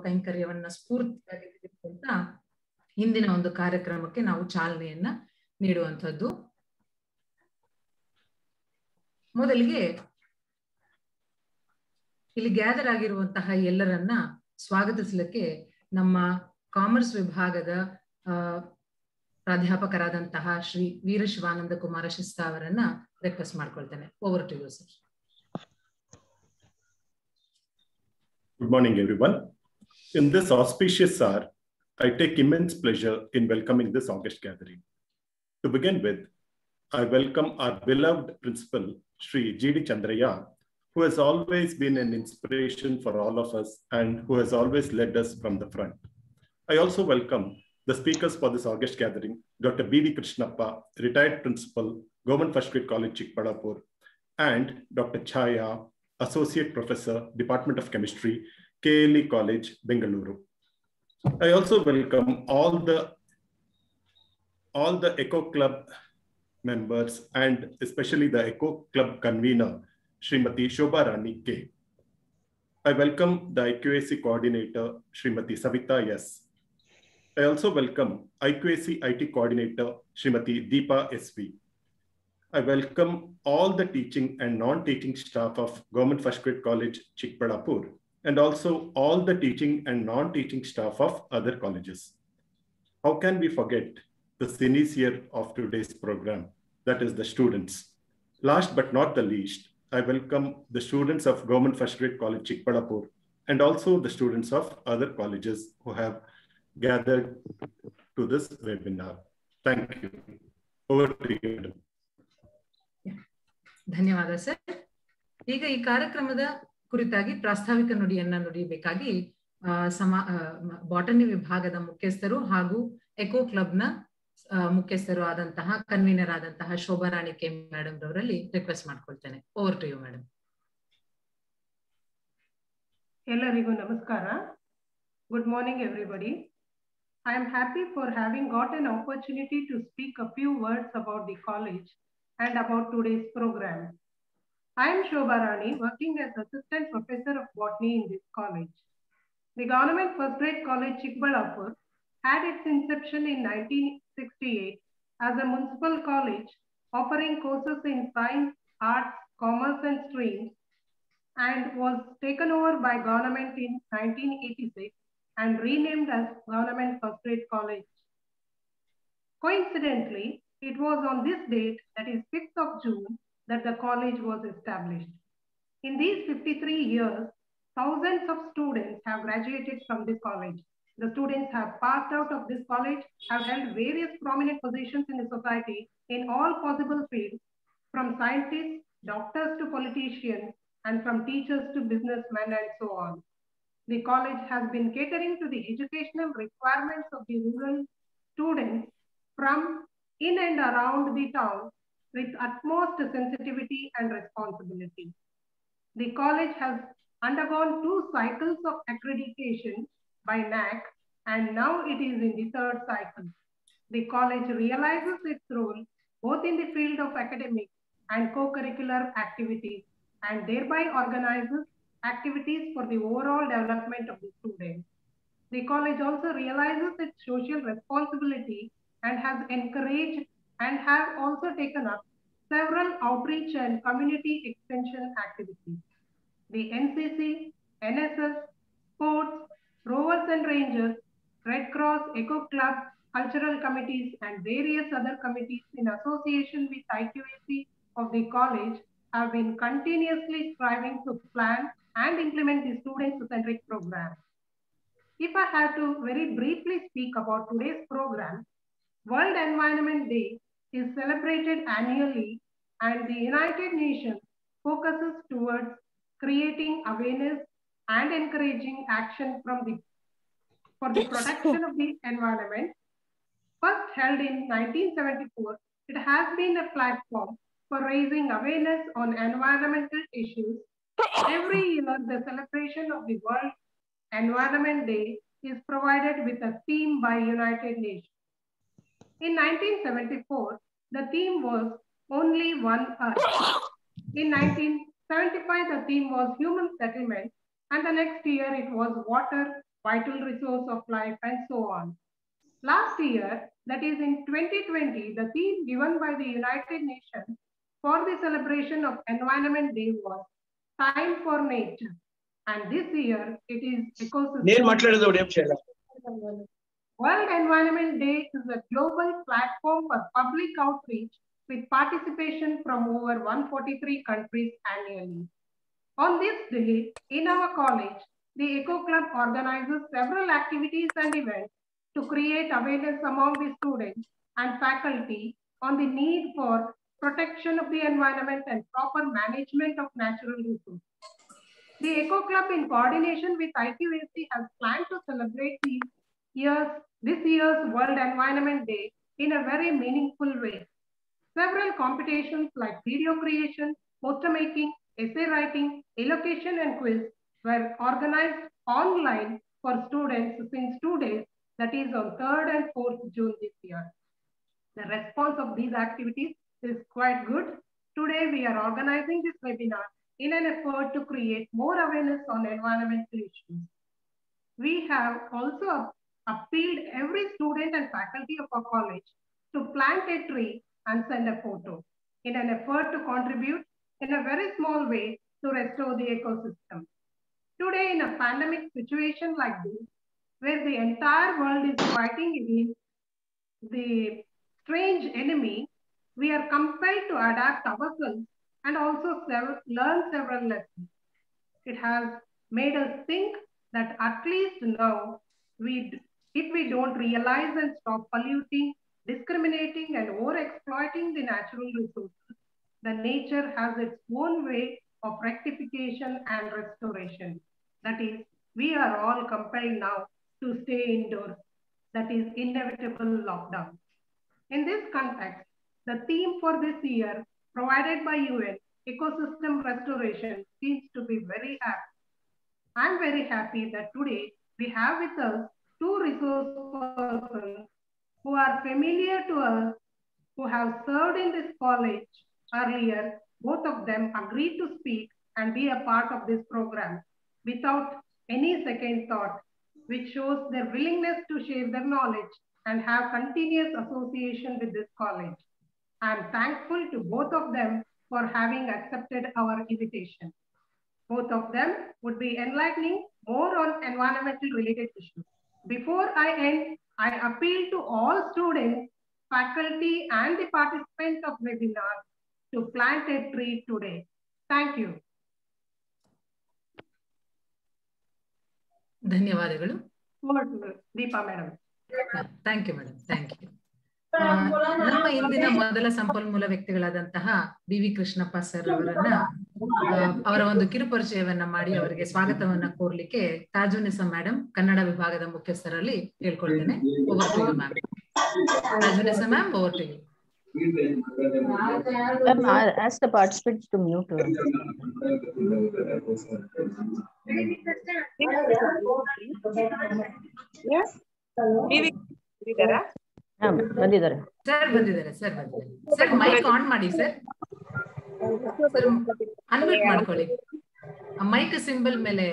ಕೈಂಕರ್ಯವನ್ನ ಸ್ಫೂರ್ತಿಯಾಗಿ ತೆಗೆದುಕೊಂಡ ಇಂದಿನ ಒಂದು ಕಾರ್ಯಕ್ರಮಕ್ಕೆ ನಾವು ಚಾಲನೆಯನ್ನ ನೀಡುವಂಥದ್ದು. ಮೊದಲಿಗೆ ಇಲ್ಲಿ ಗ್ಯಾದರ್ ಆಗಿರುವಂತಹ ಎಲ್ಲರನ್ನ ಸ್ವಾಗತಿಸಲಿಕ್ಕೆ ನಮ್ಮ ಕಾಮರ್ಸ್ ವಿಭಾಗದ ಪ್ರಾಧ್ಯಾಪಕರಾದಂತಹ ಶ್ರೀ ವೀರಶಿವಾನಂದ ಕುಮಾರ ಶಿಸ್ತಾ ಅವರನ್ನ ರಿಕ್ವೆಸ್ಟ್ ಮಾಡ್ಕೊಳ್ತೇನೆ. Over to you sir. Good morning, everyone. In this auspicious hour, I take immense pleasure in welcoming this August gathering. To begin with, I welcome our beloved principal, Sri G.D. Chandraya, who has always been an inspiration for all of us and who has always led us from the front. I also welcome the speakers for this August gathering, Dr. B.D. Krishnappa, retired principal, Government First Grade College, Chikbalapur, and Dr. Chaya, Associate Professor, Department of Chemistry, KLE College, Bengaluru. I also welcome all the Eco Club members and especially the Eco Club convener, Srimati Shobha Rani K. I welcome the IQAC coordinator, Srimati Savita S. I also welcome IQAC IT coordinator, Srimati Deepa SV. I welcome all the teaching and non-teaching staff of Government First Grade College, Chikbalapur, and also all the teaching and non-teaching staff of other colleges. How can we forget the cynosure of today's program, that is the students. Last but not the least, I welcome the students of Government First Grade College, Chikbalapur, and also the students of other colleges who have gathered to this webinar. Thank you. Over to you. ಧನ್ಯವಾದ sir. ಈಗ ಈ ಕಾರ್ಯಕ್ರಮದ ಕುರಿತಾಗಿ ಪ್ರಾಸ್ತಾವಿಕ ನುಡಿಯನ್ನ ನುಡಿಯಬೇಕಾಗಿ botany ವಿಭಾಗದ ಮುಖ್ಯಸ್ಥರು ಹಾಗೂ eco ಕ್ಲಬ್ನ ಮುಖ್ಯಸ್ಥರು ಆದಂತಹ ಕನ್ವೀನರ್ ಆದಂತಹ ಶೋಭಾ ರಾಣಿ ಕೆ ಮೇಡಮ್ ರವರಲ್ಲಿ ರಿಕ್ವೆಸ್ಟ್ ಮಾಡ್ಕೊಳ್ತೇನೆ. Over to you madam. ಎಲ್ಲರಿಗೂ ನಮಸ್ಕಾರ. Good morning everybody. I am happy for having got an opportunity to speak a few words about the college and about today's program. I am Shobha Rani, working as Assistant Professor of Botany in this college. The Government First Grade College, Chikbalapur, had its inception in 1968 as a municipal college offering courses in science, arts, commerce and streams, and was taken over by government in 1986 and renamed as Government First Grade College. Coincidentally, it was on this date, that is 5th of June, that the college was established. In these 53 years, thousands of students have graduated from this college. The students have passed out of this college, have held various prominent positions in the society in all possible fields, from scientists, doctors to politicians, and from teachers to businessmen and so on. The college has been catering to the educational requirements of the rural students from in and around the town with utmost sensitivity and responsibility. The college has undergone 2 cycles of accreditation by NAC and now it is in the 3rd cycle. The college realizes its role both in the field of academic and co-curricular activities and thereby organizes activities for the overall development of the students. The college also realizes its social responsibility and has encouraged and have also taken up several outreach and community extension activities. The NCC, NSS, sports, Rovers and Rangers, Red Cross, Eco Club, cultural committees and various other committees in association with IQAC of the college have been continuously striving to plan and implement the student-centric program. If I have to very briefly speak about today's program, World Environment Day is celebrated annually and the United Nations focuses towards creating awareness and encouraging action for the protection of the environment. First held in 1974, it has been a platform for raising awareness on environmental issues. Every year, the celebration of the World Environment Day is provided with a theme by United Nations. In 1974, the theme was Only One Earth. In 1975, the theme was Human Settlement, and the next year it was Water, vital resource of life, and so on. Last year, that is in 2020, the theme given by the United Nations for the celebration of Environment Day was Time for Nature. And this year, it is Ecosystem. World Environment Day is a global platform for public outreach with participation from over 143 countries annually. On this day, in our college, the Eco Club organizes several activities and events to create awareness among the students and faculty on the need for protection of the environment and proper management of natural resources. The Eco Club, in coordination with IQAC, has planned to celebrate this year's World Environment Day in a very meaningful way. Several competitions like video creation, poster making, essay writing, elocution, and quiz were organized online for students since 2 days, that is on 3rd and 4th June this year. The response of these activities is quite good. Today, we are organizing this webinar in an effort to create more awareness on environmental issues. We have also appealed every student and faculty of our college to plant a tree and send a photo in an effort to contribute in a very small way to restore the ecosystem. Today, in a pandemic situation like this, where the entire world is fighting against the strange enemy, we are compelled to adapt ourselves and also learn several lessons. It has made us think that at least now, if we don't realize and stop polluting, discriminating, and over-exploiting the natural resources, the nature has its own way of rectification and restoration. That is, we are all compelled now to stay indoors. That is inevitable lockdown. In this context, the theme for this year provided by UN, ecosystem restoration, seems to be very apt. I'm very happy that today we have with us two resource persons who are familiar to us, who have served in this college earlier. Both of them agreed to speak and be a part of this program without any second thought, which shows their willingness to share their knowledge and have continuous association with this college. I am thankful to both of them for having accepted our invitation. Both of them would be enlightening more on environmental related issues. Before I end, I appeal to all students, faculty, and the participants of webinar to plant a tree today. Thank you. ಧನ್ಯವಾದಗಳು. Deepa madam. Thank you madam, thank you. ನಮ್ಮ ಇಂದಿನ ಮೊದಲ ಸಂಪನ್ಮೂಲ ವ್ಯಕ್ತಿಗಳಾದಂತಹ BV. Krishnappa sir ಅವರನ್ನ ಅವರ ಒಂದು ಕಿರುಪರಿಚಯವನ್ನ ಮಾಡಿ ಅವರಿಗೆ ಸ್ವಾಗತವನ್ನ ಕೋರ್ಲಿಕ್ಕೆ ತಾಜುನಿಸಾ ಮೇಡಮ್ ಕನ್ನಡ ವಿಭಾಗದ ಮುಖ್ಯಸ್ಥರಲ್ಲಿ ಹೇಳ್ಕೊಳ್ತೇನೆ. Over to you ma'am. Tajunisa ma'am, over to you. Ask the participants to mute. ಬಂದಿದ್ದಾರೆ ಸರ್, ಬಂದಿದ್ದಾರೆ ಸರ್, ಬಂದಿದ್ದಾರೆ ಸರ್. ಮೈಕ್ ಆನ್ ಮಾಡಿ ಸರ್, ಅನ್ಮ್ಯೂಟ್ ಮಾಡ್ಕೊಳ್ಳಿ. ಮೈಕ್ ಸಿಂಬಲ್ ಮೇಲೆ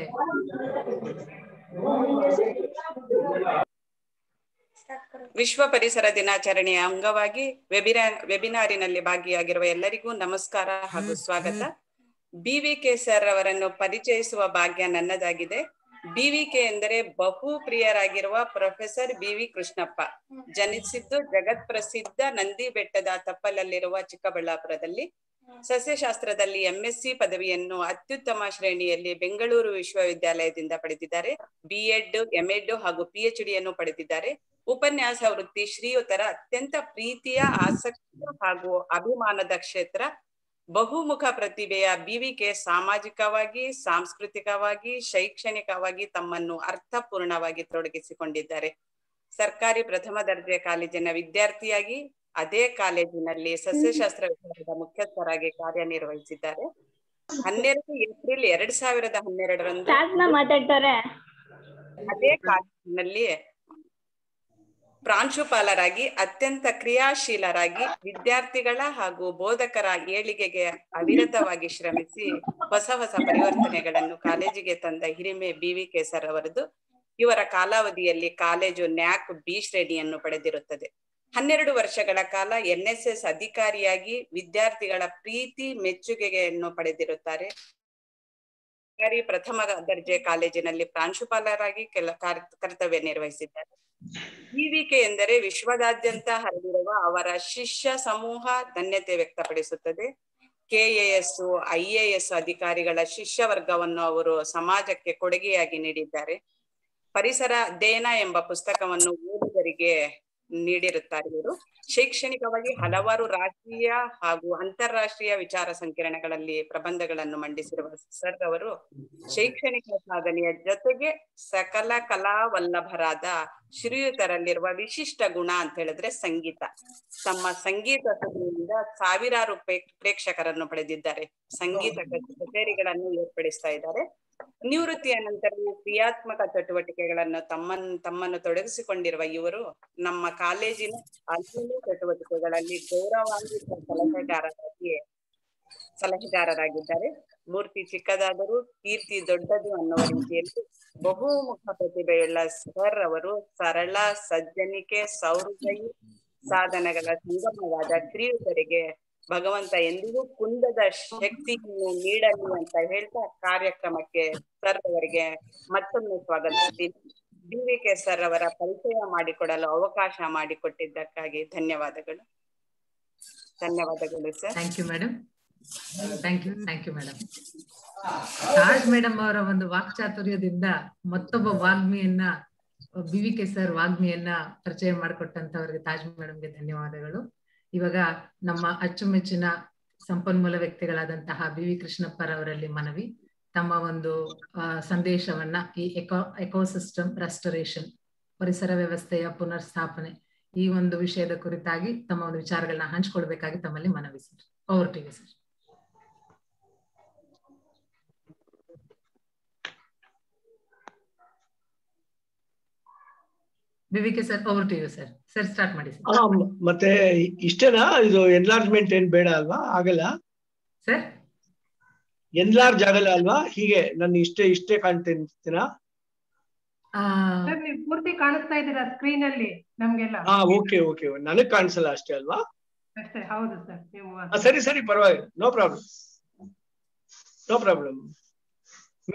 ವಿಶ್ವ ಪರಿಸರ ದಿನಾಚರಣೆಯ ಅಂಗವಾಗಿ ವೆಬಿನಾರಿನಲ್ಲಿ ಭಾಗಿಯಾಗಿರುವ ಎಲ್ಲರಿಗೂ ನಮಸ್ಕಾರ ಹಾಗೂ ಸ್ವಾಗತ. BVK ಸರ್ ಅವರನ್ನು ಪರಿಚಯಿಸುವ ಭಾಗ್ಯ ನನ್ನದಾಗಿದೆ. BVK ಎಂದರೆ ಬಹು ಪ್ರಿಯರಾಗಿರುವ ಪ್ರೊಫೆಸರ್ BV ಕೃಷ್ಣಪ್ಪ. ಜನಿಸಿದ್ದು ಜಗತ್ ಪ್ರಸಿದ್ಧ ನಂದಿ ಬೆಟ್ಟದ ತಪ್ಪಲಲ್ಲಿರುವ ಚಿಕ್ಕಬಳ್ಳಾಪುರದಲ್ಲಿ. ಸಸ್ಯಶಾಸ್ತ್ರದಲ್ಲಿ MSc ಪದವಿಯನ್ನು ಅತ್ಯುತ್ತಮ ಶ್ರೇಣಿಯಲ್ಲಿ ಬೆಂಗಳೂರು ವಿಶ್ವವಿದ್ಯಾಲಯದಿಂದ ಪಡೆದಿದ್ದಾರೆ. B.Ed, M.Ed ಹಾಗೂ PhD ಯನ್ನು ಪಡೆದಿದ್ದಾರೆ. ಉಪನ್ಯಾಸ ವೃತ್ತಿ ಶ್ರೀಯುತರ ಅತ್ಯಂತ ಪ್ರೀತಿಯ, ಆಸಕ್ತಿಯ ಹಾಗೂ ಅಭಿಮಾನದ ಕ್ಷೇತ್ರ. ಬಹುಮುಖ ಪ್ರತಿಭೆಯ BVK ಸಾಮಾಜಿಕವಾಗಿ, ಸಾಂಸ್ಕೃತಿಕವಾಗಿ, ಶೈಕ್ಷಣಿಕವಾಗಿ ತಮ್ಮನ್ನು ಅರ್ಥಪೂರ್ಣವಾಗಿ ತೊಡಗಿಸಿಕೊಂಡಿದ್ದಾರೆ. ಸರ್ಕಾರಿ ಪ್ರಥಮ ದರ್ಜೆ ಕಾಲೇಜಿನ ವಿದ್ಯಾರ್ಥಿಯಾಗಿ ಅದೇ ಕಾಲೇಜಿನಲ್ಲಿ ಸಸ್ಯಶಾಸ್ತ್ರ ವಿಭಾಗದ ಮುಖ್ಯಸ್ಥರಾಗಿ ಕಾರ್ಯನಿರ್ವಹಿಸಿದ್ದಾರೆ. 12 ಏಪ್ರಿಲ್ 2012 ಅದೇ ಕಾಲೇಜಿನಲ್ಲಿ ಪ್ರಾಂಶುಪಾಲರಾಗಿ ಅತ್ಯಂತ ಕ್ರಿಯಾಶೀಲರಾಗಿ ವಿದ್ಯಾರ್ಥಿಗಳ ಹಾಗೂ ಬೋಧಕರ ಏಳಿಗೆಗೆ ಅವಿರತವಾಗಿ ಶ್ರಮಿಸಿ ಹೊಸ ಹೊಸ ಪರಿವರ್ತನೆಗಳನ್ನು ಕಾಲೇಜಿಗೆ ತಂದ ಹಿರಿಮೆ BVK ಸರ್ ಅವರದು. ಇವರ ಕಾಲಾವಧಿಯಲ್ಲಿ ಕಾಲೇಜು ನ್ಯಾಕ್ ಬಿ ಶ್ರೇಣಿಯನ್ನು ಪಡೆದಿರುತ್ತದೆ. 12 ವರ್ಷಗಳ ಕಾಲ NSS ಅಧಿಕಾರಿಯಾಗಿ ವಿದ್ಯಾರ್ಥಿಗಳ ಪ್ರೀತಿ ಮೆಚ್ಚುಗೆಯನ್ನು ಪಡೆದಿರುತ್ತಾರೆ. ಪ್ರಥಮ ದರ್ಜೆ ಕಾಲೇಜಿನಲ್ಲಿ ಪ್ರಾಂಶುಪಾಲರಾಗಿ ಕರ್ತವ್ಯ ನಿರ್ವಹಿಸಿದ್ದಾರೆ. BVK ಎಂದರೆ ವಿಶ್ವದಾದ್ಯಂತ ಹರಡಿರುವ ಅವರ ಶಿಷ್ಯ ಸಮೂಹ ಧನ್ಯತೆ ವ್ಯಕ್ತಪಡಿಸುತ್ತದೆ. KAS, IAS ಅಧಿಕಾರಿಗಳ ಶಿಷ್ಯ ವರ್ಗವನ್ನು ಅವರು ಸಮಾಜಕ್ಕೆ ಕೊಡುಗೆಯಾಗಿ ನೀಡಿದ್ದಾರೆ. ಪರಿಸರ ಅಧ್ಯಯನ ಎಂಬ ಪುಸ್ತಕವನ್ನು ಓದುಗರಿಗೆ ನೀಡಿರುತ್ತಾರೆ. ಇವರು ಶೈಕ್ಷಣಿಕವಾಗಿ ಹಲವಾರು ರಾಷ್ಟ್ರೀಯ ಹಾಗೂ ಅಂತಾರಾಷ್ಟ್ರೀಯ ವಿಚಾರ ಸಂಕಿರಣಗಳಲ್ಲಿ ಪ್ರಬಂಧಗಳನ್ನು ಮಂಡಿಸಿರುವ ಸರ್ ಅವರು ಶೈಕ್ಷಣಿಕ ಸಾಧನೆಯ ಜೊತೆಗೆ ಸಕಲ ಕಲಾವಲ್ಲಭರಾದ ಶ್ರೀಯುತರಲ್ಲಿರುವ ವಿಶಿಷ್ಟ ಗುಣ ಅಂತ ಹೇಳಿದ್ರೆ ಸಂಗೀತ. ತಮ್ಮ ಸಂಗೀತ ಸುದ್ದಿಯಿಂದ ಸಾವಿರಾರು ಪ್ರೇಕ್ಷಕರನ್ನು ಪಡೆದಿದ್ದಾರೆ. ಸಂಗೀತ ಕಚೇರಿಗಳನ್ನು ಏರ್ಪಡಿಸ್ತಾ ಇದ್ದಾರೆ. ನಿವೃತ್ತಿಯ ನಂತರವೂ ಕ್ರಿಯಾತ್ಮಕ ಚಟುವಟಿಕೆಗಳನ್ನು ತಮ್ಮನ್ನು ತೊಡಗಿಸಿಕೊಂಡಿರುವ ಇವರು ನಮ್ಮ ಕಾಲೇಜಿನ ಅಧ್ಯಯನ ಚಟುವಟಿಕೆಗಳಲ್ಲಿ ಗೌರವಾನ್ವಿತ ಸಲಹೆಗಾರರಾಗಿದ್ದಾರೆ. ಮೂರ್ತಿ ಚಿಕ್ಕದಾದರೂ ಕೀರ್ತಿ ದೊಡ್ಡದು ಅನ್ನುವ ರೀತಿಯಲ್ಲಿ ಬಹುಮುಖ ಪ್ರತಿಭೆಯುಳ್ಳ ಸರ್ ಅವರು ಸರಳ ಸಜ್ಜನಿಕೆ ಸೌಹೃದಯಿ ಸಾಧನೆಗಳ ಸಂಗಮವಾದ ಶ್ರೀಯುತರಿಗೆ ಭಗವಂತ ಎಂದಿಗೂ ಕುಂದದ ಶಕ್ತಿಯನ್ನು ನೀಡಲಿ ಅಂತ ಹೇಳ್ತಾ ಕಾರ್ಯಕ್ರಮಕ್ಕೆ ಸರ್ ಅವರಿಗೆ ಮತ್ತೊಮ್ಮೆ ಸ್ವಾಗತಿಸ್ತೀನಿ. BVK ಸರ್ ಅವರ ಪರಿಚಯ ಮಾಡಿಕೊಡಲು ಅವಕಾಶ ಮಾಡಿಕೊಟ್ಟಿದ್ದಕ್ಕಾಗಿ ಧನ್ಯವಾದಗಳು. ಧನ್ಯವಾದಗಳು sir. Thank you madam. Thank you madam. Taj madam ಅವರ ಒಂದು ವಾಕ್ಚಾತುರ್ಯದಿಂದ ಮತ್ತೊಬ್ಬ ವಾಗ್ಮಿಯನ್ನ BVK ಸರ್ ವಾಗ್ಮಿಯನ್ನ ಪರಿಚಯ ಮಾಡಿಕೊಟ್ಟಂತವರಿಗೆ ತಾಜ್ ಮೇಡಮ್ಗೆ ಧನ್ಯವಾದಗಳು. ಇವಾಗ ನಮ್ಮ ಅಚ್ಚುಮೆಚ್ಚಿನ ಸಂಪನ್ಮೂಲ ವ್ಯಕ್ತಿಗಳಾದಂತಹ BV ಕೃಷ್ಣಪ್ಪರವರಲ್ಲಿ ಮನವಿ, ತಮ್ಮ ಒಂದು ಸಂದೇಶವನ್ನ ಈ ಎಕೋಸಿಸ್ಟಮ್ ರೆಸ್ಟೋರೇಷನ್ ಪರಿಸರ ವ್ಯವಸ್ಥೆಯ ಪುನರ್ ಸ್ಥಾಪನೆ ಈ ಒಂದು ವಿಷಯದ ಕುರಿತಾಗಿ ತಮ್ಮ ಒಂದು ವಿಚಾರಗಳನ್ನ ಹಂಚ್ಕೊಳ್ಬೇಕಾಗಿ ತಮ್ಮಲ್ಲಿ ಮನವಿ sir. Over to you sir. BVK sir, over to you sir. Sir start ಮಾಡಿ ಸರ್. ಮತ್ತೆ ಇಷ್ಟೇನಾ? ಇದು ಎನ್ಲಾರ್ಜ್ಮೆಂಟ್ ಏನ್ ಬೇಡ ಅಲ್ವಾ? ಆಗಲ್ಲ ಸರ್? ಎನ್ಲಾರ್ಜ್ ಆಗಲ್ಲ ಅಲ್ವಾ? ಹೀಗೆ ನಾನು ಇಷ್ಟೇ ಕಾಣ್ತೇನೆ. ನೀವು ಪೂರ್ತಿ ಕಾಣಿಸ್ತಾ ಇದ್ದೀರಾ ಸ್ಕ್ರೀನ್ ಅಲ್ಲಿ ನಮ್ಗೆಲ್ಲ? ಓಕೆ ನನಗ್ ಕಾಣಿಸಲ್ಲ ಅಷ್ಟೇ ಅಲ್ವಾ? ಅಷ್ಟೇ, ಹೌದು ಸರ್. ಸರಿ ಪರವಾಗಿಲ್ಲ. No problem.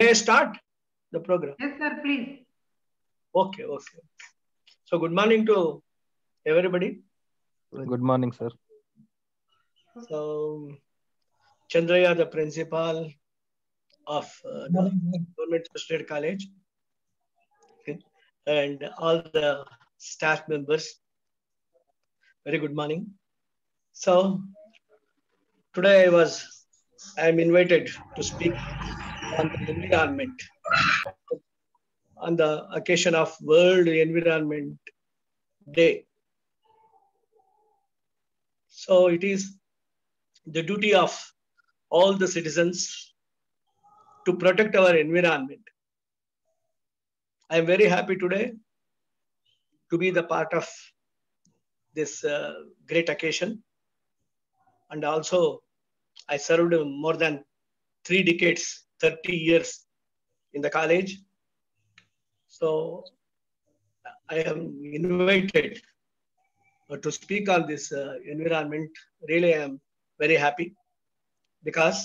May start the program? Yes sir, please. Okay. So good morning to everybody. Good morning, sir. So Chandraya, the principal of the Government Associated College, okay, and all the staff members, very good morning. So today I am invited to speak on the environment on the occasion of World Environment Day. So it is the duty of all the citizens to protect our environment. I am very happy today to be the part of this great occasion. And also I served more than 3 decades, 30 years in the college. So I am invited to speak on this environment. Really, I am very happy because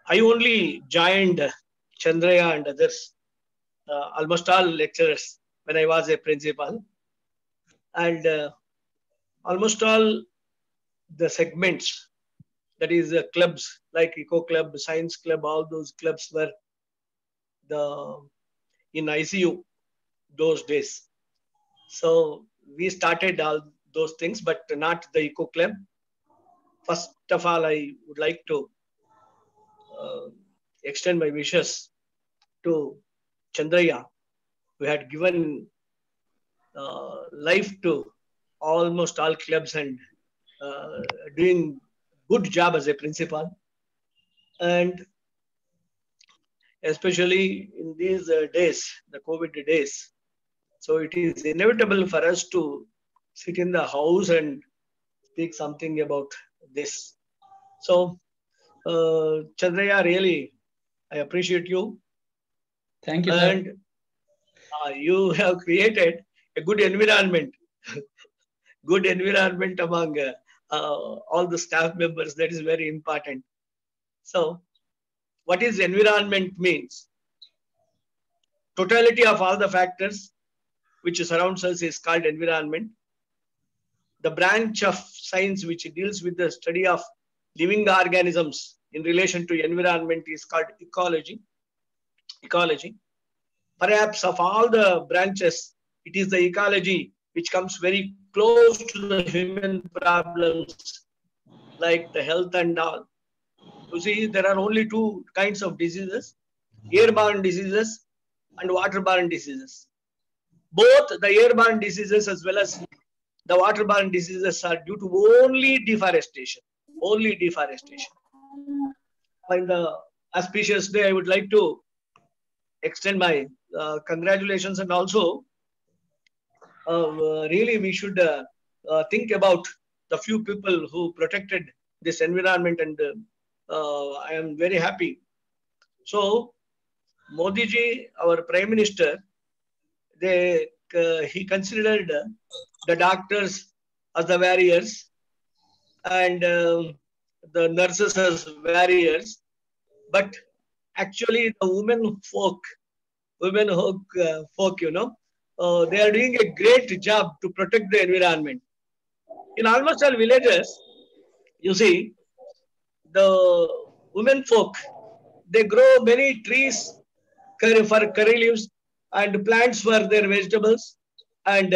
I only joined Chandraya and others, almost all lecturers, when I was a principal. And almost all the segments, that is clubs like Eco Club, Science Club, all those clubs were in ICU those days. So we started all those things, but not the Eco Club. First of all, I would like to extend my wishes to Chandraya, who had given life to almost all clubs and doing good job as a principal. And especially in these days, the COVID days. So it is inevitable for us to sit in the house and speak something about this. So Chandraya, really, I appreciate you. Thank you, sir. And you have created a good environment, good environment among all the staff members. That is very important. So, what is environment means? Totality of all the factors which surrounds us is called environment. The branch of science which deals with the study of living organisms in relation to environment is called ecology. Ecology. Perhaps of all the branches, it is the ecology which comes very close to the human problems, like the health and all. You see, there are only two kinds of diseases, airborne diseases and waterborne diseases. Both the airborne diseases as well as the waterborne diseases are due to only deforestation. Only deforestation. In the auspicious day, I would like to extend my congratulations, and also really we should think about the few people who protected this environment, and I am very happy. So Modi ji, our Prime Minister, he considered the doctors as the warriors and the nurses as warriors, but actually the women folk, you know, they are doing a great job to protect the environment. In almost all villages, you see, the women folk, they grow many trees for curry leaves and plants for their vegetables and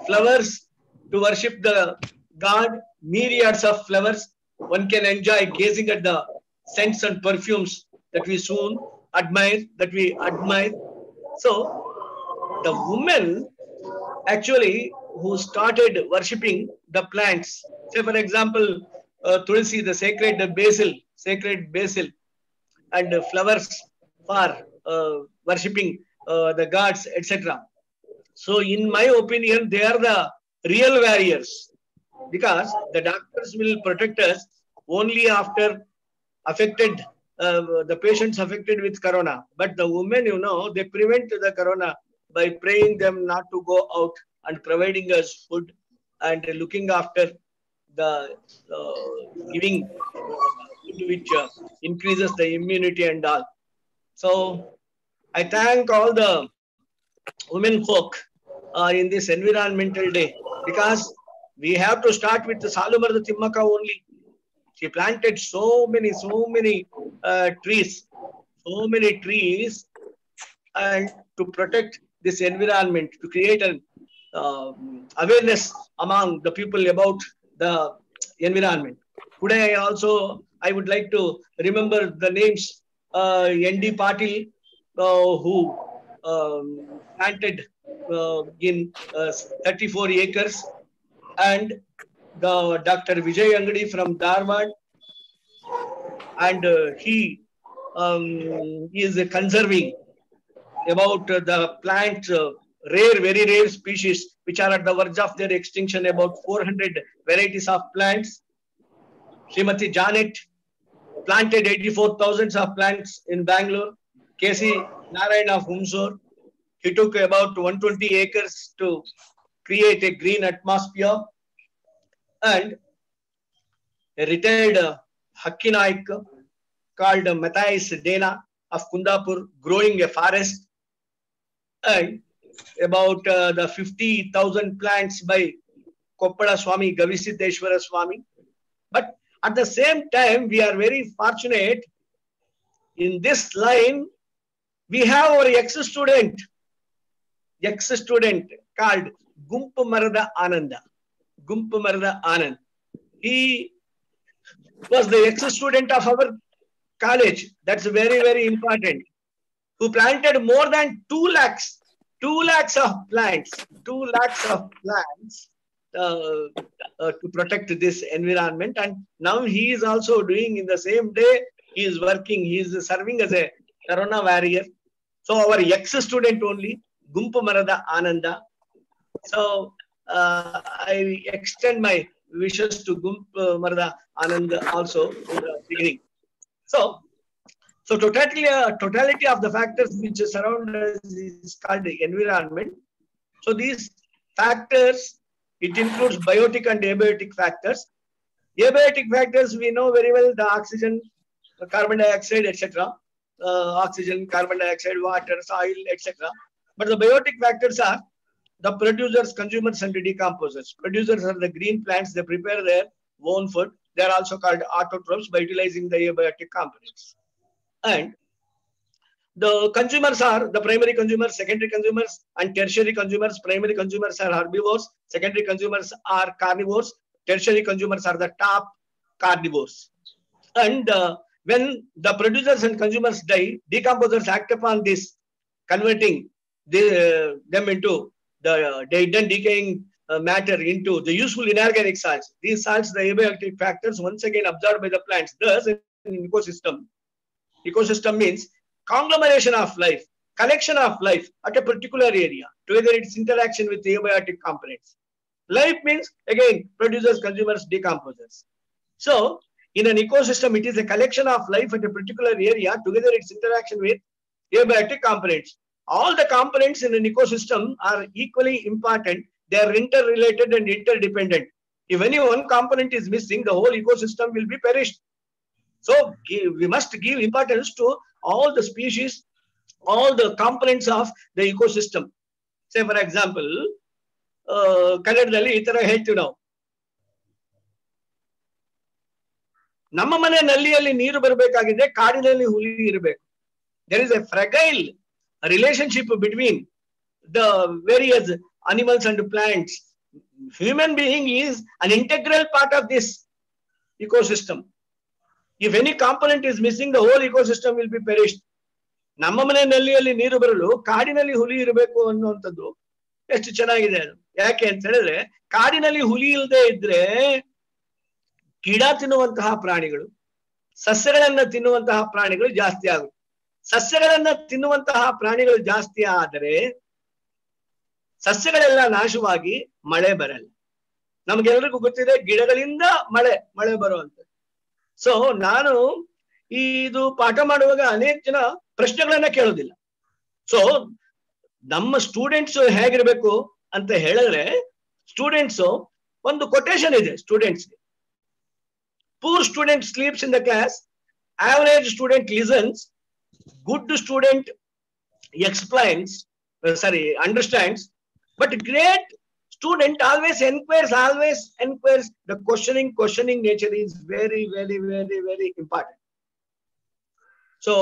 flowers to worship the God, myriads of flowers. One can enjoy gazing at the scents and perfumes that we soon admire, So the women actually who started worshipping the plants, say for example, Tulsi, the sacred basil, and flowers for worshipping the gods, etc. So in my opinion, they are the real warriors, because the doctors will protect us only after the patients affected with corona. But the women, you know, they prevent the corona by praying them not to go out and providing us food and looking after the giving food which increases the immunity and all. So I thank all the women folk in this environmental day, because we have to start with the Salumartha Timmaka only. She planted so many trees, and to protect this environment, to create an awareness among the people about the environment. Today I would like to remember the names N.D. Patil, who planted in 34 acres, and the Dr. Vijay Angadi from Dharwad, and he is conserving about the plant, very rare species which are at the verge of their extinction, about 400 varieties of plants. Srimati Janet planted 84,000 of plants in Bangalore. K.C. Narayan of Humsor, he took about 120 acres to create a green atmosphere. And a retired Hakki Naik called Matthias Dana of Kundapur, growing a forest, and about the 50,000 plants by Koppada Swami, Gavisiddeshwara Swami. But at the same time, we are very fortunate in this line. We have our ex-student called Gumpu Marada Ananda. He was the ex-student of our college. That's very, very important. Who planted more than 2 lakhs of plants, to protect this environment. And now he is also doing in the same day, he is working, he is serving as a Corona warrior. So our ex-student only, Gumpu Marada Ananda. So I extend my wishes to Gumpu Marada Ananda also in the beginning. So So totality of the factors which surround us is called environment. So these factors, it includes biotic and abiotic factors. Abiotic factors, we know very well, the oxygen, carbon dioxide, etc. Oxygen, carbon dioxide, water, soil, etc. But the biotic factors are the producers, consumers, and the decomposers. Producers are the green plants. They prepare their own food. They are also called autotrophs by utilizing the abiotic components. And the consumers are the primary consumers, secondary consumers, and tertiary consumers. Primary consumers are herbivores. Secondary consumers are carnivores. Tertiary consumers are the top carnivores. And when the producers and consumers die, decomposers act upon this, converting them into the then decaying matter into the useful inorganic salts. These salts, the abiotic factors, once again absorbed by the plants. Thus, in ecosystem means conglomeration of life, collection of life at a particular area, together its interaction with the abiotic components. Life means, again, producers, consumers, decomposers. So, in an ecosystem, it is a collection of life at a particular area, together its interaction with abiotic components. All the components in an ecosystem are equally important. They are interrelated and interdependent. If any one component is missing, the whole ecosystem will be perished. So we must give importance to all the species, all the components of the ecosystem. Say, for example, ಕನ್ನಡದಲ್ಲಿ ಈ ತರ ಹೇಳ್ತೀವಿ ನಾವು, ನಮ್ಮ ಮನೆ ನಲ್ಲಿಯಲ್ಲಿ ನೀರು ಬರಬೇಕಾಗಿದೆ, ಕಾಡಿನಲ್ಲಿ ಹುಲಿ ಇರಬೇಕು. There is a fragile relationship between the various animals and plants. Human being is an integral part of this ecosystem. If any component is missing, the whole ecosystem will be perished. ನಮ್ಮ ಮನೆ ನಲ್ಲಿಯಲ್ಲಿ ನೀರು ಬರಲು ಕಾಡಿನಲ್ಲಿ ಹುಲಿ ಇರಬೇಕು ಅನ್ನುವಂಥದ್ದು ಎಷ್ಟು ಚೆನ್ನಾಗಿದೆ ಅದು. ಯಾಕೆ ಅಂತ ಹೇಳಿದ್ರೆ, ಕಾಡಿನಲ್ಲಿ ಹುಲಿ ಇಲ್ಲದೆ ಇದ್ರೆ ಗಿಡ ತಿನ್ನುವಂತಹ ಪ್ರಾಣಿಗಳು, ಸಸ್ಯಗಳನ್ನ ತಿನ್ನುವಂತಹ ಪ್ರಾಣಿಗಳು ಜಾಸ್ತಿ ಆಗುತ್ತೆ. ಸಸ್ಯಗಳನ್ನ ತಿನ್ನುವಂತಹ ಪ್ರಾಣಿಗಳು ಜಾಸ್ತಿ ಆದರೆ ಸಸ್ಯಗಳೆಲ್ಲ ನಾಶವಾಗಿ ಮಳೆ ಬರಲ್ಲ. ನಮ್ಗೆಲ್ರಿಗೂ ಗೊತ್ತಿದೆ, ಗಿಡಗಳಿಂದ ಮಳೆ ಬರುವಂತ. ಸೊ ನಾನು ಇದು ಪಾಠ ಮಾಡುವಾಗ ಅನೇಕ ಜನ ಪ್ರಶ್ನೆಗಳನ್ನ ಕೇಳೋದಿಲ್ಲ. ಸೊ ನಮ್ಮ ಸ್ಟೂಡೆಂಟ್ಸ್ ಹೇಗಿರ್ಬೇಕು ಅಂತ ಹೇಳಿದ್ರೆ, ಸ್ಟೂಡೆಂಟ್ಸ್ ಒಂದು ಕೊಟೇಶನ್ ಇದೆ ಸ್ಟೂಡೆಂಟ್ಸ್ಗೆ. Poor student sleeps in the class, average student listens, good student explains, understands, but great student always enquires. The questioning nature is very, very, very, very important. So,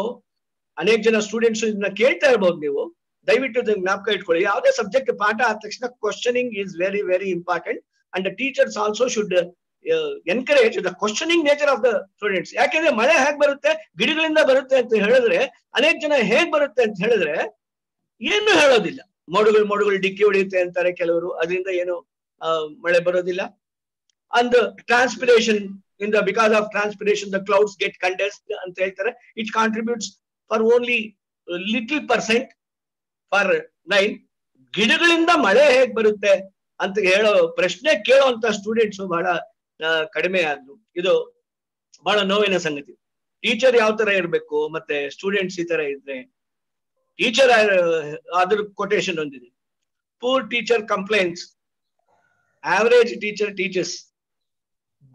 ಅನೇಕ ಜನ students ಇದನ್ನ ಕೇಳ್ತಾ ಇರಬಹುದು. ನೀವು ದಯವಿಟ್ಟು ಜ್ಞಾಪಕ ಇಟ್ಕೊಳ್ಳಿ, ಯಾವುದೇ ಸಬ್ಜೆಕ್ಟ್ ಪಾಠ ಆದ ತಕ್ಷಣ questioning is very, very important. And the teachers also should encourage the questioning nature of the students. ಯಾಕೆಂದ್ರೆ ಮಳೆ ಹೇಗ್ ಬರುತ್ತೆ, ಗಿಡಗಳಿಂದ ಬರುತ್ತೆ ಅಂತ ಹೇಳಿದ್ರೆ, ಅನೇಕ ಜನ ಹೇಗ್ ಬರುತ್ತೆ ಅಂತ ಹೇಳಿದ್ರೆ ಏನು ಹೇಳೋದಿಲ್ಲ. ಮೋಡುಗಳು ಡಿಕ್ಕಿ ಹೊಡೆಯುತ್ತೆ ಅಂತಾರೆ ಕೆಲವರು, ಅದರಿಂದ ಏನು ಮಳೆ ಬರೋದಿಲ್ಲ. And transpiration because of transpiration the clouds get condensed ಅಂತ ಹೇಳ್ತಾರೆ. It contributes for only little percent for 9. ಗಿಡಗಳಿಂದ ಮಳೆ ಹೇಗ್ ಬರುತ್ತೆ ಅಂತ ಹೇಳೋ ಪ್ರಶ್ನೆ ಕೇಳೋಂತ ಸ್ಟೂಡೆಂಟ್ಸ್ ಬಹಳ ಕಡಿಮೆ ಆದ್ರು. ಇದು ಬಹಳ ನೋವಿನ ಸಂಗತಿ. ಟೀಚರ್ ಯಾವ ತರ ಇರ್ಬೇಕು ಮತ್ತೆ ಸ್ಟೂಡೆಂಟ್ಸ್ ಈ ತರ ಇದ್ರೆ, ಟೀಚರ್ ಅದ್ರ ಕೊಟೇಶನ್ ಒಂದಿದೆ. Poor teacher complaints, average teacher teachers,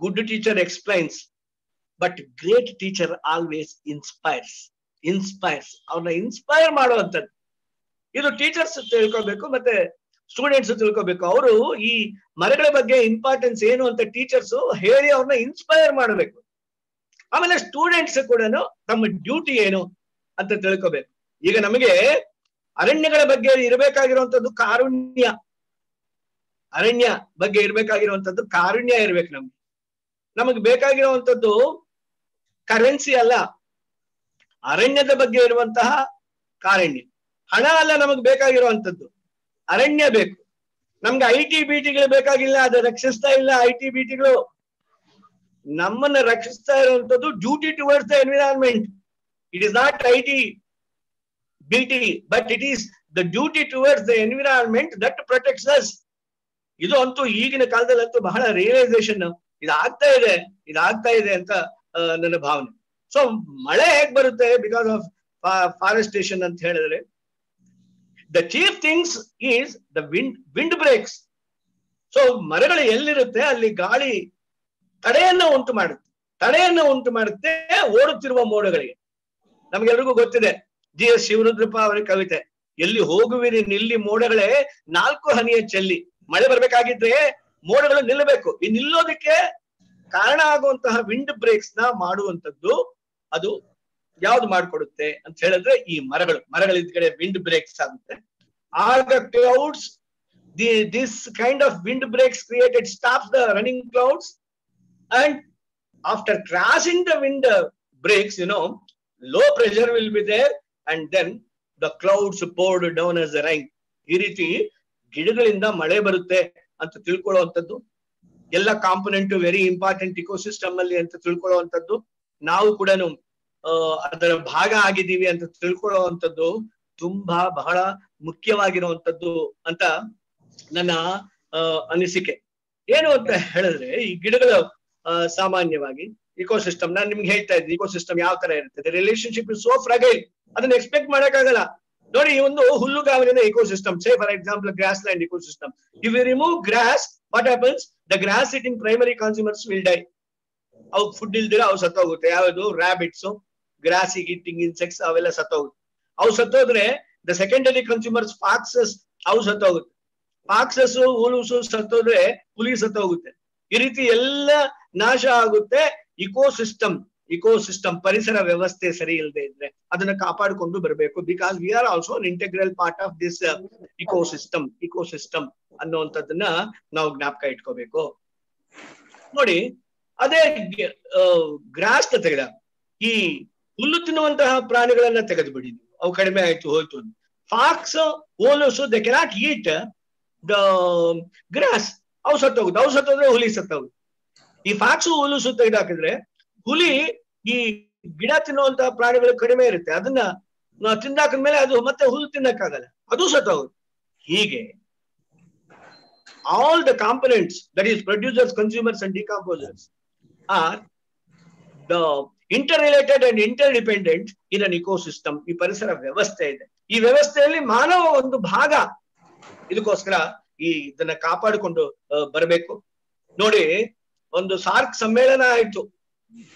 good teacher explains, but great teacher always inspires. ಅವ್ರನ್ನ ಇನ್ಸ್ಪೈರ್ ಮಾಡುವಂಥದ್ದು. ಇದು ಟೀಚರ್ಸ್ ತಿಳ್ಕೊಬೇಕು ಮತ್ತೆ ಸ್ಟೂಡೆಂಟ್ಸ್ ತಿಳ್ಕೊಬೇಕು. ಅವರು ಈ ಮರಗಳ ಬಗ್ಗೆ ಇಂಪಾರ್ಟೆನ್ಸ್ ಏನು ಅಂತ ಟೀಚರ್ಸ್ ಹೇಳಿ ಅವ್ರನ್ನ ಇನ್ಸ್ಪೈರ್ ಮಾಡಬೇಕು. ಆಮೇಲೆ ಸ್ಟೂಡೆಂಟ್ಸ್ ಕೂಡ ತಮ್ಮ ಡ್ಯೂಟಿ ಏನು ಅಂತ ತಿಳ್ಕೊಬೇಕು. ಈಗ ನಮಗೆ ಅರಣ್ಯಗಳ ಬಗ್ಗೆ ಇರಬೇಕಾಗಿರುವಂತದ್ದು ಕಾರುಣ್ಯ. ಅರಣ್ಯ ಬಗ್ಗೆ ಇರ್ಬೇಕಾಗಿರುವಂತದ್ದು ಕಾರುಣ್ಯ ಇರ್ಬೇಕು. ನಮಗೆ ಬೇಕಾಗಿರುವಂತದ್ದು ಕರೆನ್ಸಿ ಅಲ್ಲ, ಅರಣ್ಯದ ಬಗ್ಗೆ ಇರುವಂತಹ ಕಾರುಣ್ಯ. ಹಣ ಅಲ್ಲ ನಮಗ್ ಬೇಕಾಗಿರುವಂತದ್ದು, ಅರಣ್ಯ ಬೇಕು. ನಮ್ಗೆ IT-BTಗಳು ಬೇಕಾಗಿಲ್ಲ, ಅದು ರಕ್ಷಿಸ್ತಾ ಇಲ್ಲ. IT-BTಗಳು ನಮ್ಮನ್ನ ರಕ್ಷಿಸ್ತಾ ಇರುವಂತದ್ದು duty towards the environment. It is not IT-BT, but it is the duty towards the environment that protects us. ಇದು ಅಂತೂ ಈಗಿನ ಕಾಲದಲ್ಲಂತೂ ಬಹಳ ರಿಯಲೈಸೇಷನ್ ಇದಾಗ್ತಾ ಇದೆ ಅಂತ ನನ್ನ ಭಾವನೆ. ಸೊ ಮಳೆ ಹೇಗ್ ಬರುತ್ತೆ ಬಿಕಾಸ್ ಆಫ್ ಫಾರೆಸ್ಟೇಷನ್ ಅಂತ ಹೇಳಿದ್ರೆ the chief things is the wind breaks. So ಮರಗಳು ಎಲ್ಲಿರುತ್ತೆ ಅಲ್ಲಿ ಗಾಳಿ ತಡೆಯನ್ನ ಉಂಟು ಮಾಡುತ್ತೆ ಓಡುತ್ತಿರುವ ಮೋಡಗಳಿಗೆ. ನಮ್ಗೆಲ್ರಿಗೂ ಗೊತ್ತಿದೆ GS ಶಿವರುದ್ರಪ್ಪ ಅವರ ಕವಿತೆ, ಎಲ್ಲಿ ಹೋಗುವಿರಿ ನಿಲ್ಲಿ ಮೋಡಗಳೇ 4 ಹನಿಯ ಚೆಲ್ಲಿ. ಮಳೆ ಬರ್ಬೇಕಾಗಿದ್ರೆ ಮೋಡಗಳು ನಿಲ್ಲಬೇಕು. ಈ ನಿಲ್ಲೋದಕ್ಕೆ ಕಾರಣ ಆಗುವಂತಹ ವಿಂಡ್ ಬ್ರೇಕ್ಸ್ ನ ಮಾಡುವಂತದ್ದು ಅದು ಯಾವ್ದು ಮಾಡ್ಕೊಡುತ್ತೆ ಅಂತ ಹೇಳಿದ್ರೆ ಈ ಮರಗಳ ಕಡೆ ವಿಂಡ್ ಬ್ರೇಕ್ಸ್ ಆಗುತ್ತೆ. ಆಗ clouds, this kind of wind breaks created stops the running clouds, and after crashing the wind breaks, low pressure will be there, and then the clouds poured down as the rain. ಈ ರೀತಿ ಗಿಡಗಳಿಂದ ಮಳೆ ಬರುತ್ತೆ ಅಂತ ತಿಳ್ಕೊಳ್ಳುವಂಥದ್ದು, ಎಲ್ಲ component very important ecosystem ಅಲ್ಲಿ ಅಂತ ತಿಳ್ಕೊಳ್ಳುವಂಥದ್ದು, ನಾವು ಕೂಡ ಅದರ ಭಾಗ ಆಗಿದ್ದೀವಿ ಅಂತ ತಿಳ್ಕೊಳ್ಳುವಂಥದ್ದು ತುಂಬಾ ಬಹಳ ಮುಖ್ಯವಾಗಿರುವಂತದ್ದು ಅಂತ ನನ್ನ ಅನಿಸಿಕೆ. ಏನು ಅಂತ ಹೇಳಿದ್ರೆ ಈ ಗಿಡಗಳು ಸಾಮಾನ್ಯವಾಗಿ ಇಕೋಸಿಸ್ಟಮ್, ನಾನು ನಿಮ್ಗೆ ಹೇಳ್ತಾ ಇದ್ದೀನಿ ಇಕೋಸಿಸ್ಟಮ್ ಯಾವ ತರ ಇರ್ತದೆ. ರಿಲೇಶನ್ಶಿಪ್ ಇಸ್ ಸೋ ಫ್ರಗೈಲ್, ಅದನ್ನ ಎಕ್ಸ್ಪೆಕ್ಟ್ ಮಾಡಕ್ಕಾಗಲ್ಲ. ನೋಡಿ, ಈ ಒಂದು ಹುಲ್ಲುಗಾವಲಿನ ecosystem, say for example grassland ecosystem. If you remove grass, what happens? The grass eating primary consumers will die. ಅವು ಫುಡ್ ಇಲ್ದಿರ ಅವು ಸತ್ತೋಗುತ್ತೆ. ಯಾವುದು? ರ್ಯಾಬಿಟ್ಸ್, ಗ್ರಾಸ್ ಈಟಿಂಗ್ ಇನ್ಸೆಕ್ಟ್ಸ್ ಅವೆಲ್ಲ ಸತ್ತೋಗುತ್ತೆ. ಅವು ಸತ್ತೋದ್ರೆ ದ ಸೆಕೆಂಡರಿ ಕನ್ಸ್ಯೂಮರ್ಸ್, ಫಾಕ್ಸಸ್, ಅವು ಸತ್ತೋಗುತ್ತೆ. ಫಾಕ್ಸಸ್, ಹುಲುಸು ಸತ್ತೋದ್ರೆ ಹುಲಿ ಸತ್ತೋಗುತ್ತೆ. ಈ ರೀತಿ ಎಲ್ಲ ನಾಶ ಆಗುತ್ತೆ. ಇಕೋಸಿಸ್ಟಮ್ ಪರಿಸರ ವ್ಯವಸ್ಥೆ ಸರಿ ಇಲ್ಲದೆ ಇದ್ರೆ ಅದನ್ನ ಕಾಪಾಡಿಕೊಂಡು ಬರಬೇಕು. Because we are also an integral part of this ecosystem ಅನ್ನುವಂಥದ್ದನ್ನ ನಾವು ಜ್ಞಾಪಕ ಇಟ್ಕೋಬೇಕು. ನೋಡಿ, ಅದೇ ಗ್ರಾಸ್ ನ ತೆಗೆದ ಈ ಹುಲ್ಲು ತಿನ್ನುವಂತಹ ಪ್ರಾಣಿಗಳನ್ನ ತೆಗೆದು ಬಿಡಿ, ಅವು ಕಡಿಮೆ ಆಯ್ತು ಹೋಯ್ತು. Fox, wolves, they cannot eat the grass, ಅವು ಸತ್ತೋದ್ರೆ ಹುಲಿ ಸತ್ತೋಗುತ್ತೆ. ಈ ಫಾಕ್ಸು ಹುಲುಸು ತೆಗೆದಾಕಿದ್ರೆ ಹುಲಿ ಈ ಗಿಡ ತಿನ್ನುವಂತಹ ಪ್ರಾಣಿಗಳು ಕಡಿಮೆ ಇರುತ್ತೆ, ಅದನ್ನ ತಿಂದಾಕಿದ್ಮೇಲೆ ಅದು ಮತ್ತೆ ಹುಲ್ಲು ತಿನ್ನಕ್ಕಾಗಲ್ಲ, ಅದು ಸತ್ತೋಗುತ್ತೆ. ಹೀಗೆ all the components, that is producers, consumers and decomposers, are the interrelated and interdependent in an ecosystem. ಈ ಪರಿಸರ ವ್ಯವಸ್ಥೆ ಇದೆ. ಈ ವ್ಯವಸ್ಥೆಯಲ್ಲಿ ಮಾನವ ಒಂದು ಭಾಗ. ಇದಕ್ಕೋಸ್ಕರ ಇದನ್ನ ಕಾಪಾಡಿಕೊಂಡು ಬರಬೇಕು. ನೋಡಿ, ಒಂದು ಸಾರ್ಕ್ ಸಮ್ಮೇಳನ ಆಯ್ತು.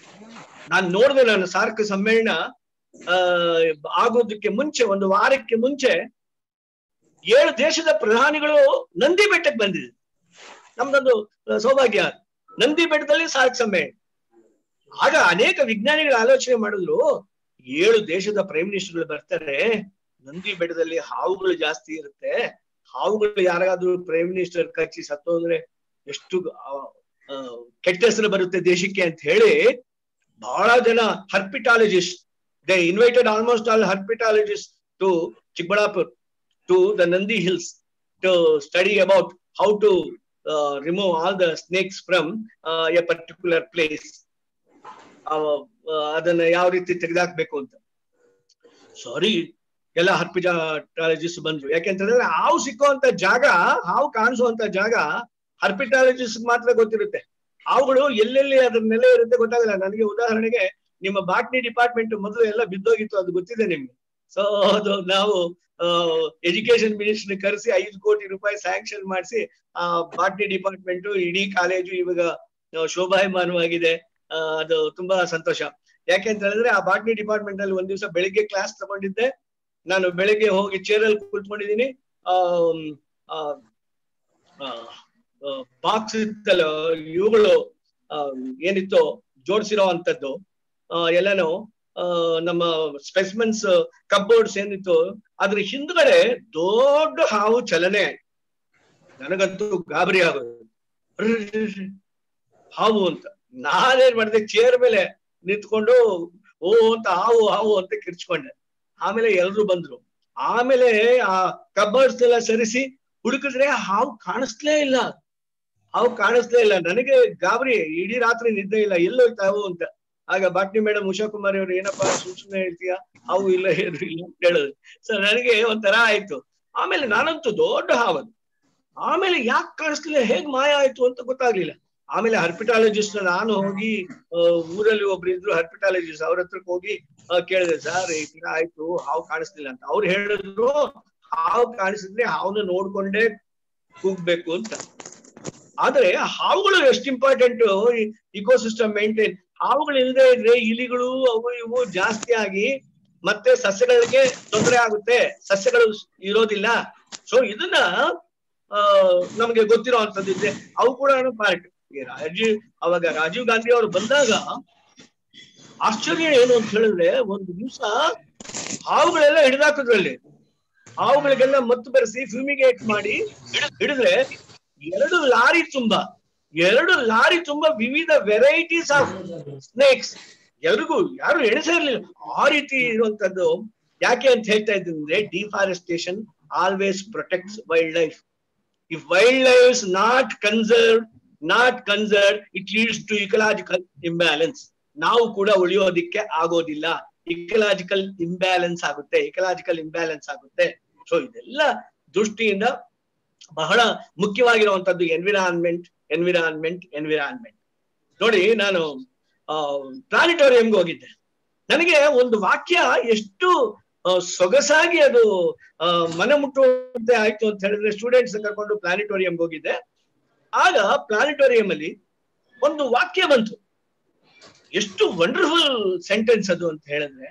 ನಾನು ಸಾರ್ಕ್ ಸಮ್ಮೇಳನ ಆಗೋದಕ್ಕೆ ಮುಂಚೆ, ಒಂದು ವಾರಕ್ಕೆ ಮುಂಚೆ 7 ದೇಶದ ಪ್ರಧಾನಿಗಳು ನಂದಿ ಬೆಟ್ಟಕ್ಕೆ ಬಂದಿದೆ. ನಮ್ದೊಂದು ಸೌಭಾಗ್ಯ, ನಂದಿ ಬೆಟ್ಟದಲ್ಲಿ ಸಾರ್ಕ್ ಸಮ್ಮೇಳನ. ಆಗ ಅನೇಕ ವಿಜ್ಞಾನಿಗಳು ಆಲೋಚನೆ ಮಾಡಿದ್ರು, 7 ದೇಶದ ಪ್ರೈಮ್ ಮಿನಿಸ್ಟರ್ಗಳು ಬರ್ತಾರೆ, ನಂದಿ ಬೆಟ್ಟದಲ್ಲಿ ಹಾವುಗಳು ಜಾಸ್ತಿ ಇರುತ್ತೆ, ಹಾವುಗಳು ಯಾರಾದ್ರೂ ಪ್ರೈಮ್ ಮಿನಿಸ್ಟರ್ ಕಚ್ಚಿ ಸತ್ತೋದ್ರೆ ಎಷ್ಟು ಕೆಟ್ಟ ಹೆಸರು ಬರುತ್ತೆ ದೇಶಕ್ಕೆ ಅಂತ ಹೇಳಿ ಬಹಳ ಜನ herpetologist, they invited almost all herpetologist to Chikkaballapur, to the Nandi Hills to study about how to remove all the snakes from a particular place. ಅದನ್ನ ಯಾವ ರೀತಿ ತೆಗೆದಾಕ್ಬೇಕು ಅಂತ. ಸಾರಿ, ಎಲ್ಲ ಹರ್ಪಿಟಾಲಜಿಸ್ಟ್ ಬಂದ್ರು. ಯಾಕೆಂತಂದ್ರೆ ಹಾವು ಸಿಕ್ಕುವಂತ ಜಾಗ, ಹಾವು ಕಾಣಿಸುವಂತ ಜಾಗ ಹರ್ಪಿಟಾಲಜಿಸ್ಟ್ ಮಾತ್ರ ಗೊತ್ತಿರುತ್ತೆ. ಹಾವುಗಳು ಎಲ್ಲೆಲ್ಲಿ ಅದ್ರ ನೆಲೆ ಇರುತ್ತೆ ಗೊತ್ತಾಗಲ್ಲ. ನನಗೆ ಉದಾಹರಣೆಗೆ ನಿಮ್ಮ ಬಾಟ್ನಿ ಡಿಪಾರ್ಟ್ಮೆಂಟ್ ಮೊದಲು ಎಲ್ಲ ಬಿದ್ದೋಗಿತ್ತು, ಅದು ಗೊತ್ತಿದೆ ನಿಮ್ಗೆ. ಸೊ ಅದು ನಾವು ಎಜುಕೇಶನ್ ಮಿನಿಸ್ಟರ್ ಕರೆಸಿ 5 ಕೋಟಿ ರೂಪಾಯಿ ಸ್ಯಾಂಕ್ಷನ್ ಮಾಡಿಸಿ ಆ ಬಾಟ್ನಿ ಡಿಪಾರ್ಟ್ಮೆಂಟ್ ಇಡೀ ಕಾಲೇಜು ಇವಾಗ ಶೋಭಾಯಮಾನವಾಗಿದೆ. ಅದು ತುಂಬಾ ಸಂತೋಷ. ಯಾಕೆಂತ ಹೇಳಿದ್ರೆ ಆ ಬಾಟ್ನಿ ಡಿಪಾರ್ಟ್ಮೆಂಟ್ ಅಲ್ಲಿ ಒಂದ್ ದಿವಸ ಬೆಳಿಗ್ಗೆ ಕ್ಲಾಸ್ ತಗೊಂಡಿದ್ದೆ. ನಾನು ಬೆಳಿಗ್ಗೆ ಹೋಗಿ ಚೇರಲ್ಲಿ ಕೂತ್ಕೊಂಡಿದ್ದೀನಿ. ಬಾಕ್ಸ್ ಇತ್ತಲ್ಲ, ಇವುಗಳು ಏನಿತ್ತು ಜೋಡಿಸಿರೋ ಅಂತದ್ದು ಎಲ್ಲಾನು ನಮ್ಮ ಸ್ಪೆಸಿಮೆನ್ಸ್ ಕಬೋರ್ಡ್ಸ್ ಏನಿತ್ತು ಅದ್ರ ಹಿಂದ್ಗಡೆ ದೊಡ್ಡ ಹಾವು ಚಲನೆ. ನನಗಂತೂ ಗಾಬರಿ ಆಗೋದು, ಹಾವು ಅಂತ. ನಾನೇನ್ ಮಾಡಿದೆ, ಚೇರ್ ಮೇಲೆ ನಿಂತ್ಕೊಂಡು ಓ ಅಂತ ಹಾವು ಹಾವು ಅಂತ ಕಿರ್ಚ್ಕೊಂಡೆ. ಆಮೇಲೆ ಎಲ್ರು ಬಂದ್ರು. ಆಮೇಲೆ ಆ ಕಬೋರ್ಡ್ಸ್ ಎಲ್ಲ ಸರಿಸಿ ಹುಡುಕಿದ್ರೆ ಹಾವು ಕಾಣಿಸ್ಲೇ ಇಲ್ಲ. ನನಗೆ ಗಾಬರಿ, ಇಡೀ ರಾತ್ರಿ ನಿದ್ದೆ ಇಲ್ಲ, ಎಲ್ಲೋಯ್ತು ಹಾವು ಅಂತ. ಆಗ ಬಾಟ್ನಿ ಮೇಡಮ್ ಉಷಾ ಕುಮಾರಿ ಅವರು, ಏನಪ್ಪಾ ಸುಮ್ಮನೆ ಹೇಳ್ತೀಯ, ಹಾವು ಇಲ್ಲ ಏನು ಇಲ್ಲ ಅಂತ ಹೇಳಿದ್ರು. ಸೊ ನನಗೆ ಒಂಥರ ಆಯ್ತು. ಆಮೇಲೆ ನಾನಂತೂ ದೊಡ್ಡ ಹಾವದು. ಆಮೇಲೆ ಯಾಕೆ ಕಾಣಿಸ್ಲಿಲ್ಲ, ಹೇಗ್ ಮಾಯ ಆಯ್ತು ಅಂತ ಗೊತ್ತಾಗ್ಲಿಲ್ಲ. ಆಮೇಲೆ ಹರ್ಪಿಟಾಲಜಿಸ್ಟ್ ನಾನು ಹೋಗಿ ಊರಲ್ಲಿ ಒಬ್ರು ಇದ್ರು ಹರ್ಪಿಟಾಲಜಿಸ್ಟ್, ಅವ್ರ ಹತ್ರಕ್ಕೆ ಹೋಗಿ ಕೇಳಿದೆ, ಸರ್ ಈ ತರ ಆಯ್ತು, ಹಾವು ಕಾಣಿಸ್ತಿಲ್ಲ ಅಂತ. ಅವ್ರು ಹೇಳಿದ್ರು ಹಾವು ಕಾಣಿಸಿದ್ರೆ ಹಾವನ್ನ ನೋಡ್ಕೊಂಡೇ ಕೂಗ್ಬೇಕು ಅಂತ. ಆದ್ರೆ ಹಾವುಗಳು ಎಷ್ಟು ಇಂಪಾರ್ಟೆಂಟ್ ಇಕೋಸಿಸ್ಟಮ್ ಮೇಂಟೈನ್. ಹಾವುಗಳು ಇಲ್ಲದೆ ಇದ್ರೆ ಇಲಿಗಳು ಅವು ಇವು ಜಾಸ್ತಿ ಆಗಿ ಮತ್ತೆ ಸಸ್ಯಗಳಿಗೆ ತೊಂದರೆ ಆಗುತ್ತೆ, ಸಸ್ಯಗಳು ಇರೋದಿಲ್ಲ. ಸೊ ಇದನ್ನ ನಮ್ಗೆ ಗೊತ್ತಿರೋ ಅಂತದ್ದಿದೆ. ಅವು ಕೂಡ ಪಾರ್ಟ್. ಅವಾಗ ರಾಜೀವ್ ಗಾಂಧಿ ಅವರು ಬಂದಾಗ ಆಶ್ಚರ್ಯ ಏನು ಅಂತ ಹೇಳಿದ್ರೆ, ಒಂದು ದಿವಸ ಹಾವುಗಳೆಲ್ಲ ಹಿಡಿದಾಕಿದ್ರಲ್ಲಿ, ಹಾವುಗಳಿಗೆಲ್ಲ ಮತ್ತು ಬೆರೆಸಿ ಫ್ಯೂಮಿಗೇಟ್ ಮಾಡಿ ಹಿಡಿದ್ರೆ 2 ಲಾರಿ ತುಂಬಾ ವಿವಿಧ ವೆರೈಟೀಸ್ ಆಫ್ ಸ್ನೇಕ್ಸ್. ಎಲ್ರಿಗೂ ಯಾರು ಎಣಿಸೇ ಇರ್ಲಿಲ್ಲ ಆ ರೀತಿ ಇರುವಂತದ್ದು. ಯಾಕೆ ಅಂತ ಹೇಳ್ತಾ ಇದ್ದೀನಿ ಅಂದ್ರೆ, deforestation always protects wildlife. If wildlife is not conserved it leads to ecological imbalance. ನಾವು ಕೂಡ ಉಳಿಯೋದಿಕ್ಕೆ ಆಗೋದಿಲ್ಲ, ಇಕಲಾಜಿಕಲ್ ಇಂಬ್ಯಾಲೆನ್ಸ್ ಆಗುತ್ತೆ. ಸೊ ಇದೆಲ್ಲ ದೃಷ್ಟಿಯಿಂದ ಬಹಳ ಮುಖ್ಯವಾಗಿರುವಂತದ್ದು ಎನ್ವಿರಾನ್ಮೆಂಟ್. ನೋಡಿ, ನಾನು ಪ್ಲಾನಿಟೋರಿಯಂಗೆ ಹೋಗಿದ್ದೆ. ನನಗೆ ಒಂದು ವಾಕ್ಯ ಎಷ್ಟು ಸೊಗಸಾಗಿ ಅದು ಮನೆ ಮುಟ್ಟುವಂತೆ ಆಯ್ತು ಅಂತ ಹೇಳಿದ್ರೆ, ಸ್ಟೂಡೆಂಟ್ಸ್ ಕರ್ಕೊಂಡು ಪ್ಲಾನಿಟೋರಿಯಂಗೆ ಹೋಗಿದ್ದೆ. ಆಗ ಪ್ಲಾನಿಟೋರಿಯಂ ಅಲ್ಲಿ ಒಂದು ವಾಕ್ಯ ಬಂತು. ಎಷ್ಟು ವಂಡರ್ಫುಲ್ ಸೆಂಟೆನ್ಸ್ ಅದು ಅಂತ ಹೇಳಿದ್ರೆ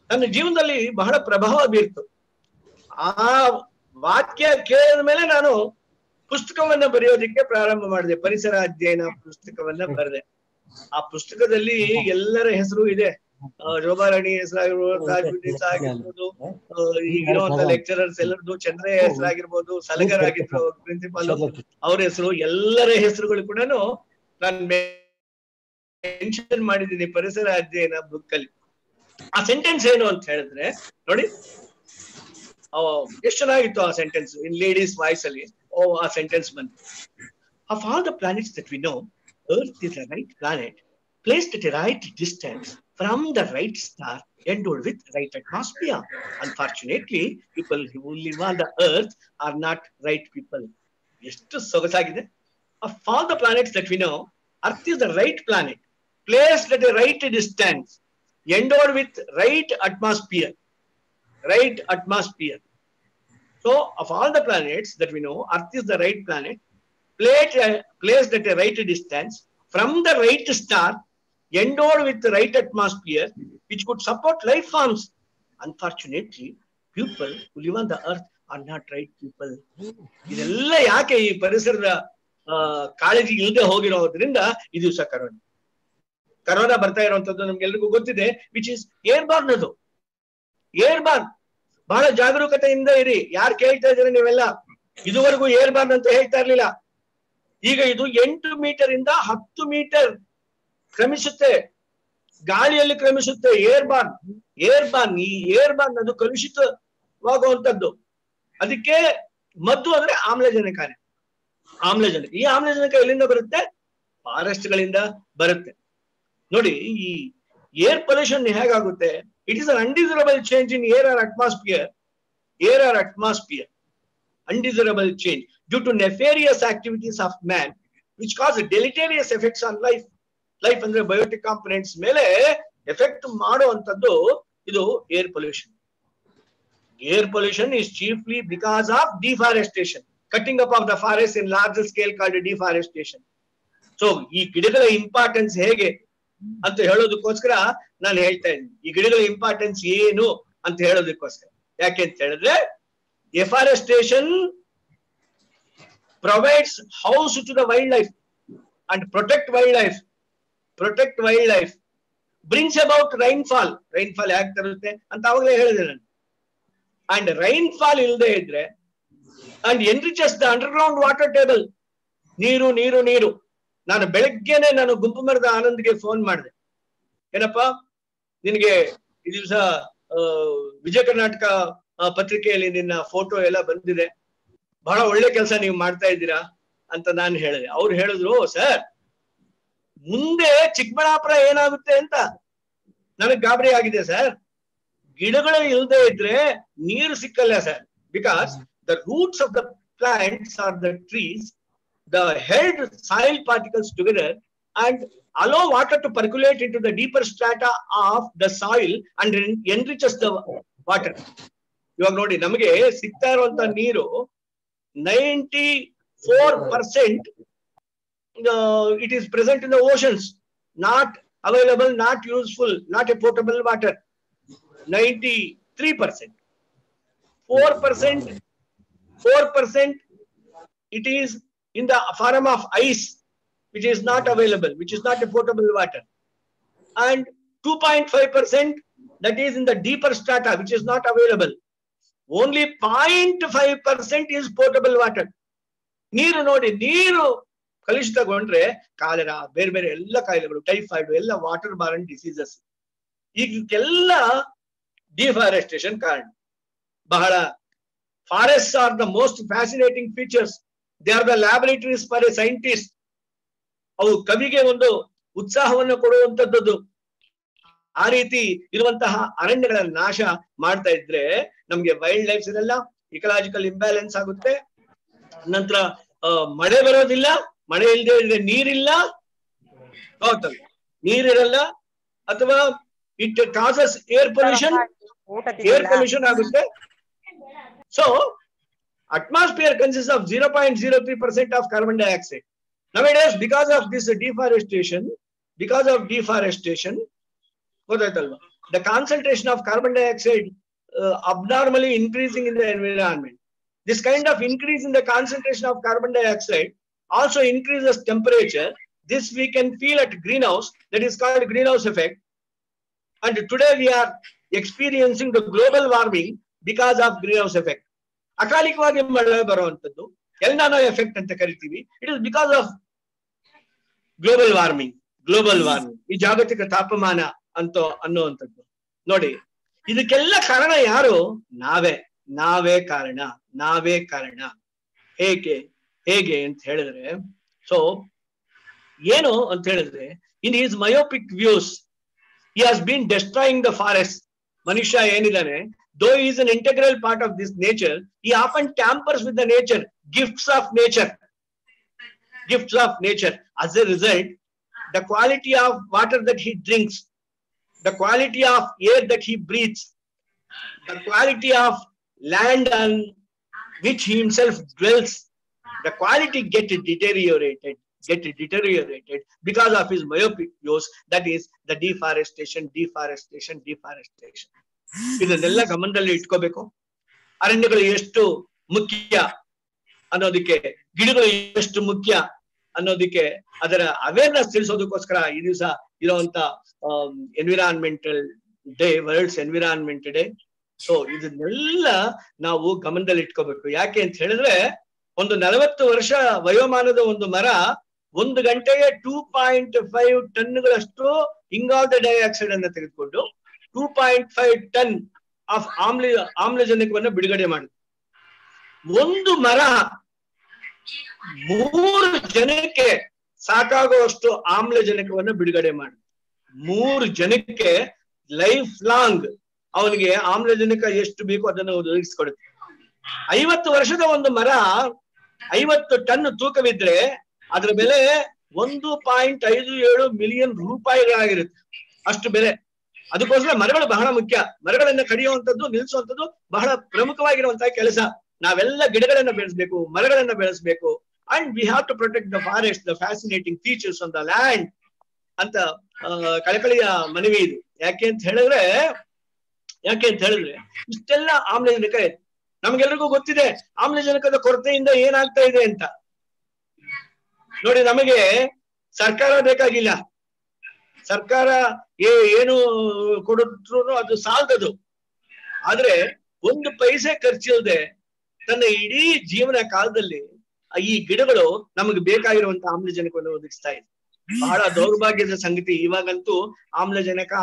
ನನ್ನ ಜೀವನದಲ್ಲಿ ಬಹಳ ಪ್ರಭಾವ ಬೀರ್ತು. ಆ ವಾಕ್ಯ ಕೇಳಿದ ಮೇಲೆ ನಾನು ಪುಸ್ತಕವನ್ನ ಬರೆಯೋದಿಕ್ಕೆ ಪ್ರಾರಂಭ ಮಾಡಿದೆ. ಪರಿಸರ ಅಧ್ಯಯನ ಪುಸ್ತಕವನ್ನ ಬರೆದೆ. ಆ ಪುಸ್ತಕದಲ್ಲಿ ಎಲ್ಲರ ಹೆಸರು ಇದೆ. ಶೋಭಾರಾಣಿ ಹೆಸರಾಗಿರ್ಬೋದು, ತಾಜ್ಬುದ್ದೀನ್ ಆಗಿರ್ಬೋದು, ಈಗಿರುವಂತ ಲೆಕ್ಚರರ್ಸ್ ಎಲ್ಲರದು, ಚಂದ್ರಯ್ಯ ಹೆಸರಾಗಿರ್ಬೋದು, ಸಲಗರ್ ಆಗಿದ್ರು ಪ್ರಿನ್ಸಿಪಾಲ್, ಅವ್ರ ಹೆಸರು, ಎಲ್ಲರ ಹೆಸರುಗಳು ಕೂಡ ನಾನು ಮೆನ್ಷನ್ ಮಾಡಿದ್ದೀನಿ ಪರಿಸರ ಅಧ್ಯಯನ ಬುಕ್ ಅಲ್ಲಿ. ಆ ಸೆಂಟೆನ್ಸ್ ಏನು ಅಂತ ಹೇಳಿದ್ರೆ ನೋಡಿ, ಎಷ್ಟು ಚೆನ್ನಾಗಿತ್ತು ಆ ಸೆಂಟೆನ್ಸ್. ಇನ್ ಲೇಡೀಸ್ ವಾಯ್ಸ್ ಅಲ್ಲಿ ಆ ಸೆಂಟೆನ್ಸ್ ಬಂತು. Of all the planets that we know, Earth is the right planet, placed at a right distance from the right star, endowed with right atmosphere. Unfortunately, people who live on the Earth are not right people. ಎಷ್ಟು ಸೊಗಸಾಗಿದೆ. Of all the planets that we know, Earth is the right planet, placed at a right distance, endowed with right atmosphere. So, of all the planets that we know, Earth is the right planet, placed at a right distance from the right star, endowed with the right atmosphere, which could support life forms. Unfortunately, people who live on the Earth are not right people. ಇದೆಲ್ಲ ಯಾಕೆ ಈ ಪರಿಸರದ ಕಾಳಜಿ ಇಲ್ಲದೆ ಹೋಗಿರೋದ್ರಿಂದ ಈ ದಿವಸ corona ಬರ್ತಾ ಇರುವಂತದ್ದು ನಮ್ಗೆಲ್ರಿಗೂ ಗೊತ್ತಿದೆ. Which is airborne. ಅದು ಏರ್ಬಾರ್ನ್. ಬಹಳ ಜಾಗರೂಕತೆಯಿಂದ ಇರಿ. ಯಾರು ಕೇಳ್ತಾ ಇದ್ದೀರಾ ನೀವೆಲ್ಲ, ಇದುವರೆಗೂ ಏರ್ಬಾರ್ನ್ ಅಂತ ಹೇಳ್ತಾ ಇರ್ಲಿಲ್ಲ. ಈಗ ಇದು 8 ಮೀಟರ್ ಇಂದ 10 ಮೀಟರ್ ಕ್ರಮಿಸುತ್ತೆ, ಗಾಳಿಯಲ್ಲಿ ಕ್ರಮಿಸುತ್ತೆ. ಏರ್ಬಾರ್ನ್. ಈ ಏರ್ಬಾರ್ನ್ ಅದು ಕಲುಷಿತವಾಗುವಂತದ್ದು. ಅದಕ್ಕೆ ಮದ್ದು ಅಂದ್ರೆ ಆಮ್ಲಜನಕ. ಈ ಆಮ್ಲಜನಕ ಎಲ್ಲಿಂದ ಬರುತ್ತೆ? ಫಾರೆಸ್ಟ್ ಗಳಿಂದ ಬರುತ್ತೆ. ನೋಡಿ, ಈ ಏರ್ ಪೊಲ್ಯೂಷನ್ ಹೇಗಾಗುತ್ತೆ? It is un undesirable change in air or atmosphere. Undesirable change due to nefarious activities of man, which cause deleterious effects on life. Life ಅಂದ್ರೆ ಬಯೋಟಿಕ್ ಕಾಂಪೊನೆಂಟ್ಸ್ ಮೇಲೆ ಎಫೆಕ್ಟ್ ಮಾಡುವಂತದ್ದು ಇದು air pollution. Air pollution is chiefly because of deforestation, cutting up of the forest in larger scale called deforestation. So, ಈ ಗಿಡಗಳ importance ಹೇಗೆ ಅಂತ ಹೇಳೋದಕ್ಕೋಸ್ಕರ ನಾನು ಹೇಳ್ತಾ ಇದ್ದೀನಿ. ಈ ಗಿಡಗಳ ಇಂಪಾರ್ಟೆನ್ಸ್ ಏನು ಅಂತ ಹೇಳೋದಕ್ಕೋಸ್ಕರ. ಯಾಕೆ ಅಂತ ಹೇಳಿದ್ರೆ, deforestation provides house to the wildlife and protect wildlife, brings about rainfall ಯಾಕೆ ತರುತ್ತೆ ಅಂತ ಅವಾಗಲೇ ಹೇಳಿದೆ ನಾನು. And rainfall ಇಲ್ಲದೆ ಇದ್ರೆ and enriches the underground water table. ನೀರು. ನಾನು ಬೆಳಗ್ಗೆನೆ ಗುಂಪು ಮರದ ಆನಂದ್ಗೆ ಫೋನ್ ಮಾಡಿದೆ. ಏನಪ್ಪಾ, ನಿನಗೆ ಈ ದಿವಸ ವಿಜಯ ಕರ್ನಾಟಕ ಪತ್ರಿಕೆಯಲ್ಲಿ ನಿನ್ನ ಫೋಟೋ ಎಲ್ಲ ಬಂದಿದೆ, ಬಹಳ ಒಳ್ಳೆ ಕೆಲಸ ನೀವು ಮಾಡ್ತಾ ಇದ್ದೀರಾ ಅಂತ ನಾನು ಹೇಳಿದೆ. ಅವ್ರು ಹೇಳಿದ್ರು, ಸರ್ ಮುಂದೆ ಚಿಕ್ಕಬಳ್ಳಾಪುರ ಏನಾಗುತ್ತೆ ಅಂತ ನನಗೆ ಗಾಬರಿ ಆಗಿದೆ ಸರ್. ಗಿಡಗಳು ಇಲ್ಲದೆ ಇದ್ರೆ ನೀರು ಸಿಕ್ಕಲ್ಲ sir. Because the roots of the plants are the trees the held soil particles together and allow water to percolate into the deeper strata of the soil and enriches the water. ಇವಾಗ ನೋಡಿ ನಮಗೆ ಸಿಗ್ತಾ ಇರುವಂತ ನೀರು 94% it is present in the oceans, not available, not useful, not a potable water. 93%. 4% it is in the form of ice, which is not available, which is not a potable water. And 2.5% that is in the deeper strata, which is not available. Only 0.5% is potable water. ನೀರು ನೋಡಿ, ನೀರು ಕಲುಷಿತಗೊಂಡ್ರೆ cholera, ಬೇರೆ ಬೇರೆ ಎಲ್ಲ ಕಾಯಿಲೆಗಳು, typhoid, ಎಲ್ಲ water Born diseases. ಈಗೆಲ್ಲ deforestation ಕಾರಣ. ಬಹಳ forest are the most fascinating features. They are the laboratories for A scientist. ಅವು ಕವಿಗೆ ಒಂದು ಉತ್ಸಾಹವನ್ನು ಕೊಡುವಂತದ್ದು. ಆ ರೀತಿ ಇರುವಂತಹ ಅರಣ್ಯಗಳ ನಾಶ ಮಾಡ್ತಾ ಇದ್ರೆ ನಮ್ಗೆ ವೈಲ್ಡ್ ಲೈಫ್ ಇರಲ್ಲ, ಇಕಲಾಜಿಕಲ್ ಇಂಬ್ಯಾಲೆನ್ಸ್ ಆಗುತ್ತೆ. ನಂತರ ಮಳೆ ಬರೋದಿಲ್ಲ, ಮಳೆ ಇಲ್ಲದೆ ಇದ್ರೆ ನೀರಿಲ್ಲ, ಹೌದಲ್ಲ, ನೀರಿರಲ್ಲ. ಅಥವಾ ಇಟ್ ಕಾಸಸ್ ಏರ್ ಪೊಲ್ಯೂಷನ್ ಆಗುತ್ತೆ. So atmosphere consists of 0.03% of carbon dioxide. Nowadays, because of deforestation, the concentration of carbon dioxide abnormally increasing in the environment. This kind of increase in the concentration of carbon dioxide also increases temperature. This we can feel at greenhouse, that is called greenhouse effect. And today we are experiencing the global warming because of greenhouse effect. ಅಕಾಲಿಕವಾಗಿ ಮಳೆ ಬರುವಂತದ್ದು L ನಾನೋ effect ಅಂತ ಕರಿತೀವಿ. It is because of global warming. ಈ ಜಾಗತಿಕ ತಾಪಮಾನ ಅನ್ನುವಂಥದ್ದು. ನೋಡಿ, ಇದಕ್ಕೆಲ್ಲ ಕಾರಣ ಯಾರು? ನಾವೇ ಕಾರಣ. ಹೇಗೆ ಅಂತ ಹೇಳಿದ್ರೆ, ಸೊ ಏನು ಅಂತ ಹೇಳಿದ್ರೆ, in his myopic views he has been destroying the forest. ಮನುಷ್ಯ ಏನಿದ್ದಾನೆ, though he is an integral part of this nature, he often tampers with the nature, gifts of nature. As a result, the quality of water that he drinks, the quality of air that he breathes, the quality of land on which he himself dwells, the quality get deteriorated because of his myopic views. That is the deforestation. ಇದನ್ನೆಲ್ಲ ಗಮನದಲ್ಲಿ ಇಟ್ಕೋಬೇಕು. ಅರಣ್ಯಗಳು ಎಷ್ಟು ಮುಖ್ಯ ಅನ್ನೋದಕ್ಕೆ, ಗಿಡಗಳು ಎಷ್ಟು ಮುಖ್ಯ ಅನ್ನೋದಕ್ಕೆ ಅದರ ಅವೇರ್ನೆಸ್ ತಿಳಿಸೋದಕ್ಕೋಸ್ಕರ ಈ ದಿವಸ ಇರುವಂತ environmental day, worlds environment day. So ಇದನ್ನೆಲ್ಲ ನಾವು ಗಮನದಲ್ಲಿ ಇಟ್ಕೋಬೇಕು. ಯಾಕೆ ಅಂತ ಹೇಳಿದ್ರೆ, ಒಂದು 40 ವರ್ಷ ವಯೋಮಾನದ ಒಂದು ಮರ 1 ಗಂಟೆಗೆ 2.5 ಟನ್ಗಳಷ್ಟು ಇಂಗಾಲದ ಡೈಆಕ್ಸೈಡ್ ಅನ್ನು ತೆಗೆದುಕೊಂಡು 2.5 ಟನ್ ಆಫ್ ಆಮ್ಲಜನಕವನ್ನು ಬಿಡುಗಡೆ ಮಾಡುತ್ತೆ. ಒಂದು ಮರ 3 ಜನಕ್ಕೆ ಸಾಕಾಗುವಷ್ಟು ಆಮ್ಲಜನಕವನ್ನು ಬಿಡುಗಡೆ ಮಾಡುತ್ತೆ. 3 ಜನಕ್ಕೆ ಲೈಫ್ ಲಾಂಗ್ ಅವನಿಗೆ ಆಮ್ಲಜನಕ ಎಷ್ಟು ಬೇಕು ಅದನ್ನು ಒದಗಿಸಿಕೊಡುತ್ತೆ. 50 ವರ್ಷದ ಒಂದು ಮರ 50 ಟನ್ ತೂಕವಿದ್ರೆ ಅದರ ಬೆಲೆ 1.57 ಮಿಲಿಯನ್ ರೂಪಾಯಿಗಳಾಗಿರುತ್ತೆ. ಅಷ್ಟು ಬೆಲೆ. ಅದಕ್ಕೋಸ್ಕರ ಮರಗಳು ಬಹಳ ಮುಖ್ಯ. ಮರಗಳನ್ನ ಕಡಿಯುವಂಥದ್ದು, ನಿಲ್ಲಿಸುವಂಥದ್ದು ಬಹಳ ಪ್ರಮುಖವಾಗಿರುವಂತಹ ಕೆಲಸ. ನಾವೆಲ್ಲ ಗಿಡಗಳನ್ನ ಬೆಳೆಸಬೇಕು, ಮರಗಳನ್ನ ಬೆಳೆಸಬೇಕು. And we have to protect the forest, the fascinating features on the land ಅಂತ ಕಳಕಳಿಯ ಮನವಿ ಇದು. ಯಾಕೆ ಅಂತ ಹೇಳಿದ್ರೆ ಇಷ್ಟೆಲ್ಲ ಆಮ್ಲಜನಕ ಇದೆ. ನಮ್ಗೆಲ್ರಿಗೂ ಗೊತ್ತಿದೆ ಆಮ್ಲಜನಕದ ಕೊರತೆಯಿಂದ ಏನಾಗ್ತಾ ಇದೆ ಅಂತ. ನೋಡಿ, ನಮಗೆ ಸರ್ಕಾರ ಬೇಕಾಗಿಲ್ಲ. ಸರ್ಕಾರ ಏನು ಕೊಡಿದ್ರು ಅದು ಸಾಲದದು. ಆದ್ರೆ 1 ಪೈಸೆ ಖರ್ಚಿಲ್ಲದೆ ತನ್ನ ಇಡೀ ಜೀವನ ಕಾಲದಲ್ಲಿ ಈ ಗಿಡಗಳು ನಮಗೆ ಬೇಕಾಗಿರುವಂತ ಆಮ್ಲಜನಕವನ್ನು ಒದಗಿಸ್ತಾ ಇದೆ. ಬಹಳ ದೌರ್ಭಾಗ್ಯದ ಸಂಗತಿ. ಇವಾಗಂತೂ ಆಮ್ಲಜನಕದ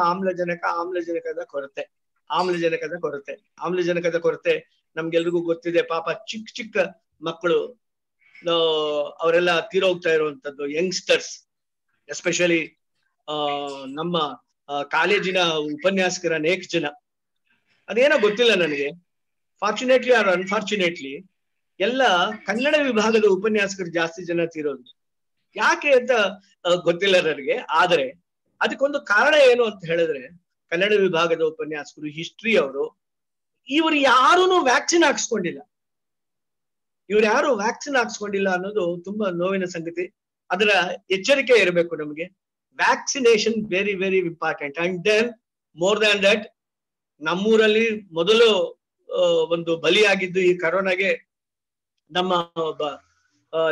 ಕೊರತೆ ನಮ್ಗೆಲ್ರಿಗೂ ಗೊತ್ತಿದೆ. ಪಾಪ ಚಿಕ್ಕ ಮಕ್ಕಳು ಅವರೆಲ್ಲ ತೀರೋಗ್ತಾ ಇರುವಂತದ್ದು, ಯಂಗ್ಸ್ಟರ್ಸ್ ಎಸ್ಪೆಷಲಿ. ನಮ್ಮ ಕಾಲೇಜಿನ ಉಪನ್ಯಾಸಕರ ಅನೇಕ ಜನ, ಅದೇನೋ ಗೊತ್ತಿಲ್ಲ ನನಗೆ, ಫಾರ್ಚುನೇಟ್ಲಿ ಆರ್ ಅನ್ಫಾರ್ಚುನೇಟ್ಲಿ ಎಲ್ಲ ಕನ್ನಡ ವಿಭಾಗದ ಉಪನ್ಯಾಸಕರು ಜಾಸ್ತಿ ಜನ ತೀರೋದು. ಯಾಕೆ ಅಂತ ಗೊತ್ತಿಲ್ಲ ನನಗೆ. ಆದ್ರೆ ಅದಕ್ಕೊಂದು ಕಾರಣ ಏನು ಅಂತ ಹೇಳಿದ್ರೆ, ಕನ್ನಡ ವಿಭಾಗದ ಉಪನ್ಯಾಸಕರು, ಹಿಸ್ಟ್ರಿ ಅವರು, ಇವರು ಯಾರೂ ವ್ಯಾಕ್ಸಿನ್ ಹಾಕ್ಸ್ಕೊಂಡಿಲ್ಲ. ಇವ್ರು ಯಾರು ವ್ಯಾಕ್ಸಿನ್ ಹಾಕ್ಸ್ಕೊಂಡಿಲ್ಲ ಅನ್ನೋದು ತುಂಬಾ ನೋವಿನ ಸಂಗತಿ. ಅದರ ಎಚ್ಚರಿಕೆ ಇರಬೇಕು ನಮಗೆ. Vaccination very very important. And then more than that, ನಮ್ಮೂರಲ್ಲಿ ಮೊದಲು ಒಂದು ಬಲಿಯಾಗಿದ್ದು ಈ ಕರೋನಾಗೆ ನಮ್ಮ ಒಬ್ಬ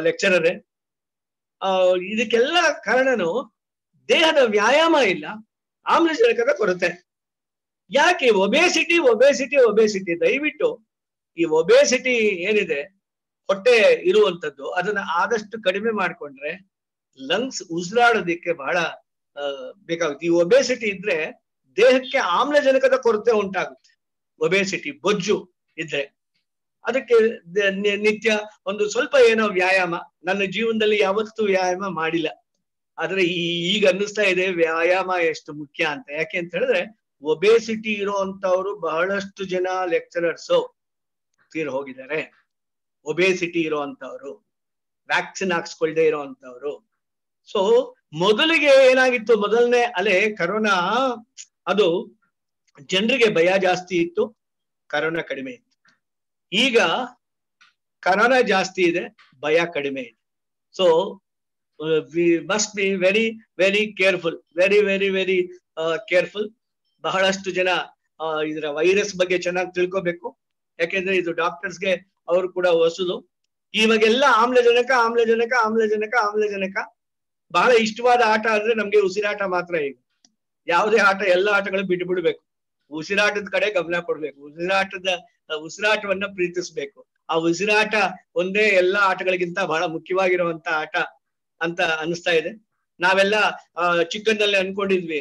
ಲೆಕ್ಚರರೇ. ಇದಕ್ಕೆಲ್ಲ ಕಾರಣನು ದೇಹದ ವ್ಯಾಯಾಮ ಇಲ್ಲ, ಆಮ್ಲಜನಕದ ಕೊರತೆ. ಯಾಕೆ ಒಬೇಸಿಟಿ ಒಬೇಸಿಟಿ ಒಬೇಸಿಟಿ? ದಯವಿಟ್ಟು ಈ ಒಬೇಸಿಟಿ ಏನಿದೆ, ಹೊಟ್ಟೆ ಇರುವಂತದ್ದು, ಅದನ್ನ ಆದಷ್ಟು ಕಡಿಮೆ ಮಾಡ್ಕೊಂಡ್ರೆ ಲಂಗ್ಸ್ ಉಸಿರಾಡೋದಿಕ್ಕೆ ಬಹಳ ಬೇಕಾಗುತ್ತೆ. ಈ ಒಬೇಸಿಟಿ ಇದ್ರೆ ದೇಹಕ್ಕೆ ಆಮ್ಲಜನಕದ ಕೊರತೆ ಉಂಟಾಗುತ್ತೆ. ಒಬೇಸಿಟಿ, ಬೊಜ್ಜು ಇದ್ರೆ ಅದಕ್ಕೆ ನಿತ್ಯ ಒಂದು ಸ್ವಲ್ಪ ಏನೋ ವ್ಯಾಯಾಮ. ನನ್ನ ಜೀವನದಲ್ಲಿ ಯಾವತ್ತೂ ವ್ಯಾಯಾಮ ಮಾಡಿಲ್ಲ, ಆದ್ರೆ ಈಗ ಅನ್ನಿಸ್ತಾ ಇದೆ ವ್ಯಾಯಾಮ ಎಷ್ಟು ಮುಖ್ಯ ಅಂತ. ಯಾಕೆ ಅಂತ ಹೇಳಿದ್ರೆ, ಒಬೇಸಿಟಿ ಇರೋಂಥವ್ರು ಬಹಳಷ್ಟು ಜನ ಲೆಕ್ಚರರ್ಸು ತೀರ್ ಹೋಗಿದ್ದಾರೆ. ಒಬೇಸಿಟಿ ಇರೋಂಥವ್ರು, ವ್ಯಾಕ್ಸಿನ್ ಹಾಕ್ಸ್ಕೊಳ್ದೆ ಇರೋಂಥವ್ರು. ಸೊ ಮೊದಲಿಗೆ ಏನಾಗಿತ್ತು, ಮೊದಲನೇ ಅಲೆ ಕರೋನಾ, ಅದು ಜನರಿಗೆ ಭಯ ಜಾಸ್ತಿ ಇತ್ತು, ಕರೋನಾ ಕಡಿಮೆ ಇತ್ತು. ಈಗ ಕರೋನಾ ಜಾಸ್ತಿ ಇದೆ, ಭಯ ಕಡಿಮೆ ಇದೆ. So we must be very very careful, very very very careful. ಬಹಳಷ್ಟು ಜನ ಇದರ ವೈರಸ್ ಬಗ್ಗೆ ಚೆನ್ನಾಗಿ ತಿಳ್ಕೋಬೇಕು. ಯಾಕೆಂದ್ರೆ ಇದು ಡಾಕ್ಟರ್ಸ್ಗೆ ಅವರು ಕೂಡ ಹೊಸದು. ಇವಾಗೆಲ್ಲ ಆಮ್ಲಜನಕ ಆಮ್ಲಜನಕ ಆಮ್ಲಜನಕ ಆಮ್ಲಜನಕ. ಬಹಳ ಇಷ್ಟವಾದ ಆಟ ಅಂದ್ರೆ ನಮ್ಗೆ ಉಸಿರಾಟ ಮಾತ್ರ. ಈಗ ಯಾವುದೇ ಆಟ, ಎಲ್ಲ ಆಟಗಳು ಬಿಟ್ಟು ಬಿಡ್ಬೇಕು. ಉಸಿರಾಟದ ಕಡೆ ಗಮನ ಕೊಡ್ಬೇಕು. ಉಸಿರಾಟವನ್ನ ಪ್ರೀತಿಸ್ಬೇಕು. ಆ ಉಸಿರಾಟ ಒಂದೇ ಎಲ್ಲಾ ಆಟಗಳಿಗಿಂತ ಬಹಳ ಮುಖ್ಯವಾಗಿರುವಂತ ಆಟ ಅಂತ ಅನಿಸ್ತಾ ಇದೆ. ನಾವೆಲ್ಲ ಚಿಕ್ಕಂದಲ್ಲಿ ಅನ್ಕೊಂಡಿದ್ವಿ,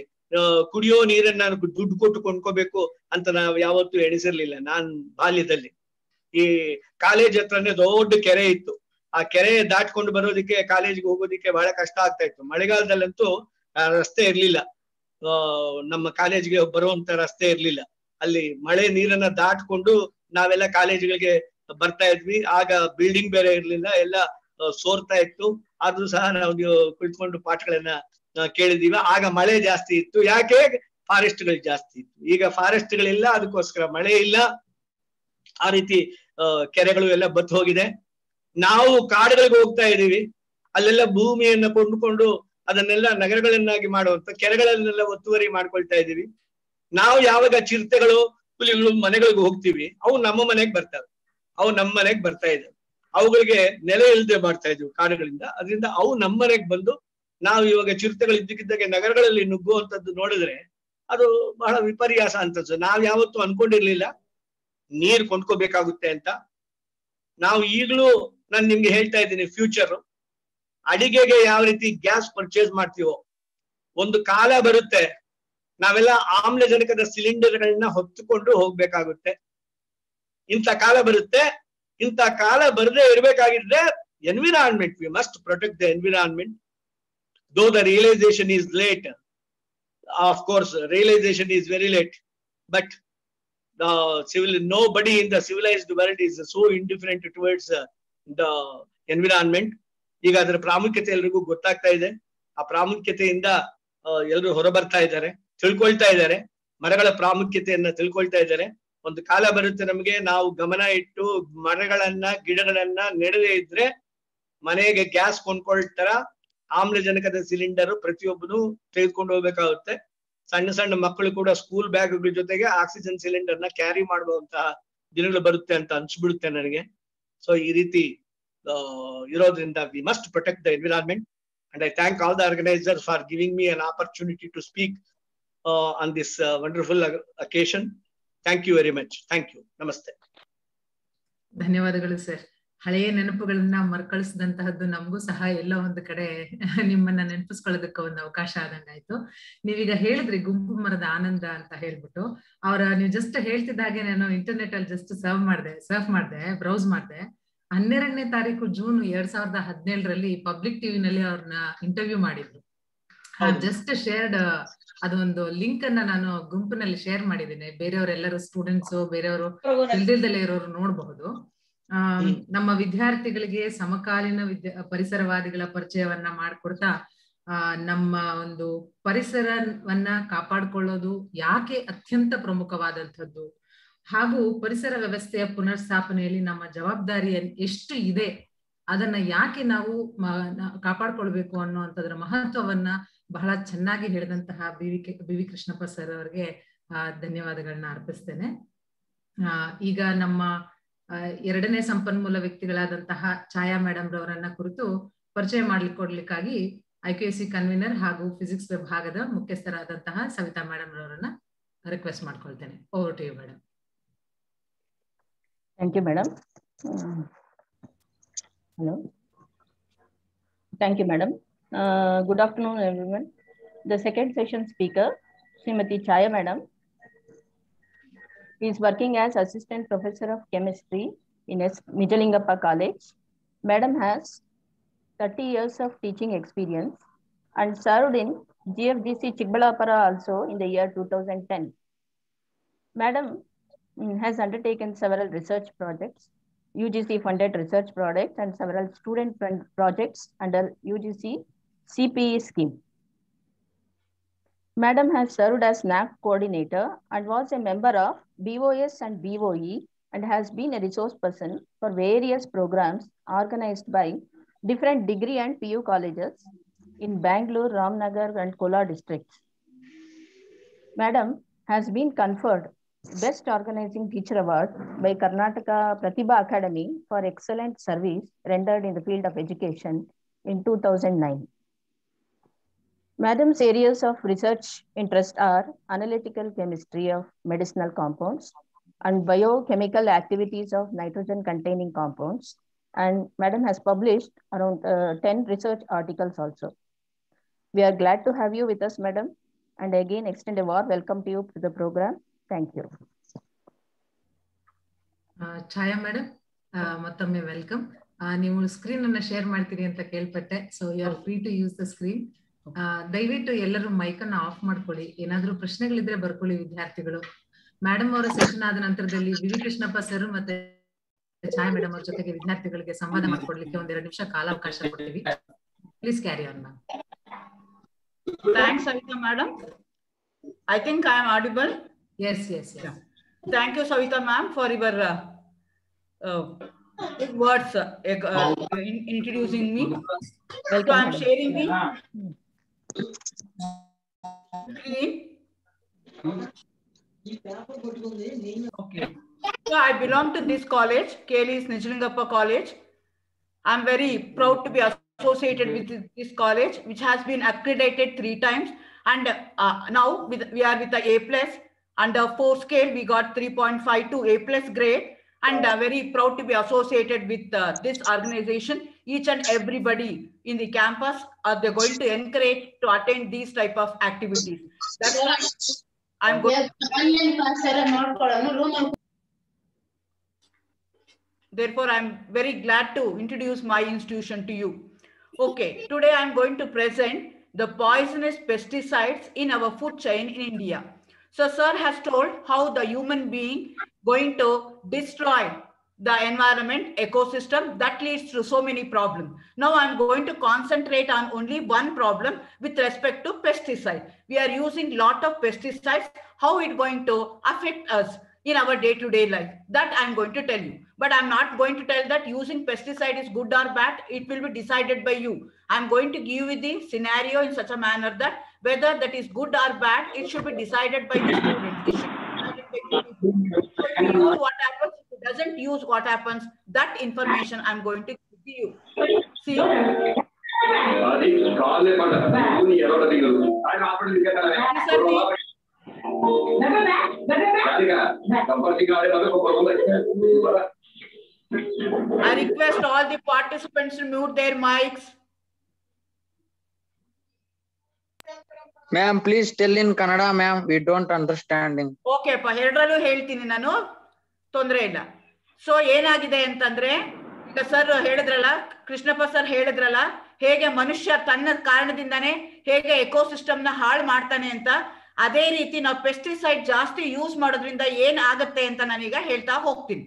ಕುಡಿಯೋ ನೀರನ್ನ ದುಡ್ಡು ಕೊಟ್ಟು ಕೊಂಡ್ಕೋಬೇಕು ಅಂತ ನಾವು ಯಾವತ್ತೂ ಎಣಿಸಿರ್ಲಿಲ್ಲ. ನಾನ್ ಬಾಲ್ಯದಲ್ಲಿ ಈ ಕಾಲೇಜ್ ಹತ್ರನೇ ದೊಡ್ಡ ಕೆರೆ ಇತ್ತು. ಆ ಕೆರೆ ದಾಟ್ಕೊಂಡು ಬರೋದಿಕ್ಕೆ, ಕಾಲೇಜ್ಗೆ ಹೋಗೋದಿಕ್ಕೆ ಬಹಳ ಕಷ್ಟ ಆಗ್ತಾ ಇತ್ತು. ಮಳೆಗಾಲದಲ್ಲಂತೂ ರಸ್ತೆ ಇರ್ಲಿಲ್ಲ, ನಮ್ಮ ಕಾಲೇಜ್ಗೆ ಬರುವಂತ ರಸ್ತೆ ಇರ್ಲಿಲ್ಲ. ಅಲ್ಲಿ ಮಳೆ ನೀರನ್ನ ದಾಟ್ಕೊಂಡು ನಾವೆಲ್ಲ ಕಾಲೇಜ್ಗಳಿಗೆ ಬರ್ತಾ ಇದ್ವಿ. ಆಗ ಬಿಲ್ಡಿಂಗ್ ಬೇರೆ ಇರ್ಲಿಲ್ಲ, ಎಲ್ಲ ಸೋರ್ತಾ ಇತ್ತು. ಆದ್ರೂ ಸಹ ನಾವು ಕುಳಿತುಕೊಂಡು ಪಾಠಗಳನ್ನ ಕೇಳಿದೀವಿ. ಆಗ ಮಳೆ ಜಾಸ್ತಿ ಇತ್ತು. ಯಾಕೆ? ಫಾರೆಸ್ಟ್ಗಳು ಜಾಸ್ತಿ ಇತ್ತು. ಈಗ ಫಾರೆಸ್ಟ್ಗಳಿಲ್ಲ, ಅದಕ್ಕೋಸ್ಕರ ಮಳೆ ಇಲ್ಲ. ಆ ರೀತಿ ಕೆರೆಗಳು ಎಲ್ಲ ಬತ್ತು ಹೋಗಿದೆ. ನಾವು ಕಾಡುಗಳಿಗೆ ಹೋಗ್ತಾ ಇದೀವಿ, ಅಲ್ಲೆಲ್ಲ ಭೂಮಿಯನ್ನ ಕೊಂಡುಕೊಂಡು ಅದನ್ನೆಲ್ಲ ನಗರಗಳನ್ನಾಗಿ ಮಾಡುವಂತ ಕೆರೆಗಳನ್ನೆಲ್ಲ ಒತ್ತುವರಿ ಮಾಡ್ಕೊಳ್ತಾ ಇದೀವಿ. ನಾವು ಯಾವಾಗ ಚಿರತೆಗಳು, ಹುಲಿಗಳು ಮನೆಗಳಿಗೆ ಹೋಗ್ತೀವಿ, ಅವು ನಮ್ಮ ಮನೆಗೆ ಬರ್ತವೆ, ಅವು ನಮ್ಮ ಮನೆಗೆ ಬರ್ತಾ ಇದ್ದಾವೆ. ಅವುಗಳಿಗೆ ನೆಲೆ ಇಲ್ಲದೆ ಮಾಡ್ತಾ ಇದ್ವಿ ಕಾಡುಗಳಿಂದ. ಅದರಿಂದ ಅವು ನಮ್ಮ ಮನೆಗೆ ಬಂದು, ನಾವು ಇವಾಗ ಚಿರತೆಗಳು ಇದ್ದಕ್ಕಿದ್ದಾಗೆ ನಗರಗಳಲ್ಲಿ ನುಗ್ಗುವಂಥದ್ದು ನೋಡಿದ್ರೆ ಅದು ಬಹಳ ವಿಪರ್ಯಾಸ ಅಂತದ್ದು. ನಾವ್ ಯಾವತ್ತೂ ಅನ್ಕೊಂಡಿರ್ಲಿಲ್ಲ ನೀರ್ ಕೊಂಡ್ಕೋಬೇಕಾಗುತ್ತೆ ಅಂತ. ನಾವು ಈಗಲೂ ನಾನು ನಿಮ್ಗೆ ಹೇಳ್ತಾ ಇದ್ದೀನಿ, ಫ್ಯೂಚರ್ ಅಡಿಗೆಗೆ ಯಾವ ರೀತಿ ಗ್ಯಾಸ್ ಪರ್ಚೇಸ್ ಮಾಡ್ತೀವೋ, ಒಂದು ಕಾಲ ಬರುತ್ತೆ ನಾವೆಲ್ಲ ಆಮ್ಲಜನಕದ ಸಿಲಿಂಡರ್ಗಳನ್ನ ಹೊತ್ತುಕೊಂಡು ಹೋಗ್ಬೇಕಾಗುತ್ತೆ. ಇಂಥ ಕಾಲ ಬರುತ್ತೆ. ಇಂಥ ಕಾಲ ಬರದೇ ಇರ್ಬೇಕಾಗಿದ್ರೆ environment, we must protect the environment. Though the realization is late, of course realization is very late, but nobody in the civilized world is so indifferent towards the environment. ಈಗ ಅದರ ಪ್ರಾಮುಖ್ಯತೆ ಎಲ್ರಿಗೂ ಗೊತ್ತಾಗ್ತಾ ಇದೆ. ಆ ಪ್ರಾಮುಖ್ಯತೆಯಿಂದ ಎಲ್ಲರೂ ಹೊರಬರ್ತಾ ಇದ್ದಾರೆ, ತಿಳ್ಕೊಳ್ತಾ ಇದ್ದಾರೆ, ಮರಗಳ ಪ್ರಾಮುಖ್ಯತೆಯನ್ನ ತಿಳ್ಕೊಳ್ತಾ ಇದ್ದಾರೆ. ಒಂದು ಕಾಲ ಬರುತ್ತೆ ನಮಗೆ, ನಾವು ಗಮನ ಇಟ್ಟು ಮರಗಳನ್ನ ಗಿಡಗಳನ್ನ ನೆಡದೇ ಇದ್ರೆ ಮನೆಗೆ ಗ್ಯಾಸ್ ಕೊಂಡ್ಕೊಳ್ತಾರ, ಆಮ್ಲಜನಕದ ಸಿಲಿಂಡರ್ ಪ್ರತಿಯೊಬ್ಬನು ತೆಗೆದುಕೊಂಡು ಹೋಗ್ಬೇಕಾಗುತ್ತೆ. ಸಣ್ಣ ಸಣ್ಣ ಮಕ್ಕಳು ಕೂಡ ಸ್ಕೂಲ್ ಬ್ಯಾಗ್ಗಳ ಜೊತೆಗೆ ಆಕ್ಸಿಜನ್ ಸಿಲಿಂಡರ್ನ ಕ್ಯಾರಿ ಮಾಡುವಂತಹ ದಿನಗಳು ಬರುತ್ತೆ ಅಂತ ಅನ್ಸ್ಬಿಡುತ್ತೆ ನನಗೆ. ಸೊ ಈ ರೀತಿ ಇರೋದ್ರಿಂದ we must protect the environment. And I thank all the organisers for giving me an opportunity to speak on this wonderful occasion. Thank you very much. Thank you. ನಮಸ್ತೆ. ಧನ್ಯವಾದಗಳು ಸರ್. ಹಳೆಯ ನೆನಪುಗಳನ್ನ ಮರುಕಳಿಸಿದಂತಹದ್ದು ನಮಗೂ ಸಹ ಎಲ್ಲ ಒಂದು ಕಡೆ ನಿಮ್ಮನ್ನ ನೆನಪಿಸ್ಕೊಳ್ಳೋದಕ್ಕೆ ಒಂದು ಅವಕಾಶ ಆದಂಗಾಯ್ತು. ನೀವೀಗ ಹೇಳಿದ್ರಿ ಗುಂಪು ಮರದ ಆನಂದ ಅಂತ ಹೇಳ್ಬಿಟ್ಟು, ನೀವು ಜಸ್ಟ್ ಹೇಳ್ತಿದ್ದಾಗೆ ನಾನು ಇಂಟರ್ನೆಟ್ ಅಲ್ಲಿ ಜಸ್ಟ್ ಸರ್ಫ್ ಮಾಡಿದೆ, ಬ್ರೌಸ್ ಮಾಡಿದೆ. 12ನೇ ತಾರೀಕು ಜೂನ್ 2017 ಪಬ್ಲಿಕ್ ಟಿವಿನಲ್ಲಿ ಅವ್ರನ್ನ ಇಂಟರ್ವ್ಯೂ ಮಾಡಿದ್ರು. ಜಸ್ಟ್ ಶೇರ್ಡ್ ಅದೊಂದು ಲಿಂಕ್ ಅನ್ನ ನಾನು ಗುಂಪಿನಲ್ಲಿ ಶೇರ್ ಮಾಡಿದ್ದೀನಿ. ಬೇರೆಯವರೆಲ್ಲರೂ ಸ್ಟೂಡೆಂಟ್ಸ್, ಬೇರೆಯವರು ಇಲ್ದಿಲ್ದಲ್ಲೇ ಇರೋರು ನೋಡಬಹುದು. ನಮ್ಮ ವಿದ್ಯಾರ್ಥಿಗಳಿಗೆ ಸಮಕಾಲೀನ ಪರಿಸರವಾದಿಗಳ ಪರಿಚಯವನ್ನ ಮಾಡಿಕೊಡ್ತಾ ನಮ್ಮ ಒಂದು ಪರಿಸರವನ್ನ ಕಾಪಾಡಿಕೊಳ್ಳೋದು ಯಾಕೆ ಅತ್ಯಂತ ಪ್ರಮುಖವಾದಂಥದ್ದು ಹಾಗೂ ಪರಿಸರ ವ್ಯವಸ್ಥೆಯ ಪುನರ್ಸ್ಥಾಪನೆಯಲ್ಲಿ ನಮ್ಮ ಜವಾಬ್ದಾರಿ ಎಷ್ಟು ಇದೆ, ಅದನ್ನ ಯಾಕೆ ನಾವು ಕಾಪಾಡ್ಕೊಳ್ಬೇಕು ಅನ್ನುವಂಥದ್ರ ಮಹತ್ವವನ್ನ ಬಹಳ ಚೆನ್ನಾಗಿ ಹೇಳಿದಂತಹ ಬಿ.ವಿ. ಕೃಷ್ಣಪ್ಪ ಸರ್ ಅವರಿಗೆ ಧನ್ಯವಾದಗಳನ್ನ ಅರ್ಪಿಸ್ತೇನೆ. ಈಗ ನಮ್ಮ ಎರಡನೇ ಸಂಪನ್ಮೂಲ ವ್ಯಕ್ತಿಗಳಾದಂತಹ ಛಾಯಾ ಮೇಡಮ್ ರವರನ್ನ ಕುರಿತು ಪರಿಚಯ ಮಾಡ್ಲಿಕ್ಕೊಡ್ಲಿಕ್ಕಾಗಿ IQAC ಕನ್ವೀನರ್ ಹಾಗೂ ಫಿಸಿಕ್ಸ್ ವಿಭಾಗದ ಮುಖ್ಯಸ್ಥರಾದಂತಹ ಸವಿತಾ ಮೇಡಮ್ ರವರನ್ನ ರಿಕ್ವೆಸ್ಟ್ ಮಾಡ್ಕೊಳ್ತೇನೆ. Over to you madam. Thank you, madam. Hello. Thank you, madam. Good afternoon, everyone. The second session speaker, Srimati Chaya madam, is working as Assistant Professor of Chemistry in Nijalingappa College. Madam has 30 years of teaching experience and served in GFGC Chikbalapura also in the year 2010. Madam has undertaken several research projects, UGC funded research projects and several student projects under UGC CPE scheme. Madam has served as NAC coordinator and was a member of BOS and BOE and has been a resource person for various programs organized by different degree and PU colleges in Bangalore, Ramnagar and Kolar districts. Madam has been conferred Best Organizing Teacher Award by Karnataka Pratibha Academy for excellent service rendered in the field of education in 2009. Madam's areas of research interest are analytical chemistry of medicinal compounds and biochemical activities of nitrogen containing compounds. And Madam has published around 10 research articles also. We are glad to have you with us, Madam, and again extend a warm welcome to you to the program. Thank you. Chhaya madam, ಮತ್ತೊಮ್ಮೆ welcome. ನೀವು screen ಅನ್ನ share ಮಾಡ್ತೀರಿ ಅಂತ ಕೇಳ್ಪಟ್ಟೆ, so you are free to use the screen. ದಯವಿಟ್ಟು ಎಲ್ಲರೂ mic ಅನ್ನ of ಮಾಡ್ಕೊಳ್ಳಿ. ಏನಾದ್ರೂ ಪ್ರಶ್ನೆಗಳಿದ್ರೆ ಬರ್ಕೊಳ್ಳಿ ವಿದ್ಯಾರ್ಥಿಗಳು. ಮೇಡಮ್ ಅವರ ಸೆಷನ್ ಆದ ನಂತರದಲ್ಲಿ ಬಿ.ವಿ. ಕೃಷ್ಣಪ್ಪ ಸರ್ ಮತ್ತೆ ಛಾಯಾ ಮೇಡಮ್ ಅವ್ರ ಜೊತೆಗೆ ವಿದ್ಯಾರ್ಥಿಗಳಿಗೆ ಸಂವಾದ ಮಾಡ್ಕೊಡ್ಲಿಕ್ಕೆ ಒಂದೆರಡು ನಿಮಿಷ ಕಾಲಾವಕಾಶ ಕೊಡ್ತೀವಿ. Please carry on ma'am. Thanks, Savita madam. I think I am audible. Yes. Thank you, Savita ma'am, for your words in introducing me. Welcome, so I am madam. sharing the screen. Okay. So I belong to this college, KLE's Nijalingappa College. I am very proud to be associated with this college, which has been accredited 3 times. And now we are with the A+. Under 4 scale, we got 3.52 A+ grade. And very proud to be associated with this organization. Each and everybody in the campus they're going to encourage to attend these type of activities. That's why I'm going. Therefore, I'm very glad to introduce my institution to you. Okay, today I'm going to present the poisonous pesticides in our food chain in India. So, sir has told how the human being going to destroy the environment, ecosystem that leads to so many problems. Now, I'm going to concentrate on only one problem with respect to pesticide. We are using lot of pesticides. How it going to affect us in our day-to-day life? That I'm going to tell you. But I'm not going to tell that using pesticide is good or bad. It will be decided by you. I'm going to give you the scenario in such a manner that whether that is good or bad, it should be decided by the student. It should be decided by the people. So if you use what happens, if it doesn't use what happens, that information I'm going to give you. See. I request all the participants to mute their mics. Ma'am, please tell in Kannada, ma'am. We don't understanding. Okay, pa ಎರಡರಲ್ಲೂ ಹೇಳ್ತೀನಿ ನಾನು, ತೊಂದರೆ ಇಲ್ಲ. So ಏನಾಗಿದೆ ಅಂತಂದ್ರೆ, ಈಗ sir ಹೇಳಿದ್ರಲ್ಲ, Krishnappa sir ಹೇಳಿದ್ರಲ್ಲ, ಹೇಗೆ ಮನುಷ್ಯ ತನ್ನ ಕಾರಣದಿಂದಾನೇ ಹೇಗೆ ಎಕೋಸಿಸ್ಟಮ್ ನ ಹಾಳು ಮಾಡ್ತಾನೆ ಅಂತ, ಅದೇ ರೀತಿ ನಾವು ಪೆಸ್ಟಿಸೈಡ್ ಜಾಸ್ತಿ ಯೂಸ್ ಮಾಡೋದ್ರಿಂದ ಏನ್ ಆಗತ್ತೆ ಅಂತ ನಾನೀಗ ಹೇಳ್ತಾ ಹೋಗ್ತೀನಿ.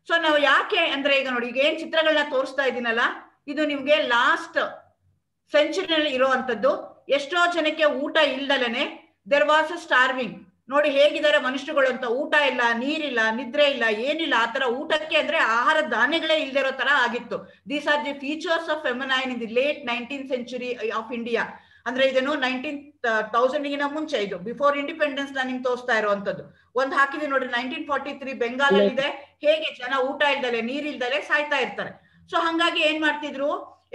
ಸೊ ನಾವು ಯಾಕೆ ಅಂದ್ರೆ ಈಗ ನೋಡಿ, ಈಗ ಏನ್ ಚಿತ್ರಗಳನ್ನ ತೋರಿಸ್ತಾ ಇದ್ದೀನಲ್ಲ, ಇದು ನಿಮ್ಗೆ ಲಾಸ್ಟ್ ಸೆಂಚುರಿನಲ್ಲಿ ಇರುವಂತದ್ದು. ಎಷ್ಟೋ ಜನಕ್ಕೆ ಊಟ ಇಲ್ದಲೇನೆ ದೇರ್ ವಾಸ್ ಅ ಸ್ಟಾರ್ವಿಂಗ್. ನೋಡಿ ಹೇಗಿದ್ದಾರೆ ಮನುಷ್ಯರುಗಳು ಅಂತ, ಊಟ ಇಲ್ಲ, ನೀರಿಲ್ಲ, ನಿದ್ರೆ ಇಲ್ಲ, ಏನಿಲ್ಲ. ಆ ತರ ಊಟಕ್ಕೆ ಅಂದ್ರೆ ಆಹಾರ ಧಾನ್ಯಗಳೇ ಇಲ್ದಿರೋ ತರ ಆಗಿತ್ತು. These are the features of feminine in the late 19th century of India. ಅಂದ್ರೆ ಇದನ್ನು 19,000 ಮುಂಚೆ, ಇದು ಬಿಫೋರ್ ಇಂಡಿಪೆಂಡೆನ್ಸ್ ನಾನು ನಿಮ್ಗೆ ತೋರಿಸ್ತಾ ಇರುವಂತದ್ದು. ಒಂದ್ ಹಾಕಿದೀನಿ ನೋಡ್ರಿ, 1943 ಬೆಂಗಾಲಲ್ಲಿ ಇದೆ. ಹೇಗೆ ಜನ ಊಟ ಇಲ್ದಲೆ ನೀರಿಲ್ದಲೆ ಸಾಯ್ತಾ ಇರ್ತಾರೆ. ಸೊ ಹಂಗಾಗಿ ಏನ್ ಮಾಡ್ತಿದ್ರು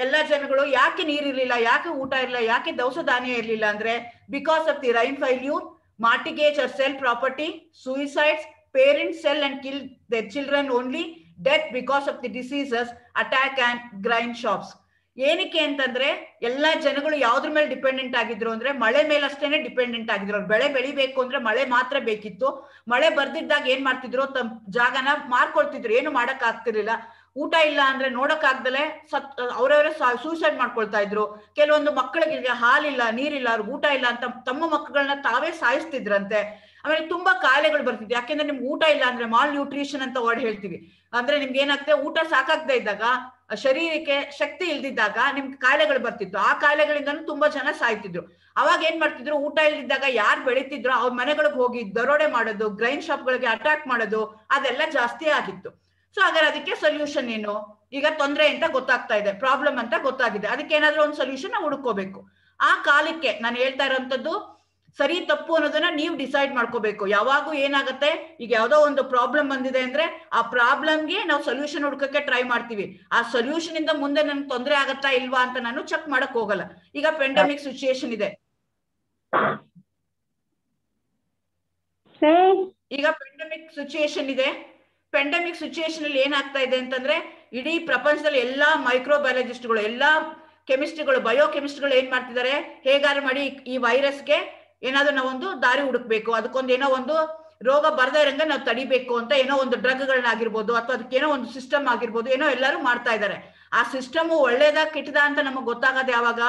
ಎಲ್ಲಾ ಜನಗಳು, ಯಾಕೆ ನೀರಿರ್ಲಿಲ್ಲ, ಯಾಕೆ ಊಟ ಇರಲಿಲ್ಲ, ಯಾಕೆ ದವಸ ಧಾನ್ಯ ಇರ್ಲಿಲ್ಲ ಅಂದ್ರೆ because of the rain failure, mortgage or sell property, suicides, parents sell and kill their children only, death because of the diseases, attack and grind shops. ಏನಕ್ಕೆ ಅಂತಂದ್ರೆ ಎಲ್ಲಾ ಜನಗಳು ಯಾವ್ದ್ರ ಮೇಲೆ ಡಿಪೆಂಡೆಂಟ್ ಆಗಿದ್ರು ಅಂದ್ರೆ ಮಳೆ ಮೇಲೆ ಅಷ್ಟೇನೆ ಡಿಪೆಂಡೆಂಟ್ ಆಗಿದ್ರು. ಅವ್ರು ಬೆಳೆ ಬೆಳಿಬೇಕು ಅಂದ್ರೆ ಮಳೆ ಮಾತ್ರ ಬೇಕಿತ್ತು. ಮಳೆ ಬರ್ದಿದ್ದಾಗ ಏನ್ ಮಾಡ್ತಿದ್ರು, ತಮ್ಮ ಜಾಗನ ಮಾರ್ಕೊಳ್ತಿದ್ರು, ಏನು ಮಾಡಕ್ ಆಗ್ತಿರ್ಲಿಲ್ಲ. ಊಟ ಇಲ್ಲ ಅಂದ್ರೆ ನೋಡಕ್ ಆಗ್ದಲೆ ಅವರವರೇ ಸೂಸೈಡ್ ಮಾಡ್ಕೊಳ್ತಾ ಇದ್ರು. ಕೆಲವೊಂದು ಮಕ್ಕಳಿಗೆ ಹಾಲಿಲ್ಲ, ನೀರಿಲ್ಲ, ಅವ್ರಿಗೆ ಊಟ ಇಲ್ಲ ಅಂತ ತಮ್ಮ ಮಕ್ಕಳನ್ನ ತಾವೇ ಸಾಯಿಸ್ತಿದ್ರಂತೆ. ಆಮೇಲೆ ತುಂಬಾ ಕಾಯಿಲೆಗಳು ಬರ್ತಿದ್ವಿ. ಯಾಕೆಂದ್ರೆ ನಿಮ್ಗೆ ಊಟ ಇಲ್ಲ ಅಂದ್ರೆ ಮಾಲ್ ನ್ಯೂಟ್ರಿಷನ್ ಅಂತ ವರ್ಡ್ ಹೇಳ್ತೀವಿ. ಅಂದ್ರೆ ನಿಮ್ಗೆ ಏನಾಗ್ತದೆ, ಊಟ ಸಾಕಾಗದೆ ಇದ್ದಾಗ, ಶರೀರಕ್ಕೆ ಶಕ್ತಿ ಇಲ್ದಿದ್ದಾಗ ನಿಮ್ಗೆ ಕಾಯಿಲೆಗಳು ಬರ್ತಿತ್ತು. ಆ ಕಾಯಿಲೆಗಳಿಂದನೂ ತುಂಬಾ ಜನ ಸಾಯ್ತಿದ್ರು. ಅವಾಗ ಏನ್ ಮಾಡ್ತಿದ್ರು, ಊಟ ಇಲ್ದಿದ್ದಾಗ ಯಾರು ಬೆಳೀತಿದ್ರು ಅವ್ರ ಮನೆಗಳಿಗೆ ಹೋಗಿ ದರೋಡೆ ಮಾಡೋದು, ಗ್ರೈಂಡ್ ಶಾಪ್ ಗಳಿಗೆ ಅಟ್ಯಾಕ್ ಮಾಡೋದು, ಅದೆಲ್ಲ ಜಾಸ್ತಿ ಆಗಿತ್ತು. ಸೊ ಹಾಗಾದ್ರೆ ಅದಕ್ಕೆ ಸೊಲ್ಯೂಷನ್ ಏನು? ಈಗ ತೊಂದರೆ ಅಂತ ಗೊತ್ತಾಗ್ತಾ ಇದೆ, ಪ್ರಾಬ್ಲಮ್ ಅಂತ ಗೊತ್ತಾಗಿದೆ, ಅದಕ್ಕೆ ಏನಾದ್ರೂ ಒಂದು ಸೊಲ್ಯೂಷನ್ ನಾವು ಹುಡುಕೋಬೇಕು. ಆ ಕಾಲಕ್ಕೆ ನಾನು ಹೇಳ್ತಾ ಇರೋಂಥದ್ದು ಸರಿ ತಪ್ಪು ಅನ್ನೋದನ್ನ ನೀವು ಡಿಸೈಡ್ ಮಾಡ್ಕೋಬೇಕು. ಯಾವಾಗೂ ಏನಾಗುತ್ತೆ, ಈಗ ಯಾವ್ದೋ ಒಂದು ಪ್ರಾಬ್ಲಮ್ ಬಂದಿದೆ ಅಂದ್ರೆ ಆ ಪ್ರಾಬ್ಲಮ್ಗೆ ನಾವು ಸೊಲ್ಯೂಷನ್ ಹುಡ್ಕಕ್ಕೆ ಟ್ರೈ ಮಾಡ್ತೀವಿ. ಆ ಸೊಲ್ಯೂಷನ್ ಇಂದ ಮುಂದೆ ನನ್ಗೆ ತೊಂದರೆ ಆಗತ್ತಾ ಇಲ್ವಾ ಅಂತ ನಾನು ಚೆಕ್ ಮಾಡಕ್ ಹೋಗಲ್ಲ. ಈಗ ಪೆಂಡೆಮಿಕ್ ಸಿಚುಯೇಷನ್ ಇದೆ, ಈಗ ಪೆಂಡೆಮಿಕ್ ಸಿಚುಯೇಷನ್ ಇದೆ. ಪೆಂಡೆಮಿಕ್ ಸಿಚುಯೇಷನ್ ಅಲ್ಲಿ ಏನಾಗ್ತಾ ಇದೆ ಅಂತಂದ್ರೆ, ಇಡೀ ಪ್ರಪಂಚದಲ್ಲಿ ಎಲ್ಲಾ ಮೈಕ್ರೋಬಯಾಲಜಿಸ್ಟ್ಗಳು, ಎಲ್ಲಾ ಕೆಮಿಸ್ಟ್ರಿಗಳು, ಬಯೋಕೆಮಿಸ್ಟ್ಗಳು ಏನ್ ಮಾಡ್ತಿದ್ದಾರೆ, ಹೇಗಾದ್ರು ಮಾಡಿ ಈ ವೈರಸ್ಗೆ ಏನಾದ್ರು ನಾವೊಂದು ದಾರಿ ಹುಡುಕ್ಬೇಕು, ಅದಕ್ಕೊಂದು ಏನೋ ಒಂದು ರೋಗ ಬರ್ದೇ ಇರಂಗ ನಾವು ತಡಿಬೇಕು ಅಂತ ಏನೋ ಒಂದು ಡ್ರಗ್ಗಳನ್ನಾಗಿರ್ಬೋದು, ಅಥವಾ ಅದಕ್ಕೆ ಏನೋ ಒಂದು ಸಿಸ್ಟಮ್ ಆಗಿರ್ಬೋದು, ಏನೋ ಎಲ್ಲರೂ ಮಾಡ್ತಾ ಇದ್ದಾರೆ. ಆ ಸಿಸ್ಟಮ್ ಒಳ್ಳೇದ ಕೆಟ್ಟದ ಅಂತ ನಮಗ್ ಗೊತ್ತಾಗದೆ ಯಾವಾಗ,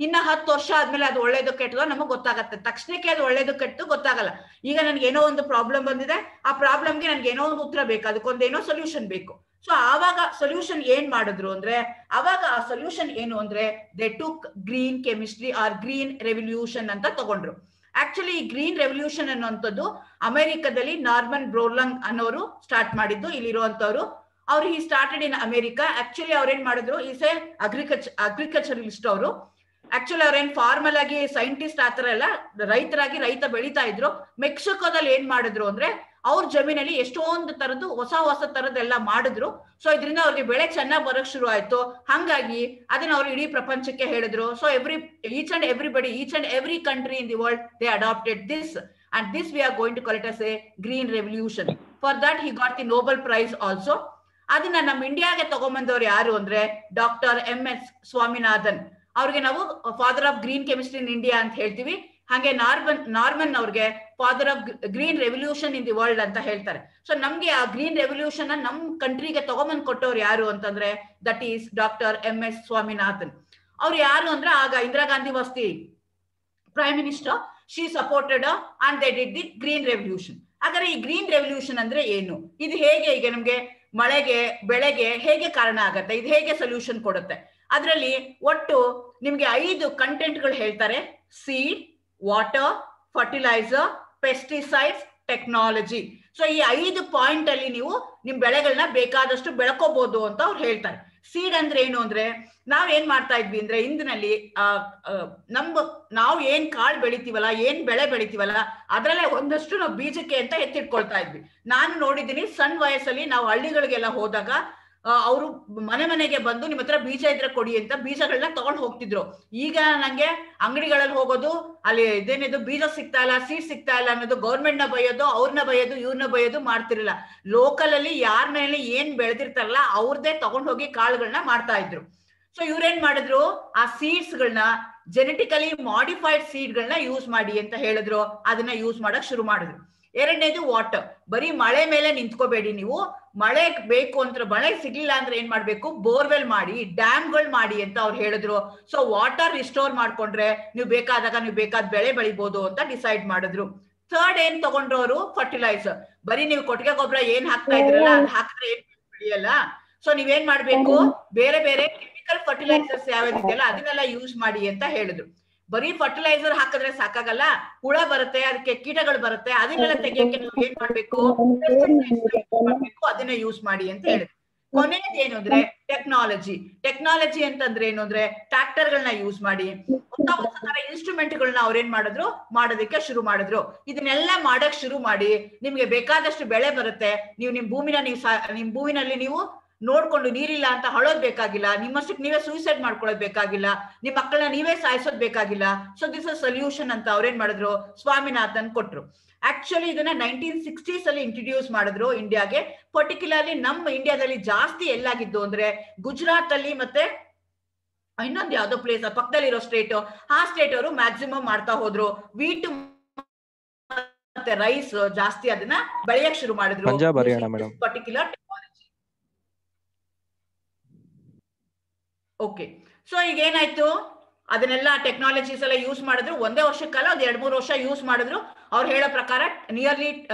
ಇನ್ನ 10 ವರ್ಷ ಆದ್ಮೇಲೆ ಅದು ಒಳ್ಳೇದು ಕೆಟ್ಟದೋ ನಮಗ್ ಗೊತ್ತಾಗತ್ತೆ. ತಕ್ಷಣಕ್ಕೆ ಅದು ಒಳ್ಳೇದು ಕೆಟ್ಟದು ಗೊತ್ತಾಗಲ್ಲ. ಈಗ ನನ್ಗೆ ಏನೋ ಒಂದು ಪ್ರಾಬ್ಲಮ್ ಬಂದಿದೆ, ಆ ಪ್ರಾಬ್ಲಮ್ಗೆ ನನ್ಗೆ ಏನೋ ಒಂದು ಉತ್ತರ ಬೇಕು, ಅದಕ್ಕೊಂದೇನೋ ಸೊಲ್ಯೂಷನ್ ಬೇಕು. ಸೊ ಆವಾಗ ಸೊಲ್ಯೂಷನ್ ಏನ್ ಮಾಡಿದ್ರು ಅಂದ್ರೆ, ಅವಾಗ ಆ ಸೊಲ್ಯೂಷನ್ ಏನು ಅಂದ್ರೆ they took green chemistry or green revolution ಅಂತ ತಗೊಂಡ್ರು. ಆಕ್ಚುಲಿ ಈ ಗ್ರೀನ್ ರೆವಲ್ಯೂಷನ್ ಅನ್ನುವಂಥದ್ದು ಅಮೆರಿಕದಲ್ಲಿ ನಾರ್ಮನ್ ಬ್ರೋರ್ಲಂಗ್ ಅನ್ನೋರು ಸ್ಟಾರ್ಟ್ ಮಾಡಿದ್ದು. ಇಲ್ಲಿರುವಂತವ್ರು, ಅವ್ರು ಈ ಸ್ಟಾರ್ಟೆಡ್ ಇನ್ ಅಮೆರಿಕಾ. ಆಕ್ಚುಲಿ ಅವ್ರೇನ್ ಮಾಡಿದ್ರು, ಈಸ್ ಎ ಅಗ್ರಿಕಲ್ಚರಲಿಸ್ಟ್ ಅವರು. ಆಕ್ಚುಲಿ ಅವ್ರೇನ್ ಫಾರ್ಮಲ್ ಆಗಿ ಸೈಂಟಿಸ್ಟ್ ಆತರ ಎಲ್ಲ, ರೈತರಾಗಿ ರೈತ ಬೆಳೀತಾ ಇದ್ರು. ಮೆಕ್ಸಿಕೋದಲ್ಲಿ ಏನ್ ಮಾಡಿದ್ರು ಅಂದ್ರೆ, ಅವ್ರ ಜಮೀನಲ್ಲಿ ಎಷ್ಟೊಂದು ತರದ್ದು ಹೊಸ ತರದ್ದೆಲ್ಲ ಮಾಡಿದ್ರು. ಸೊ ಇದರಿಂದ ಅವ್ರಿಗೆ ಬೆಳೆ ಚೆನ್ನಾಗಿ ಬರೋಕ್ ಶುರು ಆಯ್ತು. ಹಂಗಾಗಿ ಅದನ್ನ ಅವ್ರು ಇಡೀ ಪ್ರಪಂಚಕ್ಕೆ ಹೇಳಿದ್ರು. So each and every country in the world they adapted this, and this we are going to call it as a green revolution. For that he got the Nobel prize also. ಅದನ್ನ ನಮ್ಮ ಇಂಡಿಯಾಗೆ ತಗೊಂಡ್ಬಂದವ್ರು ಯಾರು ಅಂದ್ರೆ doctor MS Swaminathan. ಅವ್ರಿಗೆ ನಾವು father of green chemistry in India ಅಂತ ಹೇಳ್ತೀವಿ. ಹಾಗೆ ನಾರ್ಮನ್ ಅವ್ರಿಗೆ father of green revolution in the world ಅಂತ ಹೇಳ್ತಾರೆ. ಸೊ ನಮ್ಗೆ ಆ ಗ್ರೀನ್ ರೆವಲ್ಯೂಷನ್ ನಮ್ ಕಂಟ್ರಿಗೆ ತಗೊಂಬಂದ್ ಕೊಟ್ಟವ್ರು ಯಾರು ಅಂತಂದ್ರೆ that is doctor MS Swaminathan. ಅವ್ರು ಯಾರು ಅಂದ್ರೆ, ಆಗ Indira Gandhi was the prime minister. She supported and they did the green revolution. ಹಾಗಾದ್ರೆ ಈ ಗ್ರೀನ್ ರೆವಲ್ಯೂಷನ್ ಅಂದ್ರೆ ಏನು, ಇದು ಹೇಗೆ ಈಗ ನಮ್ಗೆ ಮಳೆಗೆ ಬೆಳೆಗೆ ಹೇಗೆ ಕಾರಣ ಆಗತ್ತೆ, ಇದು ಹೇಗೆ ಸೊಲ್ಯೂಷನ್ ಕೊಡುತ್ತೆ? ಅದರಲ್ಲಿ ಒಟ್ಟು ನಿಮ್ಗೆ 5 ಕಂಟೆಂಟ್ಗಳು ಹೇಳ್ತಾರೆ: seed, water, fertiliser, pesticides, technology. So ಈ 5 ಪಾಯಿಂಟ್ ಅಲ್ಲಿ ನೀವು ನಿಮ್ ಬೆಳೆಗಳನ್ನ ಬೇಕಾದಷ್ಟು ಬೆಳ್ಕೋಬಹುದು ಅಂತ ಅವ್ರು ಹೇಳ್ತಾರೆ. ಸೀಡ್ ಅಂದ್ರೆ ಏನು ಅಂದ್ರೆ, ನಾವ್ ಏನ್ ಮಾಡ್ತಾ ಇದ್ವಿ ಅಂದ್ರೆ, ಇಂದಿನಲ್ಲಿ ನಾವು ಏನ್ ಕಾಳು ಬೆಳಿತೀವಲ್ಲ, ಏನ್ ಬೆಳೆ ಬೆಳಿತೀವಲ್ಲ, ಅದ್ರಲ್ಲೇ ಒಂದಷ್ಟು ನಾವು ಬೀಜಕ್ಕೆ ಅಂತ ಎತ್ತಿಟ್ಕೊಳ್ತಾ ಇದ್ವಿ. ನಾನು ನೋಡಿದ್ದೀನಿ ಸಣ್ಣ ವಯಸ್ಸಲ್ಲಿ ನಾವು ಹಳ್ಳಿಗಳಿಗೆಲ್ಲ ಹೋದಾಗ ಅವರು ಮನೆಗೆ ಬಂದು ನಿಮ್ಮ ಹತ್ರ ಬೀಜ ಇದ್ರೆ ಕೊಡಿ ಅಂತ ಬೀಜಗಳನ್ನ ತಗೊಂಡು ಹೋಗ್ತಿದ್ರು. ಈಗ ನಂಗೆ ಅಂಗಡಿಗಳಲ್ಲಿ ಹೋಗೋದು, ಅಲ್ಲಿ ಇದೇನಿದು ಬೀಜ ಸಿಗ್ತಾ ಇಲ್ಲ, ಸೀಡ್ ಸಿಗ್ತಾ ಇಲ್ಲ ಅನ್ನೋದು, ಗೌರ್ಮೆಂಟ್ ನ ಬೈಯೋದು, ಅವ್ರನ್ನ ಬೈಯೋದು, ಇವ್ರನ್ನ ಬೈಯೋದು ಮಾಡ್ತಿರ್ಲಿಲ್ಲ. ಲೋಕಲ್ ಅಲ್ಲಿ ಯಾರ ಮೇಲೆ ಏನ್ ಬೆಳೆದಿರ್ತಾರಲ್ಲ ಅವ್ರದೇ ತಗೊಂಡ್ ಹೋಗಿ ಕಾಳುಗಳನ್ನ ಮಾಡ್ತಾ ಇದ್ರು. ಸೊ ಇವ್ರೇನ್ ಮಾಡಿದ್ರು, ಆ ಸೀಡ್ಸ್ ಗಳನ್ನ ಜೆನೆಟಿಕಲಿ ಮಾಡಿಫೈಡ್ ಸೀಡ್ಗಳನ್ನ ಯೂಸ್ ಮಾಡಿ ಅಂತ ಹೇಳಿದ್ರು. ಅದನ್ನ ಯೂಸ್ ಮಾಡಕ್ ಶುರು ಮಾಡಿದ್ರು. ಎರಡನೇದು ವಾಟರ್. ಬರೀ ಮಳೆ ಮೇಲೆ ನಿಂತ್ಕೋಬೇಡಿ ನೀವು. ಮಳೆ ಬೇಕು ಅಂತ, ಮಳೆ ಸಿಗ್ಲಿಲ್ಲ ಅಂದ್ರೆ ಏನ್ ಮಾಡ್ಬೇಕು, ಬೋರ್ವೆಲ್ ಮಾಡಿ, ಡ್ಯಾಮ್ಗಳು ಮಾಡಿ ಅಂತ ಅವ್ರು ಹೇಳಿದ್ರು. ಸೊ ವಾಟರ್ ರಿಸ್ಟೋರ್ ಮಾಡ್ಕೊಂಡ್ರೆ ನೀವು ಬೇಕಾದಾಗ ನೀವು ಬೇಕಾದ ಬೆಳೆ ಬೆಳಿಬಹುದು ಅಂತ ಡಿಸೈಡ್ ಮಾಡಿದ್ರು. ಥರ್ಡ್ ಏನ್ ತಗೊಂಡ್ರು ಅವರು, ಫರ್ಟಿಲೈಸರ್. ಬರೀ ನೀವು ಕೊಟ್ಟಿಗೆ ಗೊಬ್ಬರ ಏನ್ ಹಾಕ್ತಾ ಇದ್ರಲ್ಲ, ಅದ್ ಹಾಕಿದ್ರೆ ಏನ್ ಬೆಳೆಯಲ್ಲ. ಸೊ ನೀವೇನ್ ಮಾಡ್ಬೇಕು, ಬೇರೆ ಬೇರೆ ಕೆಮಿಕಲ್ ಫರ್ಟಿಲೈಸರ್ಸ್ ಯಾವ್ದಿದೆಯಲ್ಲ ಅದನ್ನೆಲ್ಲ ಯೂಸ್ ಮಾಡಿ ಅಂತ ಹೇಳಿದ್ರು. ಬರೀ ಫರ್ಟಿಲೈಸರ್ ಹಾಕಿದ್ರೆ ಸಾಕಾಗಲ್ಲ, ಹುಳ ಬರುತ್ತೆ, ಅದಕ್ಕೆ ಕೀಟಗಳು ಬರುತ್ತೆ, ಅದನ್ನೆಲ್ಲ ತೆಗಿಯಕ್ಕೆ ನಾವು ಏನ್ ಮಾಡ್ಬೇಕು, ಅದನ್ನ ಯೂಸ್ ಮಾಡಿ ಅಂತ ಹೇಳಿದ್ರು. ಕೊನೆಯದು ಏನು ಅಂದ್ರೆ ಟೆಕ್ನಾಲಜಿ ಅಂತಂದ್ರೆ ಏನು ಅಂದ್ರೆ ಟ್ರಾಕ್ಟರ್ ಗಳನ್ನ ಯೂಸ್ ಮಾಡಿ ಹೊಸ ಹೊಸ ತರ ಇನ್ಸ್ಟ್ರೂಮೆಂಟ್ ಗಳನ್ನ ಅವ್ರೇನ್ ಮಾಡಿದ್ರು, ಮಾಡೋದಕ್ಕೆ ಶುರು ಮಾಡಿದ್ರು. ಇದನ್ನೆಲ್ಲ ಮಾಡಕ್ ಶುರು ಮಾಡಿ ನಿಮ್ಗೆ ಬೇಕಾದಷ್ಟು ಬೆಳೆ ಬರುತ್ತೆ. ನೀವು ನಿಮ್ ಭೂಮಿನಲ್ಲಿ ನೀವು ನೋಡ್ಕೊಂಡು ನೀರಿಲ್ಲ ಅಂತ ಹಳೋದ್ ಬೇಕಾಗಿಲ್ಲ, ನಿಮ್ಮಷ್ಟಕ್ಕೆ ನೀವೇ ಸೂಸೈಡ್ ಮಾಡ್ಕೊಳ್ಳೋದ್ ಬೇಕಾಗಿಲ್ಲ, ನಿಮ್ ಮಕ್ಕಳನ್ನ ನೀವೇ ಸಾಯಿಸೋದ್ ಬೇಕಾಗಿಲ್ಲ. ಸೊ ದಿಸ್ ಅ ಸೊಲ್ಯೂಷನ್ ಅಂತ ಅವ್ರೇನ್ ಮಾಡಿದ್ರು, ಸ್ವಾಮಿನಾಥನ್ ಕೊಟ್ರು. ಆಕ್ಚುಲಿ ಇದನ್ನ 1960s ಅಲ್ಲಿ ಇಂಟ್ರೊಡ್ಯೂಸ್ ಮಾಡಿದ್ರು ಇಂಡಿಯಾಗೆ. ಪರ್ಟಿಕ್ಯುಲರ್ಲಿ ನಮ್ಮ ಇಂಡಿಯಾದಲ್ಲಿ ಜಾಸ್ತಿ ಎಲ್ಲಾಗಿದ್ದು ಅಂದ್ರೆ ಗುಜರಾತ್ ಅಲ್ಲಿ ಮತ್ತೆ ಇನ್ನೊಂದು ಯಾವ್ದೋ ಪ್ಲೇಸ್ ಪಕ್ಕದಲ್ಲಿರೋ ಸ್ಟೇಟ್, ಆ ಸ್ಟೇಟ್ ಅವರು ಮ್ಯಾಕ್ಸಿಮಮ್ ಮಾಡ್ತಾ ಹೋದ್ರು. ವೀಟ್ ಮತ್ತೆ ರೈಸ್ ಜಾಸ್ತಿ ಅದನ್ನ ಬೆಳೆಯಕ್ ಶುರು ಮಾಡಿದ್ರು. Particular technology. ಓಕೆ, ಸೊ ಈಗ ಏನಾಯ್ತು, ಅದನ್ನೆಲ್ಲ ಟೆಕ್ನಾಲಜೀಸ್ ಎಲ್ಲ ಯೂಸ್ ಮಾಡಿದ್ರು. ಒಂದೇ ವರ್ಷಕ್ಕಲ್ಲ, ಒಂದು 2-3 ವರ್ಷ ಯೂಸ್ ಮಾಡಿದ್ರು. ಅವ್ರು ಹೇಳೋ ಪ್ರಕಾರ nearly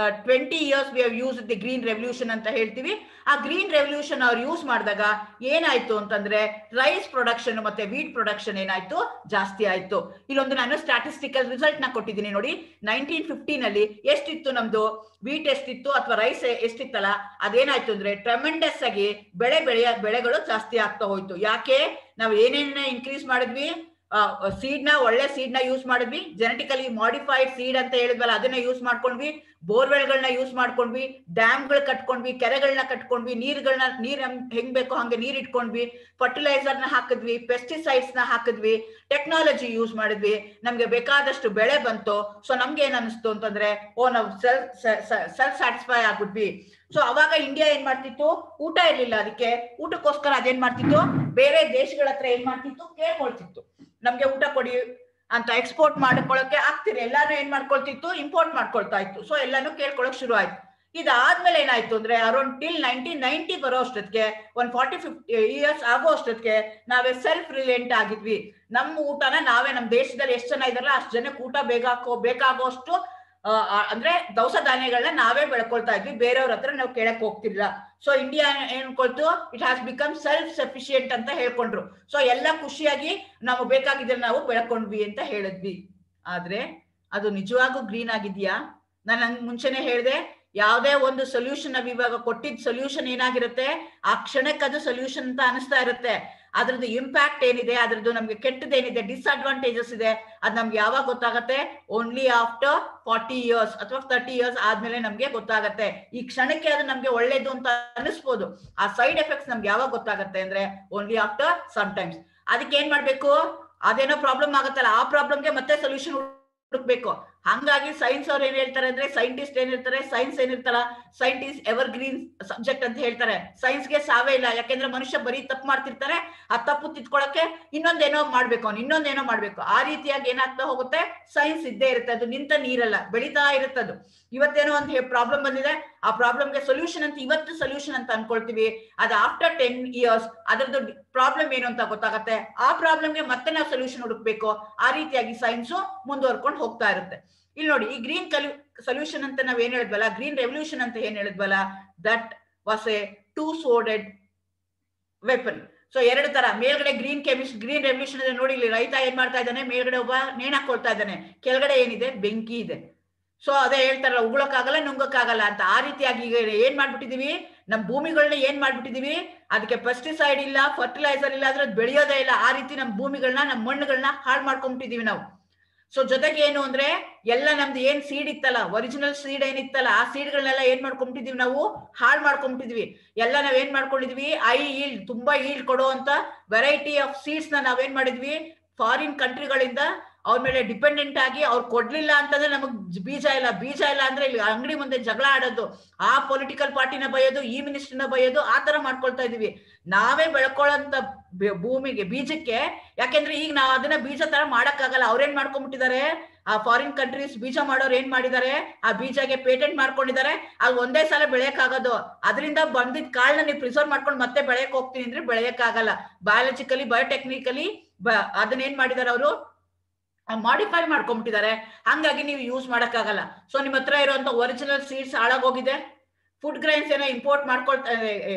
20 years we have used the green revolution ಅಂತ ಹೇಳ್ತೀವಿ. ಆ ಗ್ರೀನ್ ರೆವಲ್ಯೂಷನ್ ಅವ್ರು ಯೂಸ್ ಮಾಡಿದಾಗ ಏನಾಯ್ತು ಅಂತಂದ್ರೆ ರೈಸ್ ಪ್ರೊಡಕ್ಷನ್ ಮತ್ತೆ ವೀಟ್ ಪ್ರೊಡಕ್ಷನ್ ಏನಾಯ್ತು, ಜಾಸ್ತಿ ಆಯ್ತು. ಇಲ್ಲೊಂದು ನಾನು ಸ್ಟ್ಯಾಟಿಸ್ಟಿಕಲ್ ರಿಸಲ್ಟ್ ನ ಕೊಟ್ಟಿದ್ದೀನಿ ನೋಡಿ. 1915 ಅಲ್ಲಿ ಎಷ್ಟಿತ್ತು ನಮ್ದು ವೀಟ್ ಎಷ್ಟಿತ್ತು ಅಥವಾ ರೈಸ್ ಎಷ್ಟಿತ್ತಲ್ಲ, ಅದೇನಾಯ್ತು ಅಂದ್ರೆ ಟ್ರೆಮೆಂಡಸ್ ಆಗಿ ಬೆಳೆಗಳು ಜಾಸ್ತಿ ಆಗ್ತಾ ಹೋಯ್ತು. ಯಾಕೆ, ನಾವು ಏನೇನ ಇನ್ಕ್ರೀಸ್ ಮಾಡಿದ್ವಿ, ಒಳ್ಳೆ ಸೀಡ್ ನ ಯೂಸ್ ಮಾಡಿದ್ವಿ, ಜೆನೆಟಿಕಲಿ ಮಾಡಿಫೈಡ್ ಸೀಡ್ ಅಂತ ಹೇಳಿದ್ವಲ್ಲ ಅದನ್ನ ಯೂಸ್ ಮಾಡ್ಕೊಂಡ್ವಿ, ಬೋರ್ವೆಲ್ ಗಳನ್ನ ಯೂಸ್ ಮಾಡ್ಕೊಂಡ್ವಿ, ಡ್ಯಾಮ್ ಗಳು ಕಟ್ಕೊಂಡ್ವಿ, ಕೆರೆಗಳನ್ನ ಕಟ್ಕೊಂಡ್ವಿ, ನೀರ್ ಹೆಂಗ್ ಬೇಕೋ ಹಂಗೆ ನೀರ್ ಇಟ್ಕೊಂಡ್ವಿ, ಫರ್ಟಿಲೈಸರ್ ನ ಹಾಕಿದ್ವಿ, ಪೆಸ್ಟಿಸೈಡ್ಸ್ ನ ಹಾಕಿದ್ವಿ, ಟೆಕ್ನಾಲಜಿ ಯೂಸ್ ಮಾಡಿದ್ವಿ, ನಮ್ಗೆ ಬೇಕಾದಷ್ಟು ಬೆಳೆ ಬಂತು. ಸೊ ನಮ್ಗೆ ಏನ್ ಅನಿಸ್ತು ಅಂತಂದ್ರೆ, ನಾವು ಸೆಲ್ಫ್ ಸ್ಯಾಟಿಸ್ಫೈ ಆಗ್ಬಿಟ್ವಿ. ಸೊ ಅವಾಗ ಇಂಡಿಯಾ ಏನ್ ಮಾಡ್ತಿತ್ತು, ಊಟ ಇರ್ಲಿಲ್ಲ, ಅದಕ್ಕೆ ಊಟಕ್ಕೋಸ್ಕರ ಅದೇನ್ ಮಾಡ್ತಿತ್ತು, ಬೇರೆ ದೇಶಗಳ ಹತ್ರ ಏನ್ ಮಾಡ್ತಿತ್ತು, ಕೇಳ್ಕೊಳ್ತಿತ್ತು, ನಮ್ಗೆ ಊಟ ಕೊಡಿ ಅಂತ. ಎಕ್ಸ್ಪೋರ್ಟ್ ಮಾಡ್ಕೊಳಕ್ಕೆ ಆಗ್ತಿರಿ, ಎಲ್ಲಾನು ಏನ್ ಮಾಡ್ಕೊಳ್ತಿತ್ತು, ಇಂಪೋರ್ಟ್ ಮಾಡ್ಕೊಳ್ತಾ ಇತ್ತು. ಸೊ ಎಲ್ಲಾನು ಕೇಳ್ಕೊಳಕ್ ಶುರು ಆಯ್ತು. ಇದಾದ್ಮೇಲೆ ಏನಾಯ್ತು ಅಂದ್ರೆ ಅರೌಂಡ್ ಟಿಲ್ 1990 ಬರೋ ಅಷ್ಟೊತ್ತಿಗೆ, 140-50 years ಆಗೋ ಅಷ್ಟೊತ್ತಿಗೆ ನಾವೇ ಸೆಲ್ಫ್ ರಿಲಿಯಂಟ್ ಆಗಿದ್ವಿ. ನಮ್ಮ ಊಟನ ನಾವೇ, ನಮ್ಮ ದೇಶದಲ್ಲಿ ಎಷ್ಟು ಜನ ಇದಾರಲ್ಲ ಅಷ್ಟು ಜನಕ್ಕೆ ಊಟ ಬೇಕಾಗೋ ಅಷ್ಟು ಅಂದ್ರೆ ದವಸ ಧಾನ್ಯಗಳನ್ನ ನಾವೇ ಬೆಳ್ಕೊಳ್ತಾ ಇದ್ವಿ, ಬೇರೆಯವ್ರ ಹತ್ರ ನಾವು ಕೇಳಕ್ ಹೋಗ್ತಿರ್ಲಿಲ್ಲ. ಸೊ ಇಂಡಿಯಾ ಏನ್ಕೊಳ್ತು, it has become self sufficient ಅಂತ ಹೇಳ್ಕೊಂಡ್ರು. ಸೊ ಎಲ್ಲ ಖುಷಿಯಾಗಿ ನಾವು ಬೇಕಾಗಿದ್ರೆ ನಾವು ಬೆಳ್ಕೊಂಡ್ವಿ ಅಂತ ಹೇಳಿದ್ವಿ. ಆದ್ರೆ ಅದು ನಿಜವಾಗೂ ಗ್ರೀನ್ ಆಗಿದ್ಯಾ? ನಾನು ಮುಂಚೆನೆ ಹೇಳಿದೆ, ಯಾವುದೇ ಒಂದು ಸೊಲ್ಯೂಷನ್ ನಾವು ಇವಾಗ ಕೊಟ್ಟಿದ್ದ ಸೊಲ್ಯೂಷನ್ ಏನಾಗಿರುತ್ತೆ, ಆ ಕ್ಷಣಕ್ಕೆ ಅದು ಸೊಲ್ಯೂಷನ್ ಅಂತ ಅನಿಸ್ತಾ ಇರುತ್ತೆ. ಅದ್ರದ್ದು ಇಂಪ್ಯಾಕ್ಟ್ ಏನಿದೆ, ಅದ್ರದ್ದು ನಮ್ಗೆ ಕೆಟ್ಟದೇನಿದೆ, ಡಿಸ್ಅಡ್ವಾಂಟೇಜಸ್ ಇದೆ, ಅದ್ ನಮ್ಗೆ ಯಾವಾಗ ಗೊತ್ತಾಗತ್ತೆ, ಓನ್ಲಿ ಆಫ್ಟರ್ 40 years ಅಥವಾ 30 years ಆದ್ಮೇಲೆ ನಮ್ಗೆ ಗೊತ್ತಾಗತ್ತೆ. ಈ ಕ್ಷಣಕ್ಕೆ ಅದು ನಮ್ಗೆ ಒಳ್ಳೇದು ಅಂತ ಅನಿಸ್ಬೋದು, ಆ ಸೈಡ್ ಎಫೆಕ್ಟ್ಸ್ ನಮ್ಗೆ ಯಾವಾಗ ಗೊತ್ತಾಗತ್ತೆ ಅಂದ್ರೆ ಓನ್ಲಿ ಆಫ್ಟರ್ ಸಮ್ ಟೈಮ್ಸ್. ಅದಕ್ಕೆ ಏನ್ ಮಾಡ್ಬೇಕು, ಅದೇನೋ ಪ್ರಾಬ್ಲಮ್ ಆಗತ್ತಲ್ಲ, ಆ ಪ್ರಾಬ್ಲಮ್ಗೆ ಮತ್ತೆ ಸೊಲ್ಯೂಷನ್ ಹುಡುಕ್ಬೇಕು. ಹಂಗಾಗಿ ಸೈನ್ಸ್ ಅವ್ರು ಏನ್ ಹೇಳ್ತಾರೆ ಅಂದ್ರೆ, ಸೈಂಟಿಸ್ಟ್ ಏನಿರ್ತಾರೆ, ಸೈನ್ಸ್ ಏನಿರ್ತಾರ, ಸೈಂಟಿಸ್ಟ್ ಎವರ್ ಗ್ರೀನ್ ಸಬ್ಜೆಕ್ಟ್ ಅಂತ ಹೇಳ್ತಾರೆ. ಸೈನ್ಸ್ಗೆ ಸಾವೇ ಇಲ್ಲ, ಯಾಕೆಂದ್ರೆ ಮನುಷ್ಯ ಬರೀ ತಪ್ಪು ಮಾಡ್ತಿರ್ತಾರೆ, ಆ ತಪ್ಪು ತಿದ್ಕೊಳಕ್ಕೆ ಇನ್ನೊಂದೇನೋ ಮಾಡ್ಬೇಕು. ಆ ರೀತಿಯಾಗಿ ಏನಾಗ್ತಾ ಹೋಗುತ್ತೆ, ಸೈನ್ಸ್ ಇದ್ದೇ ಇರುತ್ತೆ, ಅದು ನಿಂತ ನೀರಲ್ಲ, ಬೆಳೀತಾ ಇರುತ್ತದು. ಇವತ್ತೇನೋ ಒಂದು ಪ್ರಾಬ್ಲಮ್ ಬಂದಿದೆ, ಆ ಪ್ರಾಬ್ಲಮ್ಗೆ ಸೊಲ್ಯೂಷನ್ ಅಂತ ಇವತ್ತು ಸೊಲ್ಯೂಷನ್ ಅಂತ ಅನ್ಕೊಳ್ತೀವಿ. ಅದು ಆಫ್ಟರ್ 10 years ಅದರದ್ದು ಪ್ರಾಬ್ಲಮ್ ಏನು ಅಂತ ಗೊತ್ತಾಗತ್ತೆ, ಆ ಪ್ರಾಬ್ಲಮ್ಗೆ ಮತ್ತೆ ನಾವು ಸೊಲ್ಯೂಷನ್ ಹುಡುಕ್ಬೇಕು. ಆ ರೀತಿಯಾಗಿ ಸೈನ್ಸು ಮುಂದುವರ್ಕೊಂಡು ಹೋಗ್ತಾ ಇರುತ್ತೆ. ಇಲ್ಲಿ ನೋಡಿ, ಈ ಗ್ರೀನ್ ಸೊಲ್ಯೂಷನ್ ಅಂತ ನಾವ್ ಏನ್ ಹೇಳಿದ್ವಲ್ಲ, ಗ್ರೀನ್ ರೆವಲ್ಯೂಷನ್ ಅಂತ ಏನ್ ಹೇಳಿದ್ವಲ್ಲ, that was a 2-sworded weapon. So 2 ತರ, ಮೇಲ್ಗಡೆ ಗ್ರೀನ್ ರೆವಲ್ಯೂಷನ್ ಇದೆ ನೋಡಿ, ಇಲ್ಲಿ ರೈತ ಏನ್ ಮಾಡ್ತಾ ಇದ್ದಾನೆ, ಮೇಲ್ಗಡೆ ಒಬ್ಬ ನೇಣ್ ಹಾಕೊಳ್ತಾ ಇದ್ದಾನೆ, ಕೆಳಗಡೆ ಏನಿದೆ, ಬೆಂಕಿ ಇದೆ. ಸೊ ಅದೇ ಹೇಳ್ತಾರಲ್ಲ, ಉಗುಳಕ್ಕಾಗಲ್ಲ ನುಂಗಕ್ಕಾಗಲ್ಲ ಅಂತ. ಆ ರೀತಿಯಾಗಿ ಈಗ ಏನ್ ಮಾಡ್ಬಿಟ್ಟಿದೀವಿ, ನಮ್ ಭೂಮಿಗಳನ್ನ ಏನ್ ಮಾಡ್ಬಿಟ್ಟಿದೀವಿ, ಅದಕ್ಕೆ ಪೆಸ್ಟಿಸೈಡ್ ಇಲ್ಲ, ಫರ್ಟಿಲೈಸರ್ ಇಲ್ಲ, ಅದ್ರ ಬೆಳೆಯೋದೇ ಇಲ್ಲ. ಆ ರೀತಿ ನಮ್ ಭೂಮಿಗಳನ್ನ, ನಮ್ ಮಣ್ಣುಗಳನ್ನ ಹಾಳು ಮಾಡ್ಕೊಂಡ್ಬಿಟ್ಟಿದೀವಿ ನಾವು. ಸೊ ಜೊತೆಗೆ ಏನು ಅಂದ್ರೆ, ಎಲ್ಲ ನಮ್ದು ಏನ್ ಸೀಡ್ ಇತ್ತಲ್ಲ, ಒರಿಜಿನಲ್ ಸೀಡ್ ಏನಿತ್ತಲ್ಲ, ಆ ಸೀಡ್ಗಳನ್ನೆಲ್ಲ ಏನ್ ಮಾಡ್ಕೊಂಡ್ಬಿಟ್ಟಿದೀವಿ ನಾವು, ಹಾಳು ಮಾಡ್ಕೊಂಡ್ಬಿಟ್ಟಿದೀವಿ. ಎಲ್ಲ ನಾವ್ ಏನ್ ಮಾಡ್ಕೊಂಡಿದ್ವಿ, ತುಂಬಾ ಈಲ್ಡ್ ಕೊಡೋ ಅಂತ ವೆರೈಟಿ ಆಫ್ ಸೀಡ್ಸ್ ನ ನಾವೇನ್ ಮಾಡಿದ್ವಿ, ಫಾರಿನ್ ಕಂಟ್ರಿಗಳಿಂದ ಅವ್ರ ಮೇಲೆ ಡಿಪೆಂಡೆಂಟ್ ಆಗಿ, ಅವ್ರು ಕೊಡ್ಲಿಲ್ಲ ಅಂತಂದ್ರೆ ನಮಗ್ ಬೀಜ ಇಲ್ಲ ಅಂದ್ರೆ ಇಲ್ಲಿ ಅಂಗಡಿ ಮುಂದೆ ಜಗಳ ಆಡೋದು, ಆ ಪೊಲಿಟಿಕಲ್ ಪಾರ್ಟಿನ ಬಯೋದು, ಈ ಮಿನಿಸ್ಟರ್ನ ಬಯೋದು, ಆ ತರ ಮಾಡ್ಕೊಳ್ತಾ ಇದೀವಿ. ನಾವೇ ಬೆಳ್ಕೊಳ್ಳೋಂತ ಭೂಮಿಗೆ, ಬೀಜಕ್ಕೆ, ಯಾಕೆಂದ್ರೆ ಈಗ ನಾವ್ ಅದನ್ನ ಬೀಜ ತರ ಮಾಡಕ್ಕಾಗಲ್ಲ. ಅವ್ರೇನ್ ಮಾಡ್ಕೊಂಡ್ಬಿಟ್ಟಿದ್ದಾರೆ, ಆ ಫಾರಿನ್ ಕಂಟ್ರೀಸ್ ಬೀಜ ಮಾಡೋರು ಏನ್ ಮಾಡಿದ್ದಾರೆ, ಆ ಬೀಜಗೆ ಪೇಟೆಂಟ್ ಮಾಡ್ಕೊಂಡಿದ್ದಾರೆ. ಅದು ಒಂದೇ ಸಲ ಬೆಳೆಯಕ್ಕಾಗೋದು, ಅದರಿಂದ ಬಂದಿದ್ ಕಾಳನ್ನ ನೀವು ಪ್ರಿಸರ್ವ್ ಮಾಡ್ಕೊಂಡು ಮತ್ತೆ ಬೆಳೆಯಕ್ ಹೋಗ್ತೀನಿ ಅಂದ್ರೆ ಬೆಳೆಯಕ್ಕಾಗಲ್ಲ. ಬಯಾಲಜಿಕಲಿ, ಬಯೋಟೆಕ್ನಿಕಲಿ ಅದನ್ನೇನ್ ಮಾಡಿದಾರೆ ಅವರು, ಮಾಡಿಫೈ ಮಾಡ್ಕೊಂಡ್ಬಿಟ್ಟಿದ್ದಾರೆ. ಹಂಗಾಗಿ ನೀವು ಯೂಸ್ ಮಾಡಕ್ಕಾಗಲ್ಲ. ಸೊ ನಿಮ್ಮ ಹತ್ರ ಇರುವಂತ ಒರಿಜಿನಲ್ ಸೀಡ್ಸ್ ಹಾಳಾಗೋಗಿದೆ, ಫುಡ್ ಗ್ರೈನ್ಸ್ ಏನೋ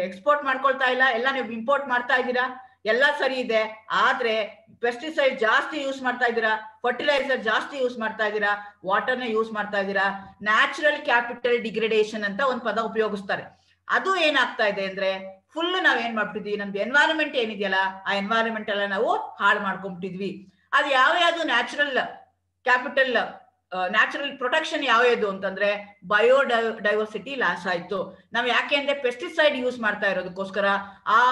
ಎಕ್ಸ್ಪೋರ್ಟ್ ಮಾಡ್ಕೊಳ್ತಾ ಇಲ್ಲ, ಎಲ್ಲ ನೀವು ಇಂಪೋರ್ಟ್ ಮಾಡ್ತಾ ಇದ್ದೀರಾ, ಎಲ್ಲ ಸರಿ ಇದೆ. ಆದ್ರೆ ಪೆಸ್ಟಿಸೈಡ್ ಜಾಸ್ತಿ ಯೂಸ್ ಮಾಡ್ತಾ ಇದ್ದೀರಾ, ಫರ್ಟಿಲೈಸರ್ ಜಾಸ್ತಿ ಯೂಸ್ ಮಾಡ್ತಾ ಇದ್ದೀರಾ, ವಾಟರ್ನ ಯೂಸ್ ಮಾಡ್ತಾ ಇದ್ದೀರಾ. ನ್ಯಾಚುರಲ್ ಕ್ಯಾಪಿಟಲ್ ಡಿಗ್ರೇಡೇಷನ್ ಅಂತ ಒಂದು ಪದ ಉಪಯೋಗಿಸ್ತಾರೆ. ಅದು ಏನಾಗ್ತಾ ಇದೆ ಅಂದ್ರೆ ಫುಲ್ ನಾವ್ ಏನ್ ಮಾಡ್ಬಿಟ್ಟಿದ್ವಿ, ನಮ್ದು ಎನ್ವೈರನ್ಮೆಂಟ್ ಏನಿದೆಯಲ್ಲ ಆ ಎನ್ವೈರನ್ಮೆಂಟ್ ಎಲ್ಲ ನಾವು ಹಾಳು ಮಾಡ್ಕೊಂಡ್ಬಿಟ್ಟಿದ್ವಿ. ಅದು ಯಾವ್ಯಾವ್ದು ನ್ಯಾಚುರಲ್ ಕ್ಯಾಪಿಟಲ್ ನ್ಯಾಚುರಲ್ ಪ್ರೊಟೆಕ್ಷನ್ ಯಾವ್ಯಾವುದು ಅಂತಂದ್ರೆ ಬಯೋಡೈವರ್ಸಿಟಿ ಲಾಸ್ ಆಯ್ತು. ನಾವ್ ಯಾಕೆ ಅಂದ್ರೆ ಪೆಸ್ಟಿಸೈಡ್ ಯೂಸ್ ಮಾಡ್ತಾ ಇರೋದಕ್ಕೋಸ್ಕರ.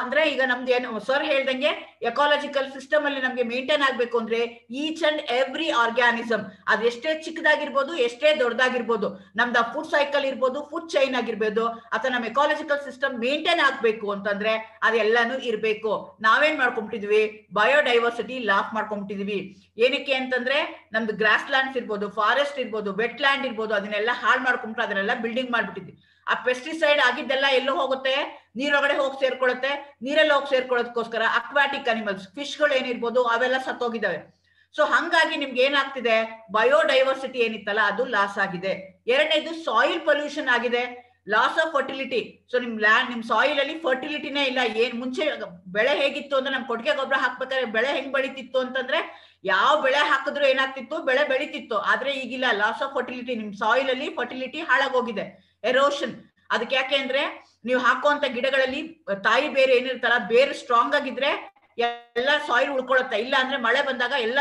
ಅಂದ್ರೆ ಈಗ ನಮ್ದು ಏನು ಸರ್ ಹೇಳ್ದಂಗೆ ಎಕಾಲಜಿಕಲ್ ಸಿಸ್ಟಮ್ ಅಲ್ಲಿ ನಮ್ಗೆ ಮೇಂಟೈನ್ ಆಗ್ಬೇಕು ಅಂದ್ರೆ ಈಚ್ ಅಂಡ್ ಎವ್ರಿ ಆರ್ಗ್ಯಾನಿಸಮ್, ಅದು ಎಷ್ಟೇ ಚಿಕ್ಕದಾಗಿರ್ಬೋದು ಎಷ್ಟೇ ದೊಡ್ಡದಾಗಿರ್ಬೋದು, ನಮ್ದು ಫುಡ್ ಸೈಕಲ್ ಇರ್ಬೋದು, ಫುಡ್ ಚೈನ್ ಆಗಿರ್ಬೋದು, ಅಥವಾ ನಮ್ಮ ಎಕಾಲಜಿಕಲ್ ಸಿಸ್ಟಮ್ ಮೇಂಟೈನ್ ಆಗ್ಬೇಕು ಅಂತಂದ್ರೆ ಅದೆಲ್ಲಾನು ಇರ್ಬೇಕು. ನಾವೇನ್ ಮಾಡ್ಕೊಂಡ್ಬಿಟ್ಟಿದ್ವಿ, ಬಯೋಡೈವರ್ಸಿಟಿ ಲಾಸ್ ಮಾಡ್ಕೊಂಡ್ಬಿಟ್ಟಿದ್ವಿ. ಏನಕ್ಕೆ ಅಂತಂದ್ರೆ ನಮ್ದು ಗ್ರಾಸ್ ಲ್ಯಾಂಡ್ಸ್ ಇರ್ಬೋದು, ಫಾರೆಸ್ಟ್ ಇರ್ಬೋದು, ವೆಟ್ ಲ್ಯಾಂಡ್ ಇರ್ಬೋದು, ಅದನ್ನೆಲ್ಲ ಹಾಳು ಮಾಡ್ಕೊಂಡ್ಬಿಟ್ಟು ಅದನ್ನೆಲ್ಲ ಬಿಲ್ಡಿಂಗ್ ಮಾಡ್ಬಿಟ್ಟಿದ್ವಿ. ಆ ಪೆಸ್ಟಿಸೈಡ್ ಆಗಿದ್ದೆಲ್ಲ ಎಲ್ಲೋ ಹೋಗುತ್ತೆ, ನೀರೊಳಗಡೆ ಹೋಗಿ ಸೇರ್ಕೊಳ್ಳುತ್ತೆ. ನೀರೆಲ್ಲ ಹೋಗಿ ಸೇರ್ಕೊಳ್ಳೋದಕ್ಕೋಸ್ಕರ ಅಕ್ವಾಟಿಕ್ ಅನಿಮಲ್ಸ್, ಫಿಶ್ಗಳು ಏನಿರ್ಬೋದು ಅವೆಲ್ಲ ಸತ್ತೋಗಿದ್ದಾವೆ. ಸೊ ಹಂಗಾಗಿ ನಿಮ್ಗೆ ಏನಾಗ್ತಿದೆ, ಬಯೋಡೈವರ್ಸಿಟಿ ಏನಿತ್ತಲ್ಲ ಅದು ಲಾಸ್ ಆಗಿದೆ. ಎರಡನೇದು ಸಾಯಿಲ್ ಪೊಲ್ಯೂಷನ್ ಆಗಿದೆ, ಲಾಸ್ ಆಫ್ ಫರ್ಟಿಲಿಟಿ. ಸೊ ನಿಮ್ ಲ್ಯಾಂಡ್, ನಿಮ್ ಸಾಯಿಲ್ ಅಲ್ಲಿ ಫರ್ಟಿಲಿಟಿನೇ ಇಲ್ಲ. ಏನ್ ಮುಂಚೆ ಬೆಳೆ ಹೇಗಿತ್ತು ಅಂದ್ರೆ ನಮ್ ಕೊಟ್ಟಿಗೆ ಗೊಬ್ಬರ ಹಾಕ್ಬೇಕಾದ್ರೆ ಬೆಳೆ ಹೆಂಗ್ ಬೆಳೀತಿತ್ತು ಅಂತಂದ್ರೆ ಯಾವ ಬೆಳೆ ಹಾಕಿದ್ರು ಏನಾಗ್ತಿತ್ತು, ಬೆಳೆ ಬೆಳೀತಿತ್ತು. ಆದ್ರೆ ಈಗಿಲ್ಲ, ಲಾಸ್ ಆಫ್ ಫರ್ಟಿಲಿಟಿ. ನಿಮ್ ಸಾಯಿಲ್ ಅಲ್ಲಿ ಫರ್ಟಿಲಿಟಿ ಹಾಳಾಗೋಗಿದೆ, ಎರೋಷನ್. ಅದಕ್ಕೆ ಯಾಕೆ ಅಂದ್ರೆ ನೀವು ಹಾಕುವಂತ ಗಿಡಗಳಲ್ಲಿ ತಾಯಿ ಬೇರೆ ಏನಿರ್ತಲ್ಲ, ಬೇರೆ ಸ್ಟ್ರಾಂಗ್ ಆಗಿದ್ರೆ ಎಲ್ಲ ಸಾಯಿಲ್ ಉಳ್ಕೊಳುತ್ತೆ. ಇಲ್ಲ ಅಂದ್ರೆ ಮಳೆ ಬಂದಾಗ ಎಲ್ಲ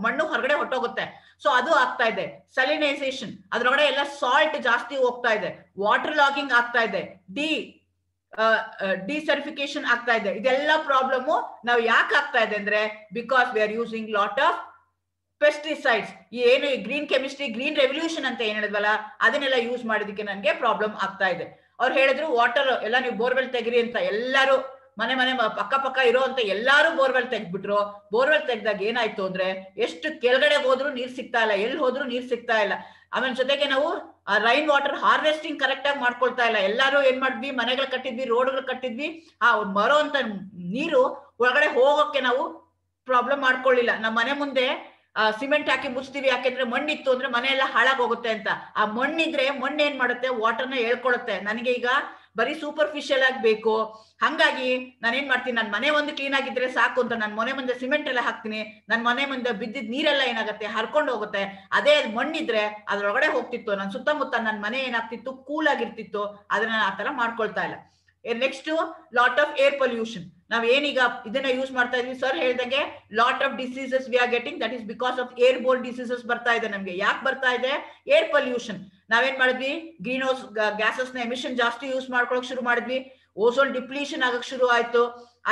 ಮಣ್ಣು ಹೊರಗಡೆ ಹೊಟ್ಟೋಗುತ್ತೆ. ಸೊ ಅದು ಆಗ್ತಾ ಇದೆ. ಸಲಿನೈಸೇಷನ್, ಅದ್ರೊಳಗಡೆ ಎಲ್ಲ ಸಾಲ್ಟ್ ಜಾಸ್ತಿ ಹೋಗ್ತಾ ಇದೆ. ವಾಟರ್ ಲಾಗಿಂಗ್ ಆಗ್ತಾ ಇದೆ. ಡಿಸರ್ಫಿಕೇಶನ್ ಆಗ್ತಾ ಇದೆ. ಇದೆಲ್ಲ ಪ್ರಾಬ್ಲಮ್ ನಾವು ಯಾಕೆ ಆಗ್ತಾ ಇದೆ ಅಂದ್ರೆ because we are using lot of pesticides. ಏನು ಗ್ರೀನ್ ಕೆಮಿಸ್ಟ್ರಿ, ಗ್ರೀನ್ ರೆವಲ್ಯೂಷನ್ ಅಂತ ಏನ್ ಹೇಳಿದ್ವಲ್ಲ, ಅದನ್ನೆಲ್ಲ ಯೂಸ್ ಮಾಡಿದಕ್ಕೆ ನನಗೆ ಪ್ರಾಬ್ಲಮ್ ಆಗ್ತಾ ಇದೆ. ಅವ್ರು ಹೇಳಿದ್ರು ವಾಟರ್ ಎಲ್ಲ ನೀವು ಬೋರ್ವೆಲ್ ತೆಗಿರಿ ಅಂತ. ಎಲ್ಲರೂ ಮನೆ ಪಕ್ಕ ಇರೋ ಅಂತ ಎಲ್ಲಾರು ಬೋರ್ವೆಲ್ ತೆಗ್ದ್ಬಿಟ್ರು. ಬೋರ್ವೆಲ್ ತೆಗ್ದಾಗ ಏನಾಯ್ತು ಅಂದ್ರೆ ಎಷ್ಟು ಕೆಳಗಡೆ ಹೋದ್ರು ನೀರ್ ಸಿಗ್ತಾ ಇಲ್ಲ, ಎಲ್ಲಿ ಹೋದ್ರು ನೀರ್ ಸಿಗ್ತಾ ಇಲ್ಲ. ಆಮೇಲೆ ಜೊತೆಗೆ ನಾವು ರೈನ್ ವಾಟರ್ ಹಾರ್ವೆಸ್ಟಿಂಗ್ ಕರೆಕ್ಟ್ ಆಗಿ ಮಾಡ್ಕೊಳ್ತಾ ಇಲ್ಲ. ಎಲ್ಲಾರು ಏನ್ ಮಾಡಿದ್ವಿ, ಮನೆಗಳು ಕಟ್ಟಿದ್ವಿ, ರೋಡ್ಗಳು ಕಟ್ಟಿದ್ವಿ, ಬರೋ ಅಂತ ನೀರು ಒಳಗಡೆ ಹೋಗೋಕೆ ನಾವು ಪ್ರಾಬ್ಲಮ್ ಮಾಡ್ಕೊಳ್ಳಿಲ್ಲ. ನಮ್ಮ ಮನೆ ಮುಂದೆ ಸಿಮೆಂಟ್ ಹಾಕಿ ಮುಚ್ತೀವಿ, ಯಾಕೆಂದ್ರೆ ಮಣ್ಣಿತ್ತು ಅಂದ್ರೆ ಮನೆ ಎಲ್ಲ ಹಾಳಾಗೋಗುತ್ತೆ ಅಂತ. ಆ ಮಣ್ಣಿದ್ರೆ ಮಣ್ಣು ಏನ್ ಮಾಡುತ್ತೆ, ವಾಟರ್ನ ಹೇಳ್ಕೊಳುತ್ತೆ. ನನಗೆ ಈಗ ಬರೀ ಸೂಪರ್ಫಿಷಿಯಲ್ ಆಗಿ ಬೇಕು. ಹಂಗಾಗಿ ನಾನೇನ್ ಮಾಡ್ತೀನಿ, ನನ್ನ ಮನೆ ಒಂದು ಕ್ಲೀನ್ ಆಗಿದ್ರೆ ಸಾಕು ಅಂತ ನನ್ನ ಮನೆ ಮುಂದೆ ಸಿಮೆಂಟ್ ಎಲ್ಲ ಹಾಕ್ತೀನಿ. ನನ್ನ ಮನೆ ಮುಂದೆ ಬಿದ್ದಿದ್ ನೀರೆಲ್ಲ ಏನಾಗುತ್ತೆ, ಹರ್ಕೊಂಡು ಹೋಗುತ್ತೆ. ಅದೇ ಮಣ್ಣಿದ್ರೆ ಅದ್ರೊಳಗಡೆ ಹೋಗ್ತಿತ್ತು. ನನ್ನ ಸುತ್ತಮುತ್ತ ನನ್ನ ಮನೆ ಏನಾಗ್ತಿತ್ತು, ಕೂಲ್ ಆಗಿರ್ತಿತ್ತು. ಅದನ್ನ ಆ ತರ ಮಾಡ್ಕೊಳ್ತಾ ಇಲ್ಲ. Next lot of air pollution. ನಾವ್ ಏನೀಗ ಇದನ್ನ ಯೂಸ್ ಮಾಡ್ತಾ ಇದೀವಿ, ಸರ್ ಹೇಳ್ದಂಗೆ lot of diseases we are getting, that is because of air born diseases ಬರ್ತಾ ಇದೆ ನಮ್ಗೆ. ಯಾಕೆ ಬರ್ತಾ ಇದೆ, ಏರ್ ಪೊಲ್ಯೂಷನ್. ನಾವೇನ್ ಮಾಡಿದ್ವಿ, ಗ್ರೀನ್ ಹೌಸ್ ಗ್ಯಾಸಸ್ ನ ಎಮಿಷನ್ ಜಾಸ್ತಿ ಯೂಸ್ ಮಾಡ್ಕೊಳಕ್ ಶುರು ಮಾಡಿದ್ವಿ. ಓಝೋನ್ ಡಿಪ್ಲೀಷನ್ ಆಗಕ್ ಶುರು ಆಯ್ತು.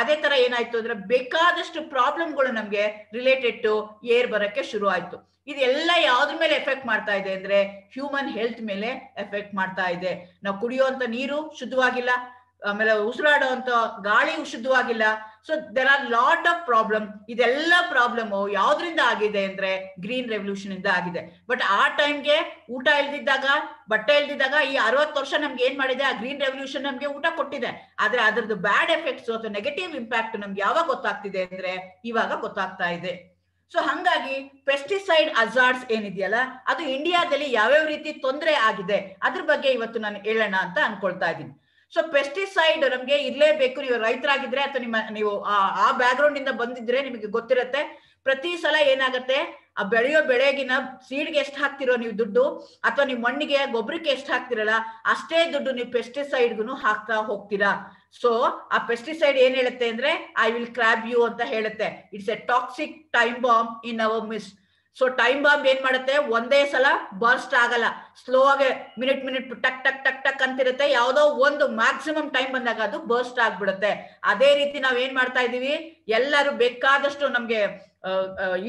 ಅದೇ ತರ ಏನಾಯ್ತು ಅಂದ್ರೆ ಬೇಕಾದಷ್ಟು ಪ್ರಾಬ್ಲಮ್ಗಳು ನಮ್ಗೆ ರಿಲೇಟೆಡ್ ಟು ಏರ್ ಬರಕ್ಕೆ ಶುರು ಆಯ್ತು. ಇದೆಲ್ಲ ಯಾವ್ದ್ರ ಮೇಲೆ ಎಫೆಕ್ಟ್ ಮಾಡ್ತಾ ಇದೆ ಅಂದ್ರೆ ಹ್ಯೂಮನ್ ಹೆಲ್ತ್ ಮೇಲೆ ಎಫೆಕ್ಟ್ ಮಾಡ್ತಾ ಇದೆ. ನಾವು ಕುಡಿಯುವಂತ ನೀರು ಶುದ್ಧವಾಗಿಲ್ಲ, ಆಮೇಲೆ ಉಸಿರಾಡುವಂತ ಗಾಳಿ ಶುದ್ಧವಾಗಿಲ್ಲ. So there are lot of problem. ಇದೆಲ್ಲ ಪ್ರಾಬ್ಲಮ್ ಯಾವ್ದ್ರಿಂದ ಆಗಿದೆ ಅಂದ್ರೆ ಗ್ರೀನ್ ರೆವಲ್ಯೂಷನ್ ಇಂದ ಆಗಿದೆ. ಬಟ್ ಆ ಟೈಮ್ಗೆ ಊಟ ಇಲ್ದಿದ್ದಾಗ, ಬಟ್ಟೆ ಇಲ್ದಿದ್ದಾಗ ಈ 60 ವರ್ಷ ನಮ್ಗೆ ಏನ್ ಮಾಡಿದೆ, ಆ ಗ್ರೀನ್ ರೆವಲ್ಯೂಷನ್ ನಮ್ಗೆ ಊಟ ಕೊಟ್ಟಿದೆ. ಆದ್ರೆ ಅದ್ರದ್ದು ಬ್ಯಾಡ್ ಎಫೆಕ್ಟ್ಸ್ ಅಥವಾ ನೆಗೆಟಿವ್ ಇಂಪ್ಯಾಕ್ಟ್ ನಮ್ಗೆ ಯಾವಾಗ ಗೊತ್ತಾಗ್ತಿದೆ ಅಂದ್ರೆ ಇವಾಗ ಗೊತ್ತಾಗ್ತಾ ಇದೆ. ಸೊ ಹಂಗಾಗಿ ಪೆಸ್ಟಿಸೈಡ್ ಅಜಾರ್ಡ್ಸ್ ಏನಿದೆಯಲ್ಲ, ಅದು ಇಂಡಿಯಾದಲ್ಲಿ ಯಾವ್ಯಾವ ರೀತಿ ತೊಂದರೆ ಆಗಿದೆ ಅದ್ರ ಬಗ್ಗೆ ಇವತ್ತು ನಾನು ಹೇಳೋಣ ಅಂತ ಅನ್ಕೊಳ್ತಾ ಇದ್ದೀನಿ. ಸೊ ಪೆಸ್ಟಿಸೈಡ್ ನಮ್ಗೆ ಇರ್ಲೇಬೇಕು. ನೀವು ರೈತರಾಗಿದ್ರೆ ಅಥವಾ ನೀವು ಆ ಬ್ಯಾಕ್ ಗ್ರೌಂಡ್ ಇಂದ ಬಂದಿದ್ರೆ ನಿಮಗೆ ಗೊತ್ತಿರುತ್ತೆ. ಪ್ರತಿ ಸಲ ಏನಾಗತ್ತೆ, ಆ ಬೆಳೆಯೋ ಬೆಳೆಗಿನ ಸೀಡ್ಗೆ ಎಷ್ಟು ಹಾಕ್ತಿರೋ ನೀವು ದುಡ್ಡು, ಅಥವಾ ನೀವು ಮಣ್ಣಿಗೆ ಗೊಬ್ಬರಕ್ಕೆ ಎಷ್ಟು ಹಾಕ್ತಿರಲ್ಲ ಅಷ್ಟೇ ದುಡ್ಡು ನೀವು ಪೆಸ್ಟಿಸೈಡ್ಗೂ ಹಾಕ್ತಾ ಹೋಗ್ತೀರಾ. ಸೊ ಆ ಪೆಸ್ಟಿಸೈಡ್ ಏನ್ ಹೇಳುತ್ತೆ ಅಂದ್ರೆ ಐ ವಿಲ್ ಕ್ರಾಬ್ ಯು ಅಂತ ಹೇಳುತ್ತೆ. It's A toxic time bomb in our mist. So time bomb ಏನ್ ಮಾಡುತ್ತೆ, ಒಂದೇ ಸಲ ಬರ್ಸ್ಟ್ ಆಗಲ್ಲ, ಸ್ಲೋ ಆಗಿ ಮಿನಿಟ್ ಟಕ್ ಟಕ್ ಟಕ್ ಟಕ್ ಅಂತಿರುತ್ತೆ. ಯಾವ್ದೋ ಒಂದು ಮ್ಯಾಕ್ಸಿಮಮ್ ಟೈಮ್ ಬಂದಾಗ ಅದು ಬರ್ಸ್ಟ್ ಆಗ್ಬಿಡುತ್ತೆ. ಅದೇ ರೀತಿ ನಾವ್ ಏನ್ ಮಾಡ್ತಾ ಇದೀವಿ, ಎಲ್ಲರೂ ಬೇಕಾದಷ್ಟು ನಮ್ಗೆ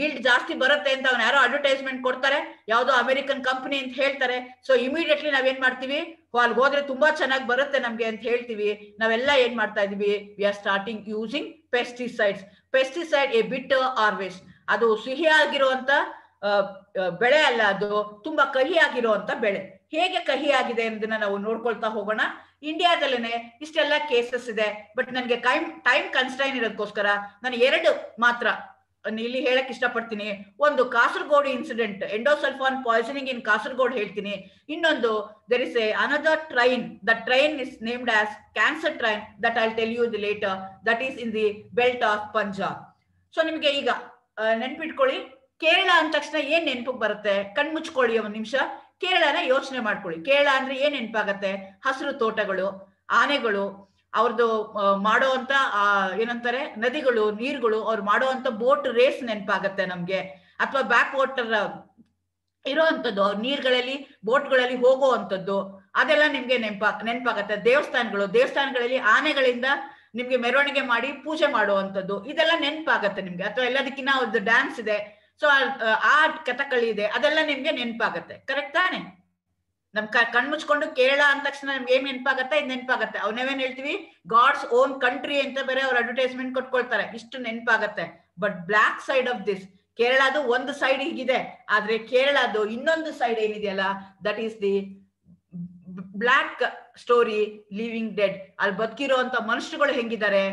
ಈಲ್ಡ್ ಜಾಸ್ತಿ ಬರುತ್ತೆ ಅಂತ ಅವ್ನು ಯಾರೋ ಅಡ್ವರ್ಟೈಸ್ಮೆಂಟ್ ಕೊಡ್ತಾರೆ, ಯಾವ್ದೋ ಅಮೆರಿಕನ್ ಕಂಪನಿ ಅಂತ ಹೇಳ್ತಾರೆ. ಸೊ ಇಮಿಡಿಯೇಟ್ಲಿ ನಾವೇನ್ ಮಾಡ್ತೀವಿ, ಅಲ್ಲಿ ಹೋದ್ರೆ ತುಂಬಾ ಚೆನ್ನಾಗಿ ಬರುತ್ತೆ ನಮ್ಗೆ ಅಂತ ಹೇಳ್ತೀವಿ. ನಾವೆಲ್ಲ ಏನ್ ಮಾಡ್ತಾ ಇದೀವಿ, we are starting using pesticides. Pesticide A bitter harvest. ಅದು ಸಿಹಿಯಾಗಿರುವಂತ ಬೆಳೆ ಅಲ್ಲ, ಅದು ತುಂಬಾ ಕಹಿಯಾಗಿರುವಂತ ಬೆಳೆ. ಹೇಗೆ ಕಹಿ ಆಗಿದೆ ಅನ್ನೋದನ್ನ ನಾವು ನೋಡ್ಕೊಳ್ತಾ ಹೋಗೋಣ. ಇಂಡಿಯಾದಲ್ಲೇನೆ ಇಷ್ಟೆಲ್ಲ ಕೇಸಸ್ ಇದೆ. ಬಟ್ ನನಗೆ ಟೈಮ್ ಕನ್ಸ್ಟ್ರೈನ್ ಇರೋದಕ್ಕೋಸ್ಕರ ನಾನು 2 ಮಾತ್ರ ಇಲ್ಲಿ ಹೇಳಕ್ ಇಷ್ಟಪಡ್ತೀನಿ. ಒಂದು ಕಾಸರಗೋಡು ಇನ್ಸಿಡೆಂಟ್, ಎಂಡೋಸಲ್ಫಾನ್ ಪಾಯ್ಸನಿಂಗ್ ಇನ್ ಕಾಸರಗೋಡು ಹೇಳ್ತೀನಿ. ಇನ್ನೊಂದು there is another train, the train is named as cancer train, that I'll tell you the later, that is in the belt of Punjab. So ನಿಮ್ಗೆ ಈಗ ನೆನ್ಪಿಟ್ಕೊಳ್ಳಿ, ಕೇರಳ ಅಂದ ತಕ್ಷಣ ಏನ್ ನೆನ್ಪಿಗೆ ಬರುತ್ತೆ? ಕಣ್ಮುಚ್ಕೊಳ್ಳಿ ಒಂದ್ ನಿಮಿಷ, ಕೇರಳನ ಯೋಚನೆ ಮಾಡ್ಕೊಳ್ಳಿ. ಕೇರಳ ಅಂದ್ರೆ ಏನ್ ನೆನಪಾಗತ್ತೆ? ಹಸಿರು ತೋಟಗಳು, ಆನೆಗಳು, ಅವ್ರದ್ದು ಮಾಡೋಂತ ಏನಂತಾರೆ ನದಿಗಳು, ನೀರುಗಳು, ಅವ್ರು ಮಾಡೋಂತ ಬೋಟ್ ರೇಸ್ ನೆನಪಾಗತ್ತೆ ನಮ್ಗೆ. ಅಥವಾ ಬ್ಯಾಕ್ ವಾಟರ್ ಇರೋವಂಥದ್ದು, ನೀರ್ಗಳಲ್ಲಿ ಬೋಟ್ಗಳಲ್ಲಿ ಹೋಗುವಂಥದ್ದು, ಅದೆಲ್ಲ ನಿಮ್ಗೆ ನೆನಪಾಗತ್ತೆ. ದೇವಸ್ಥಾನಗಳಲ್ಲಿ ಆನೆಗಳಿಂದ ನಿಮ್ಗೆ ಮೆರವಣಿಗೆ ಮಾಡಿ ಪೂಜೆ ಮಾಡುವಂಥದ್ದು, ಇದೆಲ್ಲ ನೆನಪಾಗತ್ತೆ ನಿಮ್ಗೆ. ಅಥವಾ ಎಲ್ಲದಕ್ಕಿಂತ ಅವ್ರದ್ದು ಡ್ಯಾನ್ಸ್ ಇದೆ, ಸೊ ಆ ಕಥಕಳಿ ಇದೆ, ಅದೆಲ್ಲ ನಿಮ್ಗೆ ನೆನಪಾಗತ್ತೆ. ಕರೆಕ್ಟ್ ತಾನೆ? ನಮ್ ಕಣ್ಮುಚ್ಕೊಂಡು ಕೇರಳ ಅಂದ ತಕ್ಷಣ ನಮ್ಗೆ ಏನ್ ನೆನಪಾಗತ್ತೆ? ಇದು ನೆನಪಾಗತ್ತೆ. ಅವನೇವೇನ್ ಹೇಳ್ತೀವಿ, ಗಾಡ್ಸ್ ಓನ್ ಕಂಟ್ರಿ ಅಂತ ಬೇರೆ ಅವ್ರ ಅಡ್ವರ್ಟೈಸ್ಮೆಂಟ್ ಕೊಟ್ಕೊಳ್ತಾರೆ, ಇಷ್ಟು ನೆನಪಾಗತ್ತೆ. But black side of this, ಕೇರಳದು ಒಂದು ಸೈಡ್ ಹೀಗಿದೆ, ಆದ್ರೆ ಕೇರಳದು ಇನ್ನೊಂದು ಸೈಡ್ ಏನಿದೆಯಲ್ಲ, that is the black story, living dead. ಅಲ್ಲಿ ಬದುಕಿರೋ ಅಂತ ಮನುಷ್ಯರುಗಳು ಹೆಂಗಿದ್ದಾರೆ?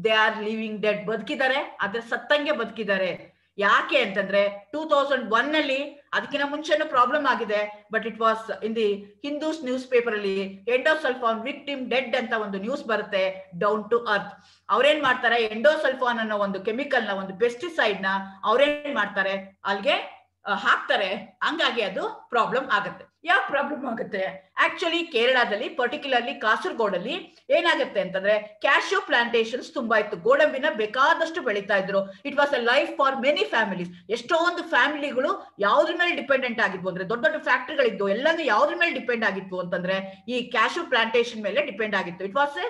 ದೇ ಆರ್ ಲಿವಿಂಗ್ ಡೆಡ್, ಬದುಕಿದ್ದಾರೆ, ಆದ್ರೆ ಸತ್ತಂಗೆ ಬದುಕಿದ್ದಾರೆ. ಯಾಕೆ ಅಂತಂದ್ರೆ 2001 ನಲ್ಲಿ, ಅದಕ್ಕಿಂತ ಮುಂಚೆನೂ ಪ್ರಾಬ್ಲಮ್ ಆಗಿದೆ, but it was in the Hindus news paper ಅಲ್ಲಿ ಎಂಡೋಸಲ್ಫಾನ್ ವಿಕ್ಟಿಮ್ ಡೆಡ್ ಅಂತ ಒಂದು ನ್ಯೂಸ್ ಬರುತ್ತೆ, ಡೌನ್ ಟು ಅರ್ತ್. ಅವ್ರೇನ್ ಮಾಡ್ತಾರೆ, ಎಂಡೋಸಲ್ಫಾನ್ ಅನ್ನೋ ಒಂದು ಕೆಮಿಕಲ್ ನ, ಒಂದು ಪೆಸ್ಟಿಸೈಡ್ ನ ಅವ್ರೇನ್ ಮಾಡ್ತಾರೆ, ಅಲ್ಲಿಗೆ ಹಾಕ್ತಾರೆ. ಹಂಗಾಗಿ ಅದು ಪ್ರಾಬ್ಲಮ್ ಆಗುತ್ತೆ. ಯಾವ ಪ್ರಾಬ್ಲಮ್ ಆಗುತ್ತೆ? ಆಕ್ಚುಲಿ ಕೇರಳದಲ್ಲಿ, ಪರ್ಟಿಕ್ಯುಲರ್ಲಿ ಕಾಸರಗೋಡಲ್ಲಿ ಏನಾಗುತ್ತೆ ಅಂತಂದ್ರೆ, ಕ್ಯಾಶ್ಯೂ ಪ್ಲಾಂಟೇಶನ್ಸ್ ತುಂಬಾ ಇತ್ತು. ಗೋಡಂಬಿನ ಬೇಕಾದಷ್ಟು ಬೆಳೀತಾ ಇದ್ರು. It was a life for many families. ಎಷ್ಟೊಂದು ಫ್ಯಾಮಿಲಿಗಳು ಯಾವ್ದ್ರ ಮೇಲೆ ಡಿಪೆಂಡೆಂಟ್ ಆಗಿದ್ವು ಅಂದ್ರೆ, ದೊಡ್ಡ ದೊಡ್ಡ ಫ್ಯಾಕ್ಟರಿಗಳಿದ್ದು ಎಲ್ಲಾನು ಯಾವ್ದ್ರ ಮೇಲೆ ಡಿಪೆಂಡ್ ಆಗಿತ್ತು ಅಂತಂದ್ರೆ, ಈ ಕ್ಯಾಶ್ಯೂ ಪ್ಲಾಂಟೇಶನ್ ಮೇಲೆ ಡಿಪೆಂಡ್ ಆಗಿತ್ತು. It was A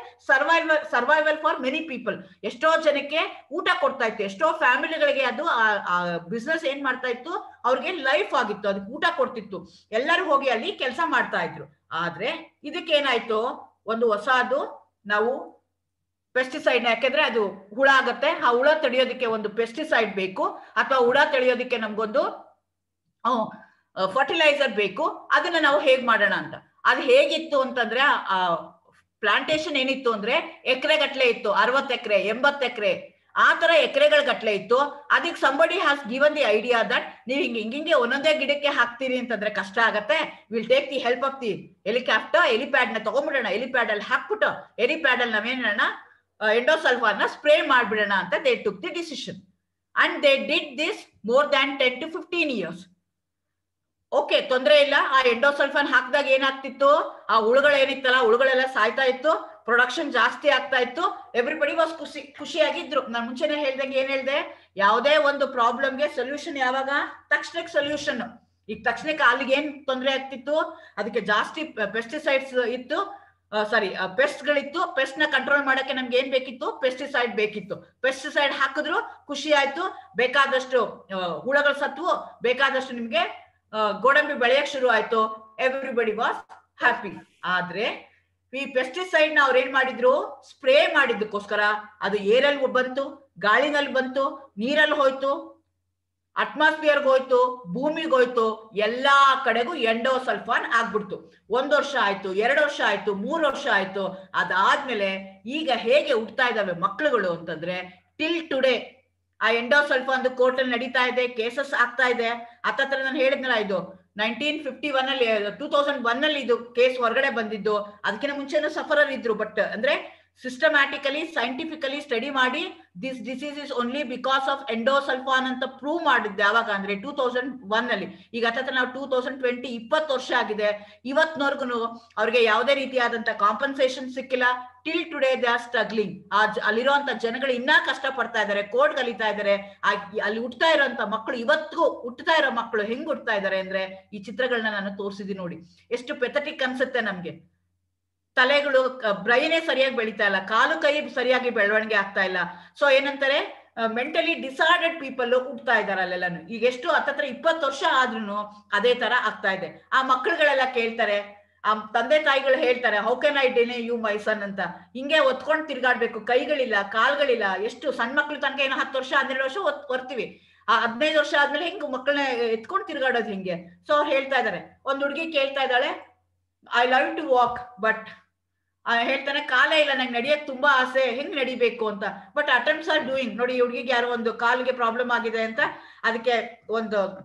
survival for many people. ಎಷ್ಟೋ ಜನಕ್ಕೆ ಊಟ ಕೊಡ್ತಾ ಇತ್ತು, ಎಷ್ಟೋ ಫ್ಯಾಮಿಲಿಗಳಿಗೆ ಅದು ಬಿಸ್ನೆಸ್ ಏನ್ ಮಾಡ್ತಾ ಇತ್ತು, ಅವ್ರಿಗೆ ಲೈಫ್ ಆಗಿತ್ತು, ಅದಕ್ಕೆ ಊಟ ಕೊಡ್ತಿತ್ತು. ಎಲ್ಲರೂ ಹೋಗಿ ಅಲ್ಲಿ ಕೆಲಸ ಮಾಡ್ತಾ ಇದ್ರು. ಆದ್ರೆ ಇದಕ್ಕೇನಾಯ್ತು, ಒಂದು ಹೊಸದು ನಾವು ಪೆಸ್ಟಿಸೈಡ್, ಯಾಕೆಂದ್ರೆ ಅದು ಹುಳ ಆಗತ್ತೆ, ಆ ಹುಳ ತಡೆಯೋದಕ್ಕೆ ಒಂದು ಪೆಸ್ಟಿಸೈಡ್ ಬೇಕು, ಅಥವಾ ಹುಳ ತಡೆಯೋದಕ್ಕೆ ನಮ್ಗೊಂದು ಫರ್ಟಿಲೈಸರ್ ಬೇಕು. ಅದನ್ನ ನಾವು ಹೇಗ್ ಮಾಡೋಣ ಅಂತ. ಅದು ಹೇಗಿತ್ತು ಅಂತಂದ್ರೆ, ಆ ಪ್ಲಾಂಟೇಶನ್ ಏನಿತ್ತು ಅಂದ್ರೆ ಎಕರೆ ಗಟ್ಲೆ ಇತ್ತು, 60 ಎಕರೆ 80 ಎಕರೆ ಆ ತರ ಎಕರೆಗಳ ಗಟ್ಲೆ ಇತ್ತು. ಅದಕ್ಕೆ somebody has given the idea that ನೀವು ಹಿಂಗೆ ಒಂದೊಂದೇ ಗಿಡಕ್ಕೆ ಹಾಕ್ತೀರಿ ಅಂತಂದ್ರೆ ಕಷ್ಟ ಆಗತ್ತೆ, will take the help of the helipad ನ ತಗೊಂಡ್ಬಿಡೋಣ, ಎಲಿಪ್ಯಾಡ್ ಅಲ್ಲಿ ಹಾಕ್ಬಿಟ್ಟು ಎಲಿಪ್ಯಾಡ್ ಅಲ್ಲಿ ನಾವೇನೋಣ ಎಂಡೋಸಲ್ಫಾನ್ ನ ಸ್ಪ್ರೇ ಮಾಡ್ಬಿಡೋಣ ಅಂತ they took the decision. And they did this more than 10 to 15 years. Okay, ತೊಂದರೆ ಇಲ್ಲ. ಆ ಎಂಡೋಸಲ್ಫಾನ್ ಹಾಕಿದಾಗ ಏನಾಗ್ತಿತ್ತು, ಆ ಹುಳುಗಳು ಏನಿತ್ತಲ್ಲ, ಹುಳುಗಳೆಲ್ಲ ಸಾಯ್ತಾ ಇತ್ತು, ಪ್ರೊಡಕ್ಷನ್ ಜಾಸ್ತಿ ಆಗ್ತಾ ಇತ್ತು, ಎವ್ರಿಬಡಿ ವಾಸ್ ಖುಷಿಯಾಗಿದ್ರು. ನಾನು ಮುಂಚೆನೆ ಹೇಳ್ದಂಗೆ ಏನ್ ಹೇಳ್ದೆ, ಯಾವುದೇ ಒಂದು ಪ್ರಾಬ್ಲಮ್ಗೆ ಸೊಲ್ಯೂಷನ್ ಯಾವಾಗ? ತಕ್ಷಣಕ್ಕೆ ಸೊಲ್ಯೂಷನ್. ಈಗ ತಕ್ಷಣಕ್ಕೆ ಅಲ್ಲಿಗೆ ಏನ್ ತೊಂದರೆ ಆಗ್ತಿತ್ತು, ಅದಕ್ಕೆ ಜಾಸ್ತಿ ಪೆಸ್ಟಿಸೈಡ್ಸ್ ಇತ್ತು, ಪೆಸ್ಟ್ ಗಳಿತ್ತು. ಪೆಸ್ಟ್ ನ ಕಂಟ್ರೋಲ್ ಮಾಡಕ್ಕೆ ನಮ್ಗೆ ಏನ್ ಬೇಕಿತ್ತು? ಪೆಸ್ಟಿಸೈಡ್ ಬೇಕಿತ್ತು. ಪೆಸ್ಟಿಸೈಡ್ ಹಾಕಿದ್ರು, ಖುಷಿ ಆಯ್ತು, ಬೇಕಾದಷ್ಟು ಹುಳಗಳು ಸತ್ವು, ಬೇಕಾದಷ್ಟು ನಿಮ್ಗೆ ಗೋಡಂಬಿ ಬೆಳೆಯಕ್ ಶುರು ಆಯ್ತು, ಎವ್ರಿಬಡಿ ವಾಸ್ ಹ್ಯಾಪಿ. ಆದ್ರೆ ಈ ಪೆಸ್ಟಿಸೈಡ್ ನ ಅವ್ರು ಏನ್ ಮಾಡಿದ್ರು, ಸ್ಪ್ರೇ ಮಾಡಿದ್ದಕ್ಕೋಸ್ಕರ ಅದು ಏರಲ್ಲಿ ಬಂತು, ಗಾಳಿನಲ್ಲಿ ಬಂತು, ನೀರಲ್ಲಿ ಹೋಯ್ತು, ಅಟ್ಮಾಸ್ಫಿಯರ್ಗೆ ಹೋಯ್ತು, ಭೂಮಿಗೆ ಹೋಯ್ತು, ಎಲ್ಲಾ ಕಡೆಗೂ ಎಂಡೋಸಲ್ಫಾನ್ ಆಗ್ಬಿಡ್ತು. 1 ವರ್ಷ ಆಯ್ತು, 2 ವರ್ಷ ಆಯ್ತು, 3 ವರ್ಷ ಆಯ್ತು. ಅದಾದ್ಮೇಲೆ ಈಗ ಹೇಗೆ ಹುಡ್ತಾ ಇದಾವೆ ಮಕ್ಳುಗಳು ಅಂತಂದ್ರೆ, ಟಿಲ್ ಟುಡೇ ಆ ಎಂಡೋಸಲ್ಫಾನ್ ಕೋರ್ಟ್ ಅಲ್ಲಿ ನಡೀತಾ ಇದೆ, ಕೇಸಸ್ ಆಗ್ತಾ ಇದೆ. ಹತ್ತತ್ರ ನಾನು ಹೇಳಿದ್ನಲ್ಲ, ಇದು 1951 ಅಲ್ಲಿ 2001 ಅಲ್ಲಿ ಇದು ಕೇಸ್ ಹೊರಗಡೆ ಬಂದಿದ್ದು. ಅದಕ್ಕಿಂತ ಮುಂಚೆನೂ ಸಫರರ್ ಇದ್ರು, ಬಟ್ ಅಂದ್ರೆ ಸಿಸ್ಟಮ್ಯಾಟಿಕಲಿ ಸೈಂಟಿಫಿಕಲಿ ಸ್ಟಡಿ ಮಾಡಿ this disease is only because of endosulfan ಅಂತ ಪ್ರೂವ್ ಮಾಡಿದ್ದೆ. ಯಾವಾಗ ಅಂದ್ರೆ 2001 ಅಲ್ಲಿ. ಈಗ ಹತ್ತತ್ರ ನಾವು 2020 20 ವರ್ಷ ಆಗಿದೆ. ಇವತ್ತಿನವರೆಗೂ ಅವ್ರಿಗೆ ಯಾವುದೇ ರೀತಿಯಾದಂತ ಕಾಂಪನ್ಸೇಷನ್ ಸಿಕ್ಕಿಲ್ಲ. Till today they are struggling. ಅಲ್ಲಿರುವಂತ ಜನಗಳು ಇನ್ನೂ ಕಷ್ಟ ಪಡ್ತಾ ಇದಾರೆ, ಕೋರ್ಟ್ ಕಲಿತಾ ಇದಾರೆ. ಅಲ್ಲಿ ಹುಟ್ಟತಾ ಇರೋಂತ ಮಕ್ಕಳು, ಇವತ್ತಿಗೂ ಹುಟ್ಟತಾ ಇರೋ ಮಕ್ಕಳು ಹೆಂಗ್ ಹುಟ್ಟತಾ ಇದಾರೆ ಅಂದ್ರೆ, ಈ ಚಿತ್ರಗಳನ್ನ ನಾನು ತೋರಿಸಿದೀನಿ ನೋಡಿ, ಎಷ್ಟು ಪೆಥಟಿಕ್ ಅನ್ಸುತ್ತೆ ನಮ್ಗೆ. ತಲೆಗಳು, ಬ್ರೈನೇ ಸರಿಯಾಗಿ ಬೆಳೀತಾ ಇಲ್ಲ, ಕಾಲು ಕೈ ಸರಿಯಾಗಿ ಬೆಳವಣಿಗೆ ಆಗ್ತಾ ಇಲ್ಲ. ಸೊ ಏನಂತಾರೆ, ಮೆಂಟಲಿ ಡಿಸಾರ್ಡೆಡ್ ಪೀಪಲ್ ಹುಡ್ತಾ ಇದಾರೆ ಅಲ್ಲೆಲ್ಲಾನು. ಈಗ ಎಷ್ಟು ಹತ್ತತ್ರ 20 ವರ್ಷ ಆದ್ರೂ ಅದೇ ತರ ಆಗ್ತಾ ಇದೆ. ಆ ಮಕ್ಕಳುಗಳೆಲ್ಲ ಕೇಳ್ತಾರೆ, ಆ ತಂದೆ ತಾಯಿಗಳು ಹೇಳ್ತಾರೆ, how can I deny you my son ಅಂತ. ಹಿಂಗೆ ಒತ್ಕೊಂಡು ತಿರ್ಗಾಡ್ಬೇಕು, ಕೈಗಳಿಲ್ಲ, ಕಾಲ್ಗಳಿಲ್ಲ. ಎಷ್ಟು ಸಣ್ಣ ಮಕ್ಳು ತನಕ ಏನೋ 10 ವರ್ಷ 12 ವರ್ಷ ಹೊರ್ತೀವಿ, ಆ 15 ವರ್ಷ ಆದ್ಮೇಲೆ ಹೆಂಗ್ ಮಕ್ಕಳನ್ನ ಎತ್ಕೊಂಡು ತಿರ್ಗಾಡೋದು ಹಿಂಗೆ. ಸೊ ಅವ್ರು ಹೇಳ್ತಾ ಇದಾರೆ, ಒಂದ್ ಹುಡುಗಿ ಕೇಳ್ತಾ ಇದ್ದಾಳೆ, I love to walk but ಹೇಳ್ತಾನೆ ಕಾಲೇ ಇಲ್ಲ ನಂಗೆ ನಡಿಯಕ್ ತುಂಬಾ ಆಸೆ, ಹೆಂಗ್ ನಡಿಬೇಕು ಅಂತ. But attempts are doing. ನೋಡಿ ಹುಡುಗಿಗೆ ಯಾರೋ ಒಂದು ಕಾಲಿಗೆ ಪ್ರಾಬ್ಲಮ್ ಆಗಿದೆ ಅಂತ ಅದಕ್ಕೆ ಒಂದು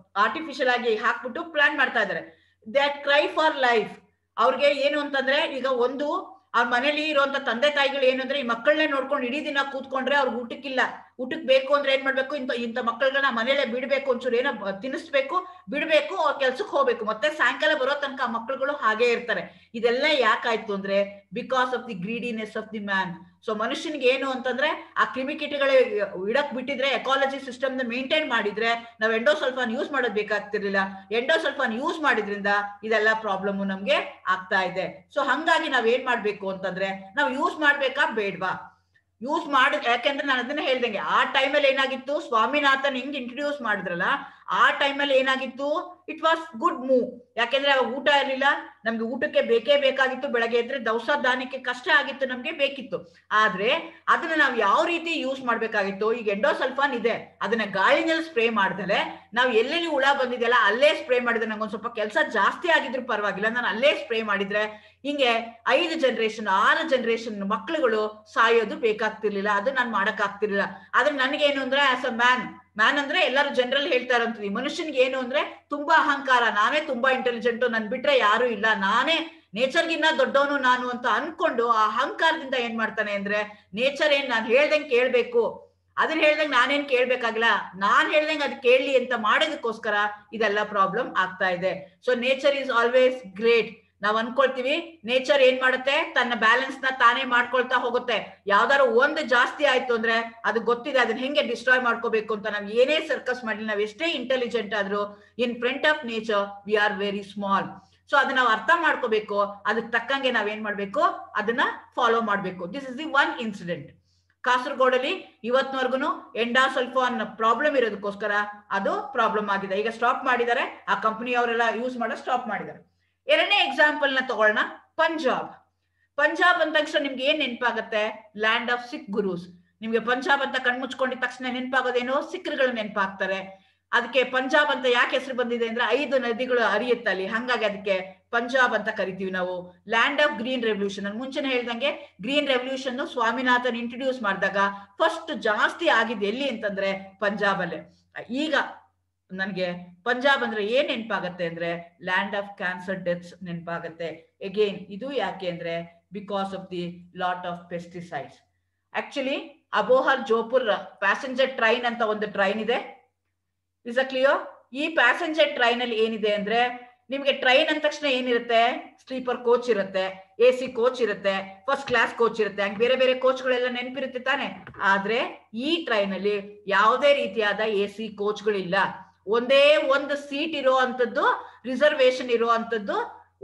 ಆರ್ಟಿಫಿಷಿಯಲ್ ಆಗಿ ಹಾಕ್ಬಿಟ್ಟು ಪ್ಲಾನ್ ಮಾಡ್ತಾ ಇದಾರೆ. They CRY for life. ಅವ್ರಿಗೆ ಏನು ಅಂತಂದ್ರೆ ಈಗ ಒಂದು ಅವ್ರ ಮನೇಲಿ ಇರುವಂತ ತಂದೆ ತಾಯಿಗಳು ಏನಂದ್ರೆ ಈ ಮಕ್ಕಳನ್ನೇ ನೋಡ್ಕೊಂಡು ಇಡೀ ದಿನ ಕೂತ್ಕೊಂಡ್ರೆ ಅವ್ರಿಗೆ ಊಟಕ್ಕಿಲ್ಲ. ಊಟಕ್ಕೆ ಬೇಕು ಅಂದ್ರೆ ಏನ್ ಮಾಡ್ಬೇಕು, ಇಂಥ ಮಕ್ಕಳನ್ನ ಮನೇಲೆ ಬಿಡ್ಬೇಕು, ಒಂಚೂರು ಏನೋ ತಿನ್ನಿಸ್ಬೇಕು, ಬಿಡ್ಬೇಕು, ಅವ್ರ ಕೆಲ್ಸಕ್ಕೆ ಹೋಗ್ಬೇಕು, ಮತ್ತೆ ಸಾಯಂಕಾಲ ಬರೋ ತನಕ ಆ ಮಕ್ಕಳುಗಳು ಹಾಗೆ ಇರ್ತಾರೆ. ಇದೆಲ್ಲ ಯಾಕಾಯ್ತು ಅಂದ್ರೆ because of the greediness of the man. So ಮನುಷ್ಯನಿಗೆ ಏನು ಅಂತಂದ್ರೆ ಆ ಕ್ರಿಮಿಕೀಟಗಳೇ ಇಡಕ್ ಬಿಟ್ಟಿದ್ರೆ, ಎಕಾಲಜಿ ಸಿಸ್ಟಮ್ ಮೇಂಟೈನ್ ಮಾಡಿದ್ರೆ ನಾವು ಎಂಡೋಸಲ್ಫಾನ್ ಯೂಸ್ ಮಾಡೋದ್ ಬೇಕಾಗ್ತಿರ್ಲಿಲ್ಲ. ಎಂಡೋಸಲ್ಫಾನ್ ಯೂಸ್ ಮಾಡಿದ್ರಿಂದ ಇದೆಲ್ಲ ಪ್ರಾಬ್ಲಮ್ ನಮ್ಗೆ ಆಗ್ತಾ ಇದೆ. ಸೊ ಹಂಗಾಗಿ ನಾವ್ ಏನ್ ಮಾಡ್ಬೇಕು ಅಂತಂದ್ರೆ ನಾವು ಯೂಸ್ ಮಾಡ್ಬೇಕಾ ಬೇಡ್ವಾ? ಯೂಸ್ ಮಾಡಿ, ಯಾಕೆಂದ್ರೆ ನಾನು ಅದನ್ನ ಹೇಳ್ದಂಗೆ ಆ ಟೈಮಲ್ಲಿ ಏನಾಗಿತ್ತು, ಸ್ವಾಮಿನಾಥನ್ ಹಿಂಗ್ ಇಂಟ್ರೊಡ್ಯೂಸ್ ಮಾಡಿದ್ರಲ್ಲ ಆ ಟೈಮಲ್ಲಿ ಏನಾಗಿತ್ತು, ಇಟ್ ವಾಸ್ ಗುಡ್ ಮೂವ್. ಯಾಕೆಂದ್ರೆ ಅವಾಗ ಊಟ ಇರ್ಲಿಲ್ಲ, ನಮ್ಗೆ ಊಟಕ್ಕೆ ಬೇಕೇ ಬೇಕಾಗಿತ್ತು. ಬೆಳಗ್ಗೆ ಎದ್ರೆ ದವಸ ಧಾನ್ಯಕ್ಕೆ ಕಷ್ಟ ಆಗಿತ್ತು, ನಮ್ಗೆ ಬೇಕಿತ್ತು. ಆದ್ರೆ ಅದನ್ನ ನಾವು ಯಾವ ರೀತಿ ಯೂಸ್ ಮಾಡ್ಬೇಕಾಗಿತ್ತು, ಈಗ ಎಂಡೋಸಲ್ಫಾನ್ ಇದೆ, ಅದನ್ನ ಗಾಳಿನಲ್ಲಿ ಸ್ಪ್ರೇ ಮಾಡ್ದಲೆ ನಾವು ಎಲ್ಲೆಲ್ಲಿ ಹುಳ ಬಂದಿದೆಯಲ್ಲ ಅಲ್ಲೇ ಸ್ಪ್ರೇ ಮಾಡಿದ್ರೆ, ನಂಗೊಂದ್ ಸ್ವಲ್ಪ ಕೆಲಸ ಜಾಸ್ತಿ ಆಗಿದ್ರು ಪರವಾಗಿಲ್ಲ, ನಾನು ಅಲ್ಲೇ ಸ್ಪ್ರೇ ಮಾಡಿದ್ರೆ ಹಿಂಗೆ 5 ಜನರೇಷನ್ 6 ಜನರೇಷನ್ ಮಕ್ಳುಗಳು ಸಾಯೋದು ಬೇಕಾಗ್ತಿರ್ಲಿಲ್ಲ. ಅದು ನಾನು ಮಾಡಕ್ ಆಗ್ತಿರ್ಲಿಲ್ಲ. ಆದ್ರೆ ನನಗೇನು ಅಂದ್ರೆ ಆಸ್ ಅ ಮ್ಯಾನ್ ಅಂದ್ರೆ ಎಲ್ಲರೂ ಜನರಲ್ ಹೇಳ್ತಾ ಇರೋಂಥದ್ದು, ಮನುಷ್ಯನ್ಗೆ ಏನು ಅಂದ್ರೆ ತುಂಬಾ ಅಹಂಕಾರ, ನಾನೇ ತುಂಬಾ ಇಂಟೆಲಿಜೆಂಟು, ನನ್ ಬಿಟ್ರೆ ಯಾರು ಇಲ್ಲ, ನಾನೇ ನೇಚರ್ಗಿನ್ನ ದೊಡ್ಡವನು ನಾನು ಅಂತ ಅನ್ಕೊಂಡು ಆ ಅಹಂಕಾರದಿಂದ ಏನ್ ಮಾಡ್ತಾನೆ ಅಂದ್ರೆ, ನೇಚರ್ ಏನ್ ನಾನು ಹೇಳ್ದಂಗೆ ಕೇಳ್ಬೇಕು, ಅದನ್ನ ಹೇಳ್ದಂಗೆ ನಾನೇನ್ ಕೇಳ್ಬೇಕಾಗಿಲ್ಲ, ನಾನ್ ಹೇಳ್ದಂಗೆ ಅದ್ ಕೇಳಲಿ ಅಂತ ಮಾಡೋದಕ್ಕೋಸ್ಕರ ಇದೆಲ್ಲ ಪ್ರಾಬ್ಲಮ್ ಆಗ್ತಾ ಇದೆ. So nature is always great. ನಾವ್ ಅನ್ಕೊಳ್ತೀವಿ ನೇಚರ್ ಏನ್ ಮಾಡುತ್ತೆ, ತನ್ನ ಬ್ಯಾಲೆನ್ಸ್ ನ ತಾನೇ ಮಾಡ್ಕೊಳ್ತಾ ಹೋಗುತ್ತೆ. ಯಾವ್ದಾದ್ರು ಒಂದು ಜಾಸ್ತಿ ಆಯ್ತು ಅಂದ್ರೆ ಅದು ಗೊತ್ತಿದೆ ಅದನ್ನ ಹೆಂಗೆ ಡಿಸ್ಟ್ರಾಯ್ ಮಾಡ್ಕೋಬೇಕು ಅಂತ. ನಾವ್ ಏನೇ ಸರ್ಕಸ್ ಮಾಡ್ಲಿ, ನಾವ್ ಎಷ್ಟೇ ಇಂಟೆಲಿಜೆಂಟ್ ಆದ್ರೂ in front of nature we are very small. So ಅದನ್ನ ನಾವು ಅರ್ಥ ಮಾಡ್ಕೋಬೇಕು. ಅದಕ್ಕೆ ತಕ್ಕಂಗೆ ನಾವೇನ್ ಮಾಡ್ಬೇಕು, ಅದನ್ನ ಫಾಲೋ ಮಾಡ್ಬೇಕು. This is the one incident. ಕಾಸರಗೋಡಲ್ಲಿ ಇವತ್ತಿನವರೆಗೂ ಎಂಡೋಸಲ್ಫಾನ್ ಪ್ರಾಬ್ಲಮ್ ಇರೋದಕ್ಕೋಸ್ಕರ ಅದು ಪ್ರಾಬ್ಲಮ್ ಆಗಿದೆ. ಈಗ ಸ್ಟಾಪ್ ಮಾಡಿದ್ದಾರೆ, ಆ ಕಂಪನಿ ಅವರೆಲ್ಲ ಯೂಸ್ ಮಾಡೋ ಸ್ಟಾಪ್ ಮಾಡಿದ್ದಾರೆ. ಎರಡನೇ ಎಕ್ಸಾಂಪಲ್ ನ ತಗೊಳ್ಳೋಣ, ಪಂಜಾಬ್. ಪಂಜಾಬ್ ಅಂದ ತಕ್ಷಣ ನಿಮ್ಗೆ ಏನ್ ನೆನಪಾಗತ್ತೆ? Land of Sikh gurus. ನಿಮ್ಗೆ ಪಂಜಾಬ್ ಅಂತ ಕಣ್ಮುಚ್ಕೊಂಡಿದ ತಕ್ಷಣ ನೆನಪಾಗೋದೇನೋ ಸಿಖ್ರುಗಳು ನೆನಪಾಗ್ತಾರೆ. ಅದಕ್ಕೆ ಪಂಜಾಬ್ ಅಂತ ಯಾಕೆ ಹೆಸರು ಬಂದಿದೆ ಅಂದ್ರೆ 5 ನದಿಗಳು ಹರಿಯುತ್ತಲ್ಲಿ, ಹಂಗಾಗಿ ಅದಕ್ಕೆ ಪಂಜಾಬ್ ಅಂತ ಕರಿತೀವಿ ನಾವು. ಲ್ಯಾಂಡ್ ಆಫ್ ಗ್ರೀನ್ ರೆವಲ್ಯೂಷನ್, ನಾನು ಮುಂಚೆನೆ ಹೇಳ್ದಂಗೆ ಗ್ರೀನ್ ರೆವಲ್ಯೂಷನ್ ಸ್ವಾಮಿನಾಥನ್ ಇಂಟ್ರೊಡ್ಯೂಸ್ ಮಾಡಿದಾಗ ಫಸ್ಟ್ ಜಾಸ್ತಿ ಆಗಿದ್ದು ಎಲ್ಲಿ ಅಂತಂದ್ರೆ ಪಂಜಾಬ್ ಅಲ್ಲೇ. ಈಗ ನನ್ಗೆ ಪಂಜಾಬ್ ಅಂದ್ರೆ ಏನ್ ನೆನಪಾಗತ್ತೆ ಅಂದ್ರೆ ಲ್ಯಾಂಡ್ ಆಫ್ ಕ್ಯಾನ್ಸರ್ ಡೆತ್ಸ್ ನೆನಪಾಗತ್ತೆ. ಅಗೇನ್ ಇದು ಯಾಕೆ ಅಂದ್ರೆ because of the lot of pesticides. Actually Abohar Jodhpur passenger train ಅಂತ ಒಂದು ಟ್ರೈನ್ ಇದೆ. Is a clear? ಈ ಪ್ಯಾಸೆಂಜರ್ ಟ್ರೈನ್ ಅಲ್ಲಿ ಏನಿದೆ ಅಂದ್ರೆ, ನಿಮ್ಗೆ ಟ್ರೈನ್ ಅಂದ ತಕ್ಷಣ ಏನಿರುತ್ತೆ, ಸ್ಲೀಪರ್ ಕೋಚ್ ಇರುತ್ತೆ, AC ಕೋಚ್ ಇರುತ್ತೆ, ಫಸ್ಟ್ ಕ್ಲಾಸ್ ಕೋಚ್ ಇರುತ್ತೆ, ಹಂಗೆ ಬೇರೆ ಬೇರೆ ಕೋಚ್ಗಳೆಲ್ಲ ನೆನಪಿರುತ್ತೆ ತಾನೆ. ಆದ್ರೆ ಈ ಟ್ರೈನ್ ಅಲ್ಲಿ ಯಾವುದೇ ರೀತಿಯಾದ AC ಕೋಚ್ಗಳಿಲ್ಲ. ಒಂದೇ ಒಂದು ಸೀಟ್ ಇರೋ ಅಂತದ್ದು, ರಿಸರ್ವೇಶನ್ ಇರೋ ಅಂತದ್ದು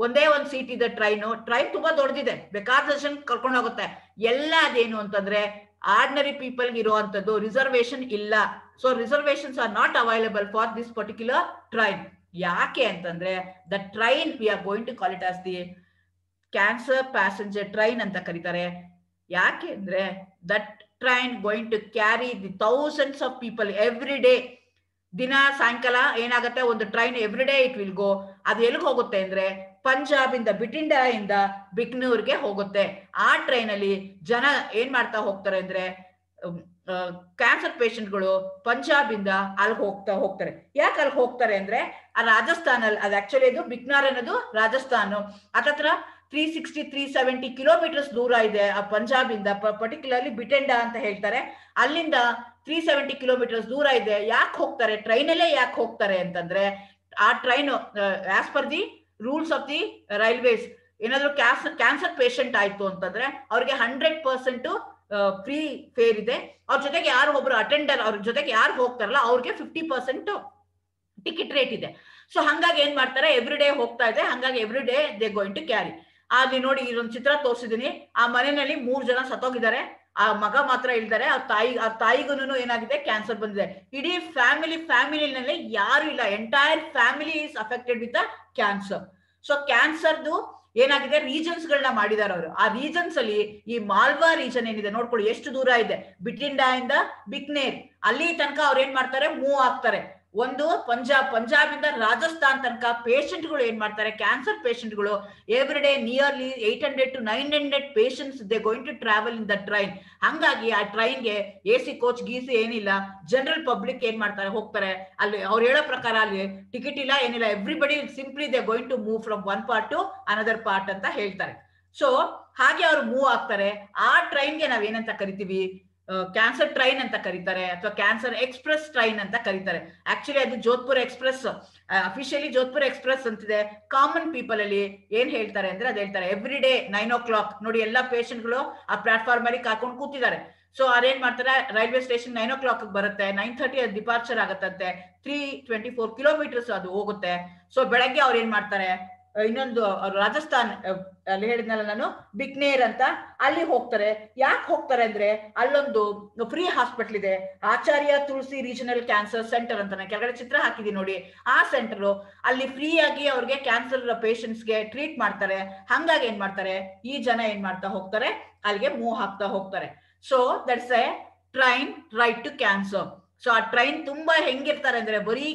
ಒಂದೇ ಒಂದು ಸೀಟ್ ಇದೆ. ಟ್ರೈನ್ ತುಂಬಾ ದೊಡ್ಡದಿದೆ, ಬೇಕಾದಷ್ಟು ಜನ ಕರ್ಕೊಂಡು ಹೋಗುತ್ತೆ. ಎಲ್ಲ ಅದೇನು ಅಂತಂದ್ರೆ ಆರ್ಡಿನರಿ ಪೀಪಲ್ ಇರುವಂತದ್ದು, ರಿಸರ್ವೇಶನ್ ಇಲ್ಲ. So reservations are not available for this particular train. ಯಾಕೆ ಅಂತಂದ್ರೆ the train we are going to call it as the cancer passenger train ಅಂತ ಕರೀತಾರೆ. ಯಾಕೆ ಅಂದ್ರೆ that train going to carry the thousands of people every day. ದಿನ ಸಾಯಂಕಾಲ ಏನಾಗುತ್ತೆ, ಒಂದು train every day it will go. ಅದು ಎಲ್ಲಿಗೆ ಹೋಗುತ್ತೆ ಅಂದ್ರೆ ಪಂಜಾಬ್ ಇಂದ, ಬಿಟಿಂಡಾ ಇಂದ ಬಿಕ್ನೂರ್ಗೆ ಹೋಗುತ್ತೆ. ಆ ಟ್ರೈನ್ ಅಲ್ಲಿ ಜನ ಏನ್ ಮಾಡ್ತಾ ಹೋಗ್ತಾರೆ ಅಂದ್ರೆ, ಕ್ಯಾನ್ಸರ್ ಪೇಷಂಟ್ಗಳು ಪಂಜಾಬ್ ಇಂದ ಅಲ್ಲಿಗೆ ಹೋಗ್ತಾರೆ. ಯಾಕೆ ಅಲ್ಲಿಗೆ ಹೋಗ್ತಾರೆ ಅಂದ್ರೆ ಆ ರಾಜಸ್ಥಾನ, ಅದು ಆಕ್ಚುಲಿ ಇದು ಬಿಕ್ನಾರ್ ಅನ್ನೋದು ರಾಜಸ್ಥಾನ, ಹತ್ರ 360-370 ಕಿಲೋಮೀಟರ್ಸ್ ದೂರ ಇದೆ ಆ ಪಂಜಾಬ್ ಇಂದ. ಪರ್ಟಿಕ್ಯುಲರ್ಲಿ ಬಿಟೆಂಡಾ ಅಂತ ಹೇಳ್ತಾರೆ, ಅಲ್ಲಿಂದ 370 ಕಿಲೋಮೀಟರ್ಸ್ ದೂರ ಇದೆ. ಯಾಕೆ ಹೋಗ್ತಾರೆ ಟ್ರೈನಲ್ಲೇ? ಯಾಕೆ ಹೋಗ್ತಾರೆ ಅಂತಂದ್ರೆ ಆ train as per the rules of the railways, ಏನಾದ್ರು ಕ್ಯಾನ್ಸರ್ ಪೇಷಂಟ್ ಆಯ್ತು ಅಂತಂದ್ರೆ ಅವ್ರಿಗೆ 100% ಫ್ರೀ ಫೇರ್ ಇದೆ. ಅವ್ರ ಜೊತೆಗೆ ಯಾರು ಒಬ್ರು ಅಟೆಂಡರ್, ಅವ್ರ ಜೊತೆಗೆ ಯಾರು ಹೋಗ್ತಾರಲ್ಲ ಅವ್ರಿಗೆ 50% ಟಿಕೆಟ್ ರೇಟ್ ಇದೆ. ಸೊ ಹಂಗಾಗಿ ಏನ್ ಮಾಡ್ತಾರೆ, ಎವ್ರಿ ಡೇ ಹೋಗ್ತಾ ಇದೆ, ಹಂಗಾಗಿ every day they going to carry. ಅಲ್ಲಿ ನೋಡಿ ಇದೊಂದು ಚಿತ್ರ ತೋರಿಸಿದೀನಿ. ಆ ಮನೆಯಲ್ಲಿ 3 ಜನ ಸತ್ತೋಗಿದ್ದಾರೆ, ಆ ಮಗ ಮಾತ್ರ ಇಲ್ದಾರೆ. ಅವ್ರ ತಾಯಿಗೂ ಏನಾಗಿದೆ, ಕ್ಯಾನ್ಸರ್ ಬಂದಿದೆ. ಇಡೀ ಫ್ಯಾಮಿಲಿನಲ್ಲಿ ಯಾರು ಇಲ್ಲ, entire family is affected with cancer. So ಕ್ಯಾನ್ಸರ್ದು ಏನಾಗಿದೆ, ರೀಜನ್ಸ್ ಗಳನ್ನ ಮಾಡಿದಾರೆ ಅವರು. ಆ ರೀಜನ್ಸ್ ಅಲ್ಲಿ ಈ ಮಾಲ್ವಾ ರೀಜನ್ ಏನಿದೆ ನೋಡ್ಕೊಳ್ಳಿ, ಎಷ್ಟು ದೂರ ಇದೆ. ಬಿಟಿಂಡಾ ಇಂದ ಬಿಕ್ನೇರ್ ಅಲ್ಲಿ ತನಕ ಅವ್ರು ಏನ್ ಮಾಡ್ತಾರೆ, ಮೂವ್ ಆಗ್ತಾರೆ. ಒಂದು ಪಂಜಾಬ್ ಇಂದ ರಾಜಸ್ಥಾನ್ ತನಕ ಪೇಷಂಟ್ಗಳು ಏನ್ ಮಾಡ್ತಾರೆ, ಕ್ಯಾನ್ಸರ್ ಪೇಷಂಟ್ಗಳು every day nearly 800 to 900 patients they going to travel in the train. ಹಂಗಾಗಿ ಆ ಟ್ರೈನ್ಗೆ AC ಕೋಚ್ ಗೀಸಿ ಏನಿಲ್ಲ, ಜನರಲ್ ಪಬ್ಲಿಕ್ ಏನ್ ಮಾಡ್ತಾರೆ, ಹೋಗ್ತಾರೆ. ಅಲ್ಲಿ ಅವ್ರು ಹೇಳೋ ಪ್ರಕಾರ ಅಲ್ಲಿ ಟಿಕೆಟ್ ಇಲ್ಲ, ಏನಿಲ್ಲ, everybody simply they going to move from one part to another part ಅಂತ ಹೇಳ್ತಾರೆ. ಸೊ ಹಾಗೆ ಅವ್ರು ಮೂವ್ ಆಗ್ತಾರೆ. ಆ ಟ್ರೈನ್ಗೆ ನಾವ್ ಏನಂತ ಕರಿತೀವಿ, ಕ್ಯಾನ್ಸರ್ ಟ್ರೈನ್ ಅಂತ ಕರೀತಾರೆ, ಅಥವಾ ಕ್ಯಾನ್ಸರ್ ಎಕ್ಸ್ಪ್ರೆಸ್ ಟ್ರೈನ್ ಅಂತ ಕರೀತಾರೆ. ಆಕ್ಚುಲಿ ಅದು Jodhpur express, officially Jodhpur express ಅಂತಿದೆ. ಕಾಮನ್ ಪೀಪಲ್ ಅಲ್ಲಿ ಏನ್ ಹೇಳ್ತಾರೆ ಅಂದ್ರೆ ಅದ್ ಹೇಳ್ತಾರೆ, ಎವ್ರಿ ಡೇ 9 o'clock ನೋಡಿ ಎಲ್ಲಾ ಪೇಷಂಟ್ಗಳು ಆ ಪ್ಲಾಟ್ಫಾರ್ಮ್ ಅಲ್ಲಿ ಕಾಕೊಂಡು ಕೂತಿದ್ದಾರೆ. ಸೊ ಅದೇನ್ ಮಾಡ್ತಾರೆ, ರೈಲ್ವೆ ಸ್ಟೇಷನ್ 9 o'clock ಬರುತ್ತೆ, 9:30 ಅದು ಡಿಪಾರ್ಚರ್ ಆಗತ್ತಂತೆ, 324 kilometers ಅದು ಹೋಗುತ್ತೆ. ಸೊ ಬೆಳಗ್ಗೆ ಅವ್ರು ಏನ್ ಮಾಡ್ತಾರೆ, ಇನ್ನೊಂದು ರಾಜಸ್ಥಾನ್ ಅಲ್ಲಿ ಹೇಳಿದ್ನಲ್ಲ ನಾನು, ಬಿಕ್ನೇರ್ ಅಂತ, ಅಲ್ಲಿ ಹೋಗ್ತಾರೆ. ಯಾಕೆ ಹೋಗ್ತಾರೆ ಅಂದ್ರೆ ಅಲ್ಲೊಂದು ಫ್ರೀ ಹಾಸ್ಪಿಟಲ್ ಇದೆ, ಆಚಾರ್ಯ ತುಳಸಿ ರೀಜನಲ್ ಕ್ಯಾನ್ಸರ್ ಸೆಂಟರ್ ಅಂತ. ನಾನು ಕೆಳಗಡೆ ಚಿತ್ರ ಹಾಕಿದೀನಿ ನೋಡಿ. ಆ ಸೆಂಟರ್ ಅಲ್ಲಿ ಫ್ರೀ ಆಗಿ ಅವ್ರಿಗೆ ಕ್ಯಾನ್ಸರ್ ಪೇಷಂಟ್ಸ್ಗೆ ಟ್ರೀಟ್ ಮಾಡ್ತಾರೆ. ಹಂಗಾಗಿ ಏನ್ ಮಾಡ್ತಾರೆ, ಈ ಜನ ಏನ್ ಮಾಡ್ತಾ ಹೋಗ್ತಾರೆ, ಅಲ್ಲಿಗೆ ಮೂವ್ ಆಗ್ತಾ ಹೋಗ್ತಾರೆ. So that's a train right to cancer. So ಆ ಟ್ರೈನ್ ತುಂಬಾ ಹೆಂಗಿರ್ತಾರೆ ಅಂದ್ರೆ ಬರೀ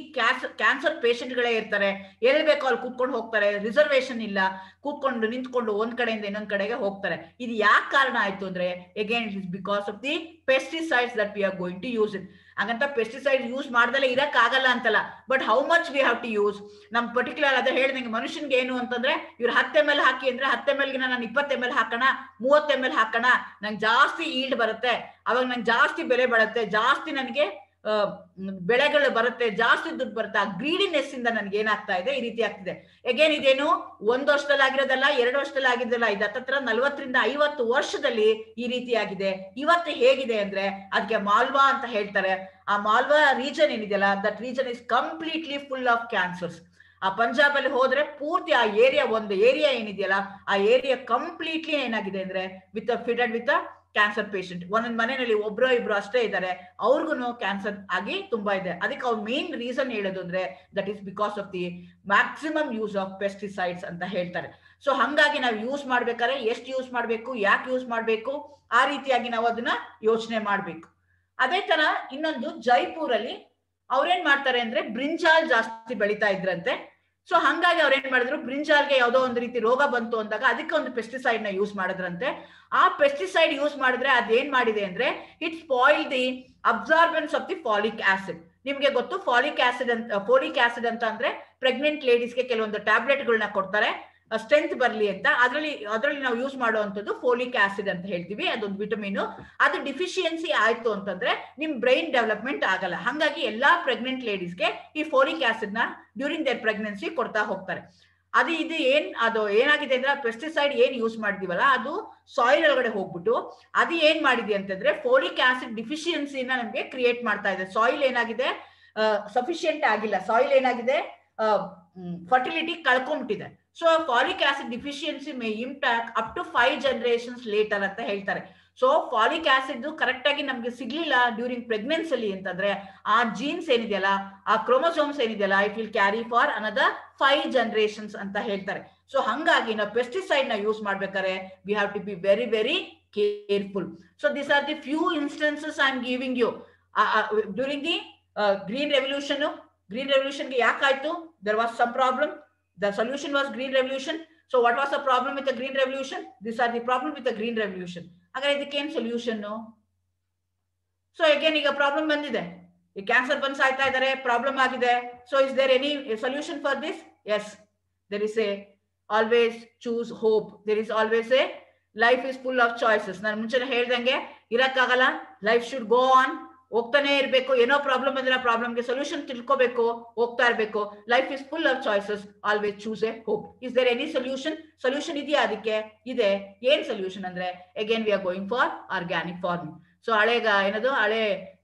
ಕ್ಯಾನ್ಸರ್ ಪೇಷಂಟ್ಗಳೇ ಇರ್ತಾರೆ. ಎಲ್ಲಿ ಬೇಕೋ ಅಲ್ಲಿ ಕೂತ್ಕೊಂಡು ಹೋಗ್ತಾರೆ, ರಿಸರ್ವೇಶನ್ ಇಲ್ಲ, ಕೂತ್ಕೊಂಡು ನಿಂತ್ಕೊಂಡು ಒಂದ್ ಕಡೆಯಿಂದ ಇನ್ನೊಂದ್ ಕಡೆಗೆ ಹೋಗ್ತಾರೆ. ಇದು ಯಾಕೆ ಕಾರಣ ಆಯ್ತು ಅಂದ್ರೆ again it is because of the pesticides that we are going to use it. ಹಾಗಂತ ಪೆಸ್ಟಿಸೈಡ್ ಯೂಸ್ ಮಾಡ್ದಲ್ಲೇ ಇರಕ್ ಆಗಲ್ಲ ಅಂತಲ್ಲ, but how much we have to use. ನಮ್ ಪರ್ಟಿಕ್ಯುಲರ್ ಅದೇ ಹೇಳಿದಂಗೆ ಮನುಷ್ಯನ್ಗೆ ಏನು ಅಂತಂದ್ರೆ, ಇವ್ರು 10 ml ಹಾಕಿ ಅಂದ್ರೆ 10 ml ನಾನು 20 ml ಹಾಕೋಣ, 30 ml ಹಾಕೋಣ, ನಂಗೆ ಜಾಸ್ತಿ ಈಲ್ಡ್ ಬರುತ್ತೆ, ಅವಾಗ ನಂಗೆ ಜಾಸ್ತಿ ಬೆಲೆ ಬರುತ್ತೆ, ಜಾಸ್ತಿ ನನಗೆ ಬೆಳೆಗಳು ಬರುತ್ತೆ, ಜಾಸ್ತಿ ದುಡ್ಡು ಬರುತ್ತೆ. ಆ ಗ್ರೀಡಿನೆಸ್ ಇಂದ ನನ್ಗೆ ಏನಾಗ್ತಾ ಇದೆ, ಈ ರೀತಿ ಆಗ್ತಿದೆ. ಅಗೇನ್ ಇದೇನು 1 ವರ್ಷದಲ್ಲಿ ಆಗಿರೋದಲ್ಲ, 2 ವರ್ಷದಲ್ಲಿ ಆಗಿದ್ದಲ್ಲ, ಇದು ಹತ್ತತ್ರ 40 ರಿಂದ 50 ವರ್ಷದಲ್ಲಿ ಈ ರೀತಿ ಆಗಿದೆ. ಇವತ್ತು ಹೇಗಿದೆ ಅಂದ್ರೆ ಅದಕ್ಕೆ ಮಾಲ್ವಾ ಅಂತ ಹೇಳ್ತಾರೆ. ಆ ಮಾಲ್ವಾ ರೀಜನ್ ಏನಿದೆಯಲ್ಲ, that region is completely full of cancers. ಆ ಪಂಜಾಬ್ ಅಲ್ಲಿ ಹೋದ್ರೆ ಪೂರ್ತಿ ಆ ಏರಿಯಾ, ಒಂದು ಏರಿಯಾ ಏನಿದೆಯಲ್ಲ, ಆ ಏರಿಯಾ ಕಂಪ್ಲೀಟ್ಲಿ ಏನಾಗಿದೆ ಅಂದ್ರೆ ಫಿಟೆಡ್ ವಿತ್ ಕ್ಯಾನ್ಸರ್ ಪೇಷಂಟ್. ಒಂದೊಂದು ಮನೆಯಲ್ಲಿ ಒಬ್ರು ಇಬ್ರು ಅಷ್ಟೇ ಇದ್ದಾರೆ, ಅವ್ರಿಗೂ ಕ್ಯಾನ್ಸರ್ ಆಗಿ ತುಂಬಾ ಇದೆ. ಅದಕ್ಕೆ ಅವ್ರ ಮೇನ್ ರೀಸನ್ ಹೇಳೋದು ಅಂದ್ರೆ that is because of the maximum use of pesticides ಅಂತ ಹೇಳ್ತಾರೆ. ಸೊ ಹಂಗಾಗಿ ನಾವು ಯೂಸ್ ಮಾಡ್ಬೇಕಾದ್ರೆ ಎಷ್ಟು ಯೂಸ್ ಮಾಡ್ಬೇಕು, ಯಾಕೆ ಯೂಸ್ ಮಾಡ್ಬೇಕು, ಆ ರೀತಿಯಾಗಿ ನಾವು ಅದನ್ನ ಯೋಚನೆ ಮಾಡ್ಬೇಕು. ಅದೇ ತರ ಇನ್ನೊಂದು ಜೈಪುರಲ್ಲಿ ಅವ್ರೇನ್ ಮಾಡ್ತಾರೆ ಅಂದ್ರೆ ಬ್ರಿಂಜಾಲ್ ಜಾಸ್ತಿ ಬೆಳೀತಾ ಇದ್ರಂತೆ. ಸೊ ಹಂಗಾಗಿ ಅವ್ರೇನ್ ಮಾಡಿದ್ರು, ಬ್ರಿಂಜಾಲ್ಗೆ ಯಾವುದೋ ಒಂದು ರೀತಿ ರೋಗ ಬಂತು ಅಂದಾಗ ಅದಕ್ಕೆ ಒಂದು ಪೆಸ್ಟಿಸೈಡ್ ನ ಯೂಸ್ ಮಾಡಿದ್ರಂತೆ. ಆ ಪೆಸ್ಟಿಸೈಡ್ ಯೂಸ್ ಮಾಡಿದ್ರೆ ಅದೇನ್ ಮಾಡಿದೆ ಅಂದ್ರೆ it spoil the absorbance of the folic acid. ನಿಮ್ಗೆ ಗೊತ್ತು ಫಾಲಿಕ್ ಆಸಿಡ್ ಅಂತ ಅಂದ್ರೆ ಪ್ರೆಗ್ನೆಂಟ್ ಲೇಡೀಸ್ಗೆ ಕೆಲವೊಂದು ಟ್ಯಾಬ್ಲೆಟ್ಗಳನ್ನ ಕೊಡ್ತಾರೆ ಸ್ಟ್ರೆಂತ್ ಬರ್ಲಿ ಅಂತ. ಅದರಲ್ಲಿ ನಾವು ಯೂಸ್ ಮಾಡುವಂಥದ್ದು ಫೋಲಿಕ್ ಆಸಿಡ್ ಅಂತ ಹೇಳ್ತೀವಿ, ಅದೊಂದು ವಿಟಮಿನ್. ಅದು ಡಿಫಿಷಿಯನ್ಸಿ ಆಯ್ತು ಅಂತಂದ್ರೆ ನಿಮ್ ಬ್ರೈನ್ ಡೆವಲಪ್ಮೆಂಟ್ ಆಗಲ್ಲ. ಹಾಗಾಗಿ ಎಲ್ಲಾ ಪ್ರೆಗ್ನೆಂಟ್ ಲೇಡೀಸ್ಗೆ ಈ ಫೋಲಿಕ್ ಆಸಿಡ್ ನ ಡ್ಯೂರಿಂಗ್ ದೇರ್ ಪ್ರೆಗ್ನೆನ್ಸಿ ಕೊಡ್ತಾ ಹೋಗ್ತಾರೆ. ಅದು ಏನಾಗಿದೆ ಅಂದ್ರೆ ಪೆಸ್ಟಿಸೈಡ್ ಏನ್ ಯೂಸ್ ಮಾಡಿದೀವಲ್ಲ, ಅದು ಸಾಯಿಲ್ ಒಳಗಡೆ ಹೋಗ್ಬಿಟ್ಟು ಅದು ಏನ್ ಮಾಡಿದೆ ಅಂತಂದ್ರೆ ಫೋಲಿಕ್ ಆಸಿಡ್ ಡಿಫಿಷಿಯನ್ಸಿನ ನಮ್ಗೆ ಕ್ರಿಯೇಟ್ ಮಾಡ್ತಾ ಇದೆ. ಸಾಯಿಲ್ ಏನಾಗಿದೆ, ಸಫಿಶಿಯಂಟ್ ಆಗಿಲ್ಲ, ಸಾಯಿಲ್ ಏನಾಗಿದೆ, ಫರ್ಟಿಲಿಟಿ ಕಳ್ಕೊಂಡ್ಬಿಟ್ಟಿದೆ. So folic acid deficiency may impact up to 5 generations later ಅಂತ ಹೇಳ್ತಾರೆ. ಸೊ ಫಾಲಿಕ್ ಆಸಿಡ್ ಕರೆಕ್ಟ್ ಆಗಿ ನಮ್ಗೆ ಸಿಗ್ಲಿಲ್ಲ ಡ್ಯೂರಿಂಗ್ ಪ್ರೆಗ್ನೆನ್ಸಿ ಅಂತಂದ್ರೆ ಆ ಜೀನ್ಸ್ ಏನಿದೆಯಲ್ಲ, ಆ ಕ್ರೋಮೋಸೋಮ್ಸ್ ಏನಿದೆಯಲ್ಲ, it will carry for another 5 generations ಅಂತ ಹೇಳ್ತಾರೆ. ಸೊ ಹಂಗಾಗಿ ನಾವು ಪೆಸ್ಟಿಸೈಡ್ ನ ಯೂಸ್ ಮಾಡ್ಬೇಕಾದ್ರೆ we have to be very very careful. So this are the few instances I am giving you during the green revolution ಗೆ ಯಾಕಾಯ್ತು, there was some problem, the solution was green revolution. So what was the problem with the green revolution? These are the problem with the green revolution. Agare idikene solution no. So again ಈಗ problem ಬಂದಿದೆ, ಈ cancer ಬಂದು ಸಾಯ್ತಾ ಇದ್ದಾರೆ, problem ಆಗಿದೆ. So is there any solution for this? Yes, there is a always choose hope. There is always a life is full of choices. ನಾನು ಮುಂಚೆ ಹೇಳ್ದಂಗೆ ಇರಕ್ಕಾಗಲ್ಲ, ಲೈಫ್ ಶುಡ್ ಗೋ ಆನ್, ಹೋಗ್ತಾನೆ ಇರ್ಬೇಕು. ಏನೋ ಪ್ರಾಬ್ಲಮ್ ಬಂದ್ರೆ ಪ್ರಾಬ್ಲಮ್ಗೆ ಸೊಲ್ಯೂಷನ್ ತಿಳ್ಕೋಬೇಕು, ಹೋಗ್ತಾ ಇರ್ಬೇಕು. Life is full of choices, always choose a hope. Is there any solution ಇದೆಯಾ ಅದಕ್ಕೆ? ಇದೆ. ಏನ್ ಸೊಲ್ಯೂಷನ್ ಅಂದ್ರೆ again we are going for organic farming. So ಹಳೆ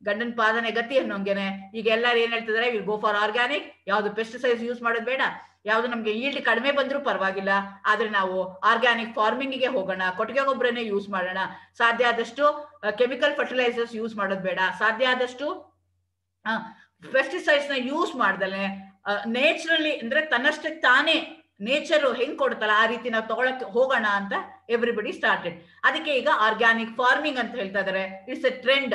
ಗಂಡನ ಪಾದನೆ ಗತಿ ಅನ್ನೋಂಗೆನೆ ಈಗ ಎಲ್ಲರೂ ಏನ್ ಹೇಳ್ತಿದಾರೆ, ವಿಲ್ ಗೋ ಫಾರ್ ಆರ್ಗ್ಯಾನಿಕ್. ಯಾವ್ದು ಪೆಸ್ಟಿಸೈಡ್ಸ್ ಯೂಸ್ ಮಾಡೋದು ಬೇಡ, ಯಾವ್ದು ನಮ್ಗೆ ಈಲ್ಡ್ ಕಡಿಮೆ ಬಂದ್ರೂ ಪರವಾಗಿಲ್ಲ, ಆದ್ರೆ ನಾವು ಆರ್ಗ್ಯಾನಿಕ್ ಫಾರ್ಮಿಂಗ್ ಗೆ ಹೋಗೋಣ, ಕೊಟ್ಟಿಗೆ ಗೊಬ್ಬರನೇ ಯೂಸ್ ಮಾಡೋಣ, ಸಾಧ್ಯ ಆದಷ್ಟು ಕೆಮಿಕಲ್ ಫರ್ಟಿಲೈಸರ್ಸ್ ಯೂಸ್ ಮಾಡೋದು ಬೇಡ, ಸಾಧ್ಯ ಆದಷ್ಟು ಪೆಸ್ಟಿಸೈಡ್ಸ್ ನ ಯೂಸ್ ಮಾಡ್ದಲೆ ನೇಚರಲಿ ಅಂದ್ರೆ ತನ್ನಷ್ಟಕ್ಕೆ ತಾನೇ ನೇಚರ್ ಹೆಂಗ್ ಕೊಡ್ತಲ್ಲ ಆ ರೀತಿ ನಾವು ತಗೊಳಕ್ ಹೋಗೋಣ ಅಂತ ಎವ್ರಿಬಡಿ ಸ್ಟಾರ್ಟೆಡ್. ಅದಕ್ಕೆ ಈಗ ಆರ್ಗ್ಯಾನಿಕ್ ಫಾರ್ಮಿಂಗ್ ಅಂತ ಹೇಳ್ತಾ ಇದಾರೆ. It's A trend.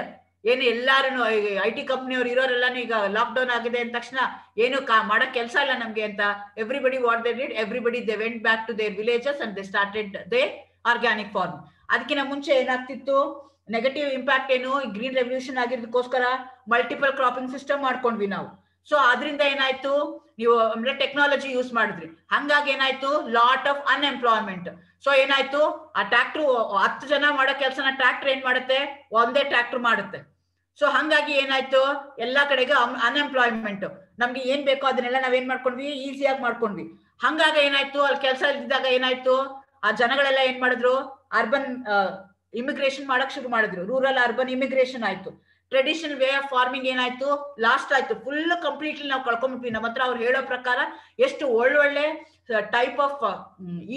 ಏನು ಎಲ್ಲಾರು IT ಕಂಪ್ನಿಯವ್ರು ಇರೋರೆಲ್ಲಾನು ಈಗ ಲಾಕ್ಡೌನ್ ಆಗಿದೆ ಅಂದ ತಕ್ಷಣ ಏನು ಮಾಡಕ್ ಕೆಲಸ ಇಲ್ಲ ನಮ್ಗೆ ಅಂತ everybody what they did, everybody they went back to their villages and they started the organic farm. ಅದಕ್ಕಿಂತ ಮುಂಚೆ ಏನಾಗ್ತಿತ್ತು, ನೆಗೆಟಿವ್ ಇಂಪ್ಯಾಕ್ಟ್ ಏನು, ಗ್ರೀನ್ ರೆವಲ್ಯೂಷನ್ ಆಗಿರೋದಕ್ಕೋಸ್ಕರ ಮಲ್ಟಿಪಲ್ ಕ್ರಾಪಿಂಗ್ ಸಿಸ್ಟಮ್ ಮಾಡ್ಕೊಂಡ್ವಿ ನಾವು. ಸೊ ಅದರಿಂದ ಏನಾಯ್ತು, ನೀವು ಅಂದ್ರೆ ಟೆಕ್ನಾಲಜಿ ಯೂಸ್ ಮಾಡಿದ್ರಿ, ಹಂಗಾಗಿ ಏನಾಯ್ತು ಲಾಟ್ ಆಫ್ ಅನ್ಎಂಪ್ಲಾಯ್ಮೆಂಟ್. ಸೊ ಏನಾಯ್ತು, ಆ ಟ್ರ್ಯಾಕ್ಟರ್ 10 ಜನ ಮಾಡೋ ಕೆಲಸನ ಟ್ರ್ಯಾಕ್ಟರ್ ಏನ್ ಮಾಡುತ್ತೆ, ಒಂದೇ ಟ್ರ್ಯಾಕ್ಟರ್ ಮಾಡುತ್ತೆ. ಸೊ ಹಂಗಾಗಿ ಏನಾಯ್ತು, ಎಲ್ಲಾ ಕಡೆಗೆ ಅನ್ಎಂಪ್ಲಾಯ್ಮೆಂಟ್. ನಮ್ಗೆ ಏನ್ ಬೇಕೋ ಅದನ್ನೆಲ್ಲ ನಾವೇನ್ ಮಾಡ್ಕೊಂಡ್ವಿ, ಈಸಿಯಾಗಿ ಮಾಡ್ಕೊಂಡ್ವಿ. ಹಂಗಾಗಿ ಏನಾಯ್ತು, ಅಲ್ಲಿ ಕೆಲಸ ಇಲ್ದಿದ್ದಾಗ ಏನಾಯ್ತು, ಆ ಜನಗಳೆಲ್ಲ ಏನ್ ಮಾಡಿದ್ರು, ಅರ್ಬನ್ ಇಮಿಗ್ರೇಷನ್ ಮಾಡಕ್ ಶುರು ಮಾಡಿದ್ರು. ರೂರಲ್ ಅರ್ಬನ್ ಇಮಿಗ್ರೇಷನ್ ಆಯ್ತು. ಟ್ರೆಡಿಷನಲ್ ವೇ ಆಫ್ ಫಾರ್ಮಿಂಗ್ ಏನಾಯ್ತು, ಲಾಸ್ಟ್ ಆಯ್ತು, ಫುಲ್ ಕಂಪ್ಲೀಟ್ಲಿ ನಾವು ಕಳ್ಕೊಂಡ್ಬಿಟ್ವಿ. ನಮ್ಮ ಹತ್ರ ಅವ್ರು ಹೇಳೋ ಪ್ರಕಾರ ಎಷ್ಟು ಒಳ್ಳೊಳ್ಳೆ ಟೈಪ್ ಆಫ್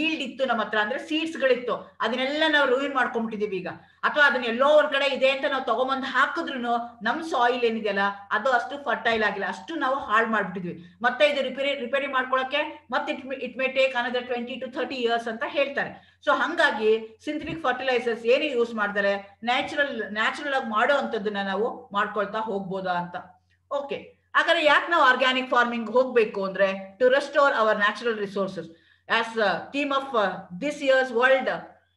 ಈಲ್ಡ್ ಇತ್ತು ನಮ್ಮ ಹತ್ರ, ಅಂದ್ರೆ ಸೀಡ್ಸ್ ಗಳಿತ್ತು, ಅದನ್ನೆಲ್ಲ ನಾವು ರೂಯಿನ್ ಮಾಡ್ಕೊಂಡ್ಬಿಟ್ಟಿದೀವಿ ಈಗ. ಅಥವಾ ಅದನ್ನ ಎಲ್ಲೋ ಒಂದ್ ಕಡೆ ಇದೆ ಅಂತ ನಾವು ತಗೊಂಬಂದ್ ಹಾಕಿದ್ರು ನಮ್ ಸಾಯಿಲ್ ಏನಿದೆಯಲ್ಲ ಅದು ಅಷ್ಟು ಫರ್ಟೈಲ್ ಆಗಿಲ್ಲ, ಅಷ್ಟು ನಾವು ಹಾಳು ಮಾಡ್ಬಿಟ್ಟಿದ್ವಿ. ಮತ್ತೆ ಇದು ರಿಪೇರಿ ಮಾಡ್ಕೊಳಕ್ಕೆ ಮತ್ತೆ it may take another 20 to 30 years ಅಂತ ಹೇಳ್ತಾರೆ. ಸೊ ಹಂಗಾಗಿ ಸಿಂಥೆಟಿಕ್ ಫರ್ಟಿಲೈಸರ್ಸ್ ಏನು ಯೂಸ್ ಮಾಡ್ತಾರೆ, ನ್ಯಾಚುರಲ್ ಆಗಿ ಮಾಡೋ ಅಂತದನ್ನ ನಾವು ಮಾಡ್ಕೊಳ್ತಾ ಹೋಗ್ಬೋದಾ ಅಂತ. ಓಕೆ, ಹಾಗಾದ್ರೆ ಯಾಕೆ ನಾವು ಆರ್ಗ್ಯಾನಿಕ್ ಫಾರ್ಮಿಂಗ್ ಹೋಗ್ಬೇಕು ಅಂದ್ರೆ, to restore our natural resources. As theme of this year's world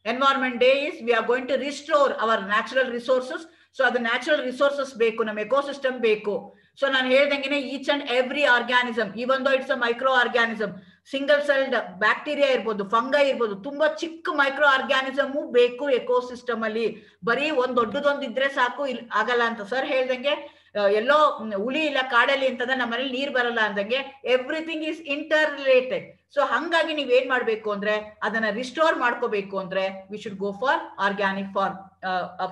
environment day is we are going to restore our natural resources. So ಅದು ನ್ಯಾಚುರಲ್ ರಿಸೋರ್ಸಸ್ ಬೇಕು, ನಮ್ಮ ಎಕೋಸಿಸ್ಟಮ್ ಬೇಕು. ಸೊ ನಾನು ಹೇಳ್ದಂಗೆ each and every organism, even though it's a micro organism, single celled bacteria ಇರ್ಬೋದು, fungi ಇರ್ಬೋದು, ತುಂಬಾ ಚಿಕ್ಕ ಮೈಕ್ರೋ ಆರ್ಗ್ಯಾನಿಸಮ್ ಬೇಕು ಎಕೋಸಿಸ್ಟಮ್ ಅಲ್ಲಿ. ಬರೀ ದೊಡ್ಡದೊಂದು ಇದ್ರೆ ಸಾಕು ಆಗಲ್ಲ ಅಂತ ಸರ್ ಹೇಳ್ದಂಗೆ. ಎಲ್ಲೋ ಹುಳಿ ಇಲ್ಲ ಕಾಡಲ್ಲಿ ಅಂತಂದ್ರೆ ನಮ್ಮ ಮನೇಲಿ ನೀರ್ ಬರಲ್ಲ ಅಂದಂಗೆ everything is interrelated. So ಹಂಗಾಗಿ ನೀವ್ ಏನ್ ಮಾಡ್ಬೇಕು ಅಂದ್ರೆ, ಅದನ್ನ ರಿಸ್ಟೋರ್ ಮಾಡ್ಕೋಬೇಕು ಅಂದ್ರೆ we should go for organic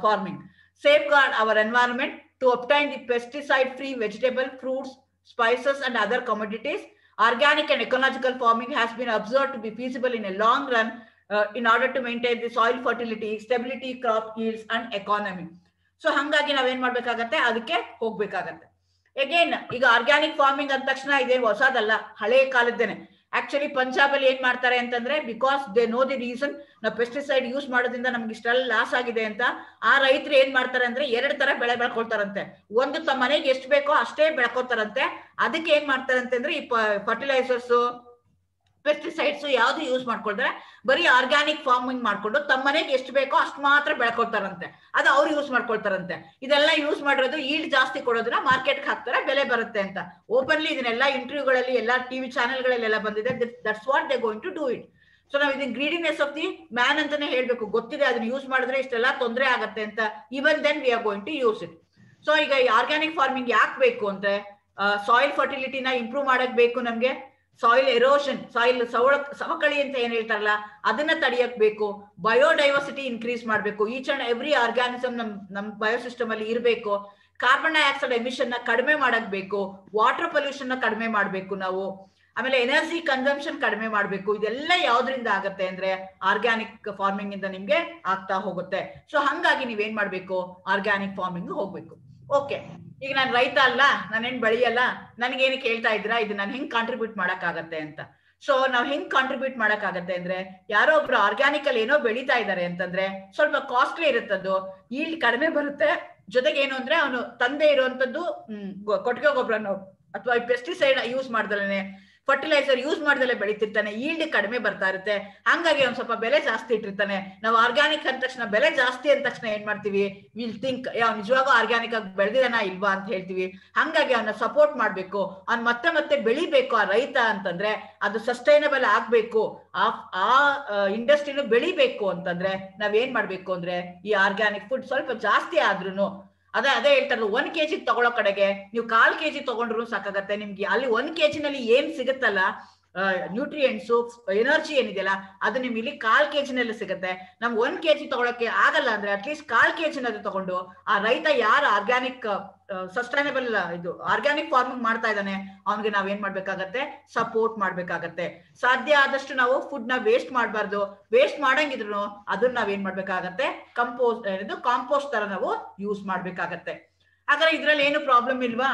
farming. Safeguard our environment to obtain the pesticide free vegetable, fruits, spices and other commodities. Organic and ecological farming has been observed to be feasible in a long run in order to maintain the soil fertility, stability, crop yields and economy. So ಹಂಗಾಗಿ ನಾವೇನ್ ಮಾಡ್ಬೇಕಾಗತ್ತೆ, ಅದಕ್ಕೆ ಹೋಗ್ಬೇಕಾಗತ್ತೆ. Again ಈಗ organic farming ಅಂದ ತಕ್ಷಣ ಇದೇನು ಹೊಸದಲ್ಲ, ಹಳೆ ಕಾಲದ್ದೇನೆ. ಆಕ್ಚುಲಿ ಪಂಜಾಬ್ ಅಲ್ಲಿ ಏನ್ ಮಾಡ್ತಾರೆ ಅಂತಂದ್ರೆ, because they know the reason, ನಾವು ಪೆಸ್ಟಿಸೈಡ್ ಯೂಸ್ ಮಾಡೋದ್ರಿಂದ ನಮ್ಗೆ ಇಷ್ಟೆಲ್ಲ ಲಾಸ್ ಆಗಿದೆ ಅಂತ, ಆ ರೈತರು ಏನ್ ಮಾಡ್ತಾರೆ ಅಂದ್ರೆ 2 ತರ ಬೆಳೆ ಬೆಳ್ಕೊಳ್ತಾರಂತೆ. ಒಂದು ತಮ್ಮ ಮನೆಗೆ ಎಷ್ಟು ಬೇಕೋ ಅಷ್ಟೇ ಬೆಳ್ಕೊತಾರಂತೆ. ಅದಕ್ಕೆ ಏನ್ ಮಾಡ್ತಾರೆ ಅಂತಂದ್ರೆ, ಈ ಫರ್ಟಿಲೈಸರ್ಸ್ ಪೆಸ್ಟಿಸೈಡ್ಸ್ ಯಾವ್ದು ಯೂಸ್ ಮಾಡ್ಕೊಳ್ತಾರೆ, ಬರೀ ಆರ್ಗ್ಯಾನಿಕ್ ಫಾರ್ಮಿಂಗ್ ಮಾಡ್ಕೊಂಡು ತಮ್ಮ ಮನೆಗೆ ಎಷ್ಟು ಬೇಕೋ ಅಷ್ಟು ಮಾತ್ರ ಬೆಳ್ಕೊಳ್ತಾರಂತೆ, ಅದು ಅವ್ರು ಯೂಸ್ ಮಾಡ್ಕೊಳ್ತಾರಂತೆ. ಇದೆಲ್ಲ ಯೂಸ್ ಮಾಡಿರೋದು ಈಲ್ಡ್ ಜಾಸ್ತಿ ಕೊಡೋದನ್ನ ಮಾರ್ಕೆಟ್ಗೆ ಹಾಕ್ತಾರೆ, ಬೆಲೆ ಬರುತ್ತೆ ಅಂತ. ಓಪನ್ಲಿ ಇದನ್ನೆಲ್ಲ ಇಂಟರ್ವ್ಯೂಗಳಲ್ಲಿ ಎಲ್ಲ ಟಿವಿ ಚಾನೆಲ್ಗಳಲ್ಲೆಲ್ಲ ಬಂದಿದೆ. That's what they going to do it. So ನಾವು ಇದನ್ನ ಗ್ರೀಡಿನೆಸ್ ಆಫ್ ದಿ ಮ್ಯಾನ್ ಅಂತಾನೆ ಹೇಳ್ಬೇಕು. ಗೊತ್ತಿದೆ ಅದನ್ನ ಯೂಸ್ ಮಾಡಿದ್ರೆ ಇಷ್ಟೆಲ್ಲ ತೊಂದರೆ ಆಗತ್ತೆ ಅಂತ. Even then we are going to use it. So ಈಗ ಈ ಆರ್ಗ್ಯಾನಿಕ್ ಫಾರ್ಮಿಂಗ್ ಯಾಕೆ ಬೇಕು ಅಂದ್ರೆ, ಸಾಯಿಲ್ ಫರ್ಟಿಲಿಟಿನ ಇಂಪ್ರೂವ್ ಮಾಡಕ್ ಬೇಕು ನಮ್ಗೆ. ಸಾಯಿಲ್ ಎರೋಷನ್, ಸಾಯಿಲ್ ಸವಕಳಿ ಅಂತ ಏನ್ ಹೇಳ್ತಾರಲ್ಲ ಅದನ್ನ ತಡೆಯಕ್ ಬೇಕು. ಬಯೋಡೈವರ್ಸಿಟಿ ಇನ್ಕ್ರೀಸ್ ಮಾಡ್ಬೇಕು. ಈಚ್ ಅಂಡ್ ಎವ್ರಿ ಆರ್ಗ್ಯಾನಿಸಮ್ ನಮ್ ಬಯೋಸಿಸ್ಟಮ್ ಅಲ್ಲಿ ಇರಬೇಕು. ಕಾರ್ಬನ್ ಡೈಆಕ್ಸೈಡ್ ಎಮಿಷನ್ ನ ಕಡಿಮೆ ಮಾಡಕ್ ಬೇಕು. ವಾಟರ್ ಪೊಲ್ಯೂಷನ್ ನ ಕಡಿಮೆ ಮಾಡ್ಬೇಕು ನಾವು. ಆಮೇಲೆ ಎನರ್ಜಿ ಕನ್ಸಂಪ್ಷನ್ ಕಡಿಮೆ ಮಾಡ್ಬೇಕು. ಇದೆಲ್ಲ ಯಾವ್ದ್ರಿಂದ ಆಗತ್ತೆ ಅಂದ್ರೆ ಆರ್ಗ್ಯಾನಿಕ್ ಫಾರ್ಮಿಂಗ್ ಇಂದ ನಿಮ್ಗೆ ಆಗ್ತಾ ಹೋಗುತ್ತೆ. ಸೊ ಹಂಗಾಗಿ ನೀವೇನ್ ಮಾಡ್ಬೇಕು, ಆರ್ಗ್ಯಾನಿಕ್ ಫಾರ್ಮಿಂಗ್ ಹೋಗ್ಬೇಕು. ಓಕೆ, ಈಗ ನಾನು ರೈತ ಅಲ್ಲ, ನಾನೇನ್ ಬೆಳೆಯಲ್ಲ, ನನ್ಗೇನಕ್ಕೆ ಹೇಳ್ತಾ ಇದ್ದೀರಾ ಇದು ನಾನು ಹೆಂಗ್ ಕಾಂಟ್ರಿಬ್ಯೂಟ್ ಮಾಡಕ್ ಆಗತ್ತೆ ಅಂತ. ಸೊ ನಾವ್ ಹೆಂಗ್ ಕಾಂಟ್ರಿಬ್ಯೂಟ್ ಮಾಡಕ್ ಆಗತ್ತೆ ಅಂದ್ರೆ, ಯಾರೋ ಒಬ್ರು ಆರ್ಗ್ಯಾನಿಕ್ ಅಲ್ಲಿ ಏನೋ ಬೆಳೀತಾ ಇದಾರೆ ಅಂತಂದ್ರೆ ಸ್ವಲ್ಪ ಕಾಸ್ಟ್ಲಿ ಇರುತ್ತದು, ಈಲ್ಡ್ ಕಡಿಮೆ ಬರುತ್ತೆ. ಜೊತೆಗೆ ಏನು ಅಂದ್ರೆ ಅವನು ತಂದೆ ಇರುವಂತದ್ದು ಕೊಟ್ಟಿಗೆ ಗೊಬ್ಬರನೋ ಅಥವಾ ಪೆಸ್ಟಿಸೈಡ್ ಯೂಸ್ ಮಾಡ್ದಲೇ, ಫರ್ಟಿಲೈಸರ್ ಯೂಸ್ ಮಾಡ್ದಲೇ ಬೆಳೀತಿರ್ತಾನೆ, ಈಲ್ಡ್ ಕಡಿಮೆ ಬರ್ತಾ ಇರುತ್ತೆ. ಹಂಗಾಗಿ ಅವ್ನು ಸ್ವಲ್ಪ ಬೆಲೆ ಜಾಸ್ತಿ ಇಟ್ಟಿರ್ತಾನೆ. ನಾವು ಆರ್ಗ್ಯಾನಿಕ್ ಅಂದ ತಕ್ಷಣ, ಬೆಲೆ ಜಾಸ್ತಿ ಅಂದ ತಕ್ಷಣ ಏನ್ ಮಾಡ್ತೀವಿ, ವಿಲ್ ಥಿಂಕ್ ಯಾವ ನಿಜವಾಗೂ ಆರ್ಗ್ಯಾನಿಕ್ ಆಗಿ ಬೆಳೆದಿದಾನ ಇಲ್ವಾ ಅಂತ ಹೇಳ್ತೀವಿ. ಹಂಗಾಗಿ ಅವನ್ನ ಸಪೋರ್ಟ್ ಮಾಡ್ಬೇಕು. ಅವ್ನ್ ಮತ್ತೆ ಬೆಳಿಬೇಕು ಆ ರೈತ ಅಂತಂದ್ರೆ, ಅದು ಸಸ್ಟೈನಬಲ್ ಆಗ್ಬೇಕು, ಆ ಇಂಡಸ್ಟ್ರಿನೂ ಬೆಳಿಬೇಕು ಅಂತಂದ್ರೆ ನಾವೇನ್ ಮಾಡ್ಬೇಕು ಅಂದ್ರೆ, ಈ ಆರ್ಗ್ಯಾನಿಕ್ ಫುಡ್ ಸ್ವಲ್ಪ ಜಾಸ್ತಿ ಆದ್ರೂ, ಅದೇ ಹೇಳ್ತಾರಲ್ಲ 1 kg ತಗೊಳ್ಳೋ ಕಡೆಗೆ ನೀವು 1/4 kg ತಗೊಂಡ್ರು ಸಾಕಾಗತ್ತೆ. ನಿಮ್ಗೆ ಅಲ್ಲಿ 1 kg ನಲ್ಲಿ ಏನ್ ಸಿಗುತ್ತಲ್ಲ ನ್ಯೂಟ್ರಿಯೆಂಟ್ಸು, ಎನರ್ಜಿ ಏನಿದೆಯಲ್ಲ, ಅದು ನಿಮ್ಗೆ ಇಲ್ಲಿ 1/4 kg ನಲ್ಲಿ ಸಿಗುತ್ತೆ. ನಮ್ಗೆ 1 kg ತಗೊಳಕ್ಕೆ ಆಗಲ್ಲ ಅಂದ್ರೆ ಅಟ್ಲೀಸ್ಟ್ 1/4 kg ತಗೊಂಡು ಆ ರೈತ ಯಾರು ಆರ್ಗ್ಯಾನಿಕ್ ಸಸ್ಟೈನಬಲ್ ಇದು ಆರ್ಗ್ಯಾನಿಕ್ ಫಾರ್ಮಿಂಗ್ ಮಾಡ್ತಾ ಇದ್ದಾನೆ ಅವನಿಗೆ ನಾವೇನ್ ಮಾಡ್ಬೇಕಾಗತ್ತೆ, ಸಪೋರ್ಟ್ ಮಾಡ್ಬೇಕಾಗತ್ತೆ. ಸಾಧ್ಯ ಆದಷ್ಟು ನಾವು ಫುಡ್ ನ ವೇಸ್ಟ್ ಮಾಡಬಾರ್ದು. ವೇಸ್ಟ್ ಮಾಡಂಗಿದ್ರು ಅದನ್ನ ನಾವೇನ್ ಮಾಡ್ಬೇಕಾಗತ್ತೆ, ಕಾಂಪೋಸ್ಟ್ ತರ ನಾವು ಯೂಸ್ ಮಾಡ್ಬೇಕಾಗತ್ತೆ. ಹಾಗಾದ್ರೆ ಇದ್ರಲ್ಲಿ ಏನು ಪ್ರಾಬ್ಲಮ್ ಇಲ್ವಾ?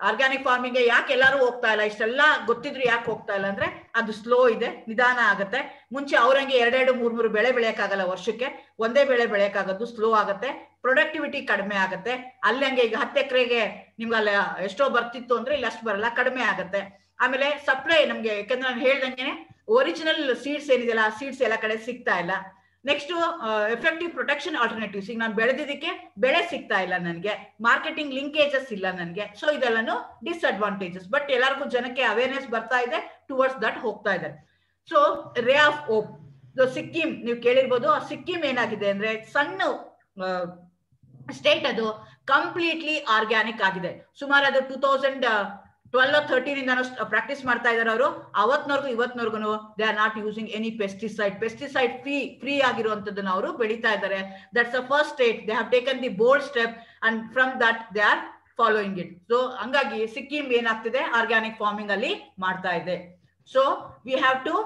ಆರ್ಗ್ಯಾನಿಕ್ ಫಾರ್ಮಿಂಗ್ ಯಾಕೆ ಎಲ್ಲರೂ ಹೋಗ್ತಾ ಇಲ್ಲ, ಇಷ್ಟೆಲ್ಲ ಗೊತ್ತಿದ್ರು ಯಾಕೆ ಹೋಗ್ತಾ ಇಲ್ಲ ಅಂದ್ರೆ ಅದು ಸ್ಲೋ ಇದೆ, ನಿಧಾನ ಆಗುತ್ತೆ. ಮುಂಚೆ ಅವ್ರಂಗೆ 2-3 ಬೆಳೆ ಬೆಳೆಯಕ್ಕಾಗಲ್ಲ, ವರ್ಷಕ್ಕೆ ಒಂದೇ ಬೆಳೆ ಬೆಳೆಯಕ್ಕಾಗದ್ದು ಸ್ಲೋ ಆಗುತ್ತೆ, ಪ್ರೊಡಕ್ಟಿವಿಟಿ ಕಡಿಮೆ ಆಗುತ್ತೆ. ಅಲ್ಲಿ ಹಂಗೆ ಈಗ 10 ಎಕರೆಗೆ ನಿಮ್ಗೆ ಅಲ್ಲಿ ಎಷ್ಟೋ ಬರ್ತಿತ್ತು ಅಂದ್ರೆ ಇಲ್ಲಿ ಅಷ್ಟು ಬರಲ್ಲ, ಕಡಿಮೆ ಆಗುತ್ತೆ. ಆಮೇಲೆ ಸಪ್ಲೈ ನಮ್ಗೆ, ಯಾಕಂದ್ರೆ ನಾನು ಹೇಳ್ದಂಗೆ ಒರಿಜಿನಲ್ ಸೀಡ್ಸ್ ಏನಿದೆಯಲ್ಲ ಆ ಸೀಡ್ಸ್ ಎಲ್ಲ ಕಡೆ ಸಿಗ್ತಾ ಇಲ್ಲ. ನೆಕ್ಸ್ಟ್ ಎಫೆಕ್ಟಿವ್ ಪ್ರೊಟೆಕ್ಷನ್ ಆಲ್ಟರ್ನೇಟಿವ್ಸ್, ಈಗ ನಾನು ಬೆಳೆದಿದ್ದಕ್ಕೆ ಬೆಳೆ ಸಿಗ್ತಾ ಇಲ್ಲ ನನಗೆ, ಮಾರ್ಕೆಟಿಂಗ್ ಲಿಂಕೇಜಸ್ ಇಲ್ಲ ನನಗೆ. ಸೊ ಇದೆಲ್ಲನೂ ಡಿಸ್ಅಡ್ವಾಂಟೇಜಸ್. ಬಟ್ ಎಲ್ಲರಿಗೂ ಜನಕ್ಕೆ ಅವೇರ್ನೆಸ್ ಬರ್ತಾ ಇದೆ, ಟುವರ್ಡ್ಸ್ ದಟ್ ಹೋಗ್ತಾ ಇದೆ. So ray of hope, Sikkim ನೀವು ಕೇಳಿರ್ಬೋದು. ಆ ಸಿಕ್ಕಿಂ ಏನಾಗಿದೆ ಅಂದ್ರೆ ಸಣ್ಣ ಸ್ಟೇಟ್, ಅದು ಕಂಪ್ಲೀಟ್ಲಿ ಆರ್ಗ್ಯಾನಿಕ್ ಆಗಿದೆ. ಸುಮಾರು ಅದು 2012-13 ಇಂದ ಪ್ರಾಕ್ಟೀಸ್ ಮಾಡ್ತಾ ಇದಾರೆ ಅವರು. ಅವತ್ನವರೆಗೂ ಇವತ್ನವರೆಗೂ they are not using any pesticide free ಆಗಿರುವಂತದ್ದನ್ನ ಅವರು ಬೆಳೀತಾ ಇದ್ದಾರೆ. That's the first state. They have taken the bold step and from that they are following it. So ಹಂಗಾಗಿ ಸಿಕ್ಕಿಂ ಏನಾಗ್ತಿದೆ, ಆರ್ಗ್ಯಾನಿಕ್ ಫಾರ್ಮಿಂಗ್ ಅಲ್ಲಿ ಮಾಡ್ತಾ ಇದೆ. So we have to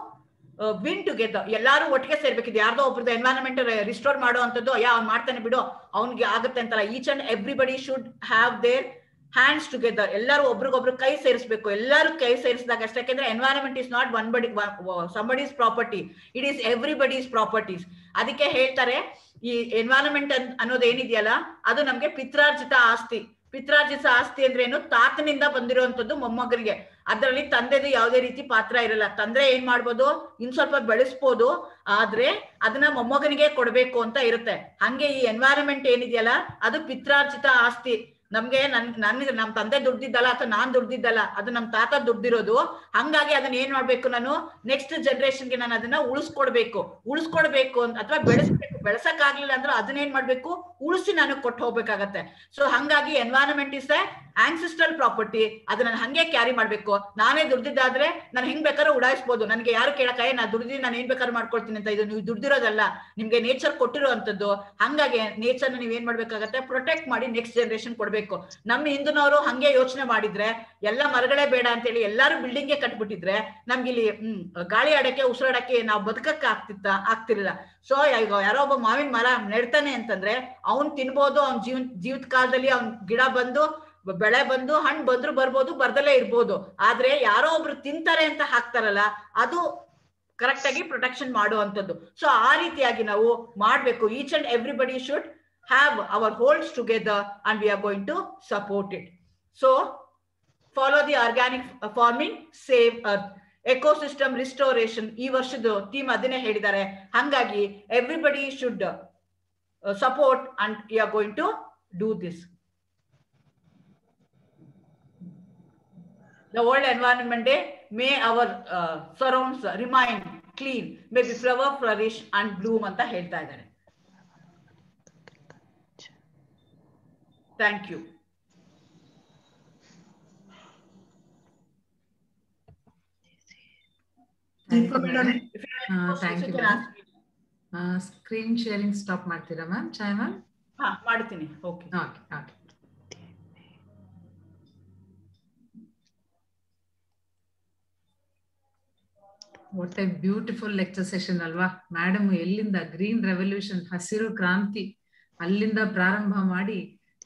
win together. ಎಲ್ಲರೂ ಒಟ್ಟಿಗೆ ಸೇರ್ಬೇಕಿದೆ. ಯಾರ್ದೋ ಒಬ್ರದ್ದು ಎನ್ವೈರನ್ಮೆಂಟ್ ರಿಸ್ಟೋರ್ ಮಾಡೋ ಅಂತದ್ದು, ಅವ್ನು ಮಾಡ್ತಾನೆ ಬಿಡು ಅವ್ನಿಗೆ ಆಗುತ್ತೆ ಅಂತಲ್ಲ. Each and everybody should have their hands together. ಎಲ್ಲರೂ ಒಬ್ರಿಗೊಬ್ರು ಕೈ ಸೇರಿಸಬೇಕು. ಎಲ್ಲರೂ ಕೈ ಸೇರಿಸಿದಾಗ ಅಷ್ಟೇ. ಯಾಕೆಂದ್ರೆ environment is not somebody's property, it is everybody's properties. ಅದಕ್ಕೆ ಹೇಳ್ತಾರೆ ಈ ಎನ್ವೈರನ್ಮೆಂಟ್ ಅನ್ನೋದು ಏನಿದೆಯಲ್ಲ ಅದು ನಮ್ಗೆ ಪಿತ್ರಾರ್ಜಿತ ಆಸ್ತಿ. ಪಿತ್ರಾರ್ಜಿತ ಆಸ್ತಿ ಅಂದ್ರೆ ಏನು, ತಾತನಿಂದ ಬಂದಿರುವಂತದ್ದು ಮೊಮ್ಮಗನಿಗೆ. ಅದರಲ್ಲಿ ತಂದೆದು ಯಾವುದೇ ರೀತಿ ಪಾತ್ರ ಇರಲ್ಲ. ತಂದೆ ಏನ್ ಮಾಡ್ಬೋದು, ಇನ್ ಸ್ವಲ್ಪ ಬೆಳೆಸ್ಬೋದು, ಆದ್ರೆ ಅದನ್ನ ಮೊಮ್ಮಗನಿಗೆ ಕೊಡ್ಬೇಕು ಅಂತ ಇರುತ್ತೆ. ಹಂಗೆ ಈ ಎನ್ವೈರನ್ಮೆಂಟ್ ಏನಿದೆಯಲ್ಲ ಅದು ಪಿತ್ರಾರ್ಜಿತ ಆಸ್ತಿ. ನಮ್ಗೆ ನಮ್ ತಂದೆ ದುಡ್ದಿದ್ದಲ್ಲ ಅಥವಾ ನಾನ್ ದುಡ್ದಿದ್ದಲ್ಲ, ಅದು ನಮ್ ತಾತ ದುಡ್ದಿರೋದು. ಹಂಗಾಗಿ ಅದನ್ನ ಏನ್ ಮಾಡ್ಬೇಕು, ನಾನು ನೆಕ್ಸ್ಟ್ ಜನರೇಷನ್ಗೆ ನಾನು ಅದನ್ನ ಉಳಿಸ್ಕೊಡ್ಬೇಕು ಅಥವಾ ಬೆಳೆಸ್ಬೇಕು. ಬೆಳೆಸಕ್ ಆಗ್ಲಿಲ್ಲ ಅಂದ್ರೆ ಅದನ್ನೇನ್ ಮಾಡ್ಬೇಕು, ಉಳಿಸಿ ನಾನು ಕೊಟ್ಟು ಹೋಗ್ಬೇಕಾಗತ್ತೆ. ಸೊ ಹಂಗಾಗಿ ಎನ್ವೈರನ್ಮೆಂಟ್ ಇಸ್ ಆನ್ಸಿಸ್ಟ್ರಲ್ ಪ್ರಾಪರ್ಟಿ. ಅದನ್ನ ಹಂಗೆ ಕ್ಯಾರಿ ಮಾಡ್ಬೇಕು. ನಾನೇ ದುಡ್ದಿದ್ದಾದ್ರೆ ನಾನು ಹೆಂಗ್ ಬೇಕಾದ್ರೂ ಉಡಾಯಿಸ್ಬೋದು. ನನಗೆ ಯಾರು ಕೇಳಕ್ಕೆ ನಾ ದುಡ್ದಿದ್ದು ನಾನು ಏನ್ ಬೇಕಾದ್ರೂ ಮಾಡ್ಕೊಳ್ತೀನಿ ಅಂತ. ಇದು ನೀವು ದುಡ್ದಿರೋದಲ್ಲ, ನಿಮ್ಗೆ ನೇಚರ್ ಕೊಟ್ಟಿರುವಂತದ್ದು. ಹಂಗಾಗಿ ನೇಚರ್ನ ನೀವ್ ಏನ್ ಮಾಡ್ಬೇಕಾಗತ್ತೆ, ಪ್ರೊಟೆಕ್ಟ್ ಮಾಡಿ ನೆಕ್ಸ್ಟ್ ಜನರೇಷನ್ ಕೊಡ್ಬೇಕು. ನಮ್ಮ ಹಿಂದಿನವರು ಹಂಗೆ ಯೋಚನೆ ಮಾಡಿದ್ರೆ, ಎಲ್ಲ ಮರಗಳೇ ಬೇಡ ಅಂತ ಹೇಳಿ ಎಲ್ಲಾರು ಬಿಲ್ಡಿಂಗ್ಗೆ ಕಟ್ಬಿಟ್ಟಿದ್ರೆ ನಮ್ಗೆ ಇಲ್ಲಿ ಗಾಳಿ ಆಡಕ್ಕೆ ಉಸಿರಾಡಕ್ಕೆ ನಾವು ಬದುಕಕ್ಕೆ ಆಗ್ತಿರ್ಲಿಲ್ಲ. ಸೊ ಈಗ ಯಾರೋ ಒಬ್ಬ ಮಾವಿನ ಮರ ನೆಡ್ತಾನೆ ಅಂತಂದ್ರೆ ಅವ್ನ್ ತಿನ್ಬೋದು. ಅವ್ನ ಜೀವಿತ ಕಾಲದಲ್ಲಿ ಅವ್ನ್ ಗಿಡ ಬಂದು ಬೆಳೆ ಬಂದು ಹಣ್ಣು ಬಂದ್ರು ಬರ್ಬೋದು, ಬರ್ದಲ್ಲೇ ಇರ್ಬೋದು. ಆದ್ರೆ ಯಾರೋ ಒಬ್ರು ತಿಂತಾರೆ ಅಂತ ಹಾಕ್ತಾರಲ್ಲ, ಅದು ಕರೆಕ್ಟ್ ಆಗಿ ಪ್ರೊಟೆಕ್ಷನ್ ಮಾಡುವಂಥದ್ದು. ಸೊ ಆ ರೀತಿಯಾಗಿ ನಾವು ಮಾಡ್ಬೇಕು. Each and everybody should have our holds together and we are going to support it. So follow the organic farming, save earth, ecosystem restoration. ಈ ವರ್ಷದ ಥೀಮ್ ಅದನ್ನೇ ಹೇಳಿದ್ದಾರೆ. ಹಂಗಾಗಿ everybody should support and we are going to do this. The World Environment Day, may our surrounds remain clean, may the flower flourish and bloom ಅಂತ ಹೇಳ್ತಾ ಇದ್ದಾರೆ. Thank you. Thank you, madam. Thank you, madam. Screen sharing stop ಮಾಡ್ತೀರಾ ma'am? ಚಾಯ್ ma'am? ಹಾ ಮಾಡ್ತೀನಿ. Okay okay okay. What A beautiful lecture session ಅಲ್ವಾ madam? ಎಲ್ಲಿಂದ green revolution, ಹಸಿರು ಕ್ರಾಂತಿ, ಅಲ್ಲಿಂದ ಪ್ರಾರಂಭ ಮಾಡಿ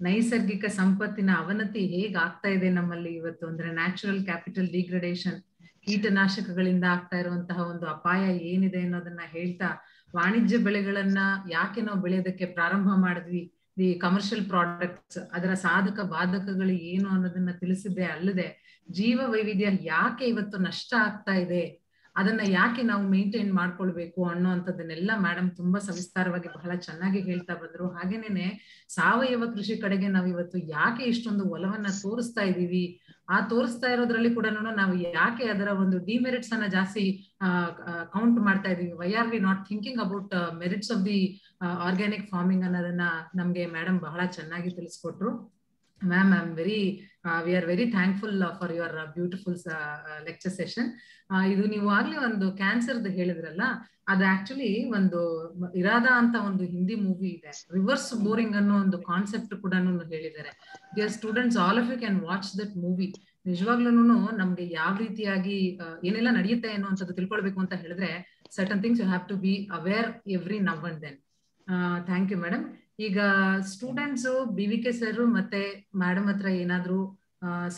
ನೈಸರ್ಗಿಕ ಸಂಪತ್ತಿನ ಅವನತಿ ಹೇಗ್ ಆಗ್ತಾ ಇದೆ ನಮ್ಮಲ್ಲಿ ಇವತ್ತು ಅಂದ್ರೆ ನ್ಯಾಚುರಲ್ ಕ್ಯಾಪಿಟಲ್ ಡಿಗ್ರೇಡೇಷನ್, ಕೀಟನಾಶಕಗಳಿಂದ ಆಗ್ತಾ ಇರುವಂತಹ ಒಂದು ಅಪಾಯ ಏನಿದೆ ಅನ್ನೋದನ್ನ ಹೇಳ್ತಾ, ವಾಣಿಜ್ಯ ಬೆಳೆಗಳನ್ನ ಯಾಕೆ ನಾವು ಬೆಳೆಯೋದಕ್ಕೆ ಪ್ರಾರಂಭ ಮಾಡಿದ್ವಿ, ದಿ ಕಮರ್ಷಿಯಲ್ ಪ್ರಾಡಕ್ಟ್ಸ್ ಅದರ ಸಾಧಕ ಬಾಧಕಗಳು ಏನು ಅನ್ನೋದನ್ನ ತಿಳಿಸಿದ್ದೆ ಅಲ್ಲದೆ, ಜೀವ ವೈವಿಧ್ಯ ಯಾಕೆ ಇವತ್ತು ನಷ್ಟ ಆಗ್ತಾ ಇದೆ, ಅದನ್ನ ಯಾಕೆ ನಾವು ಮೇಂಟೈನ್ ಮಾಡ್ಕೊಳ್ಬೇಕು ಅನ್ನೋಂಥದ್ದನ್ನೆಲ್ಲ ಮೇಡಮ್ ತುಂಬಾ ಸವಿಸ್ತಾರವಾಗಿ ಬಹಳ ಚೆನ್ನಾಗಿ ಹೇಳ್ತಾ ಬಂದ್ರು. ಹಾಗೇನೇನೆ ಸಾವಯವ ಕೃಷಿ ಕಡೆಗೆ ನಾವು ಇವತ್ತು ಯಾಕೆ ಇಷ್ಟೊಂದು ಒಲವನ್ನ ತೋರಿಸ್ತಾ ಇದೀವಿ, ಆ ತೋರಿಸ್ತಾ ಇರೋದ್ರಲ್ಲಿ ಕೂಡ ನಾವು ಯಾಕೆ ಅದರ ಒಂದು ಡಿಮೆರಿಟ್ಸ್ ಅನ್ನ ಜಾಸ್ತಿ ಕೌಂಟ್ ಮಾಡ್ತಾ ಇದೀವಿ, why are we not thinking about merits of the organic farming ಅನ್ನೋದನ್ನ ನಮ್ಗೆ ಮೇಡಮ್ ಬಹಳ ಚೆನ್ನಾಗಿ ತಿಳಿಸ್ಕೊಟ್ರು. Ma'am, we are very thankful for your beautiful lecture session. ಇದು ನೀವು ಆಗ್ಲೇ ಒಂದು ಕ್ಯಾನ್ಸರ್ದು ಹೇಳಿದ್ರಲ್ಲ, ಅದು ಆಕ್ಚುಲಿ ಒಂದು ಇರಾದಾ ಅಂತ ಒಂದು ಹಿಂದಿ ಮೂವಿ ಇದೆ, ರಿವರ್ಸ್ ಬೋರಿಂಗ್ ಅನ್ನೋ ಒಂದು ಕಾನ್ಸೆಪ್ಟ್ ಕೂಡ ಹೇಳಿದ್ದಾರೆ. Dear students, all of you can watch that movie. ನಿಜವಾಗ್ಲೂ ನಮ್ಗೆ ಯಾವ ರೀತಿಯಾಗಿ ಏನೆಲ್ಲ ನಡೆಯುತ್ತೆ ಅನ್ನುವಂಥದ್ದು ತಿಳ್ಕೊಳ್ಬೇಕು ಅಂತ ಹೇಳಿದ್ರೆ, certain things you have to be aware every now and then. Thank you madam. ಈಗ ಸ್ಟೂಡೆಂಟ್ಸ್ BVK ಸರ್ ಮತ್ತೆ ಮೇಡಮ್ ಹತ್ರ ಏನಾದ್ರು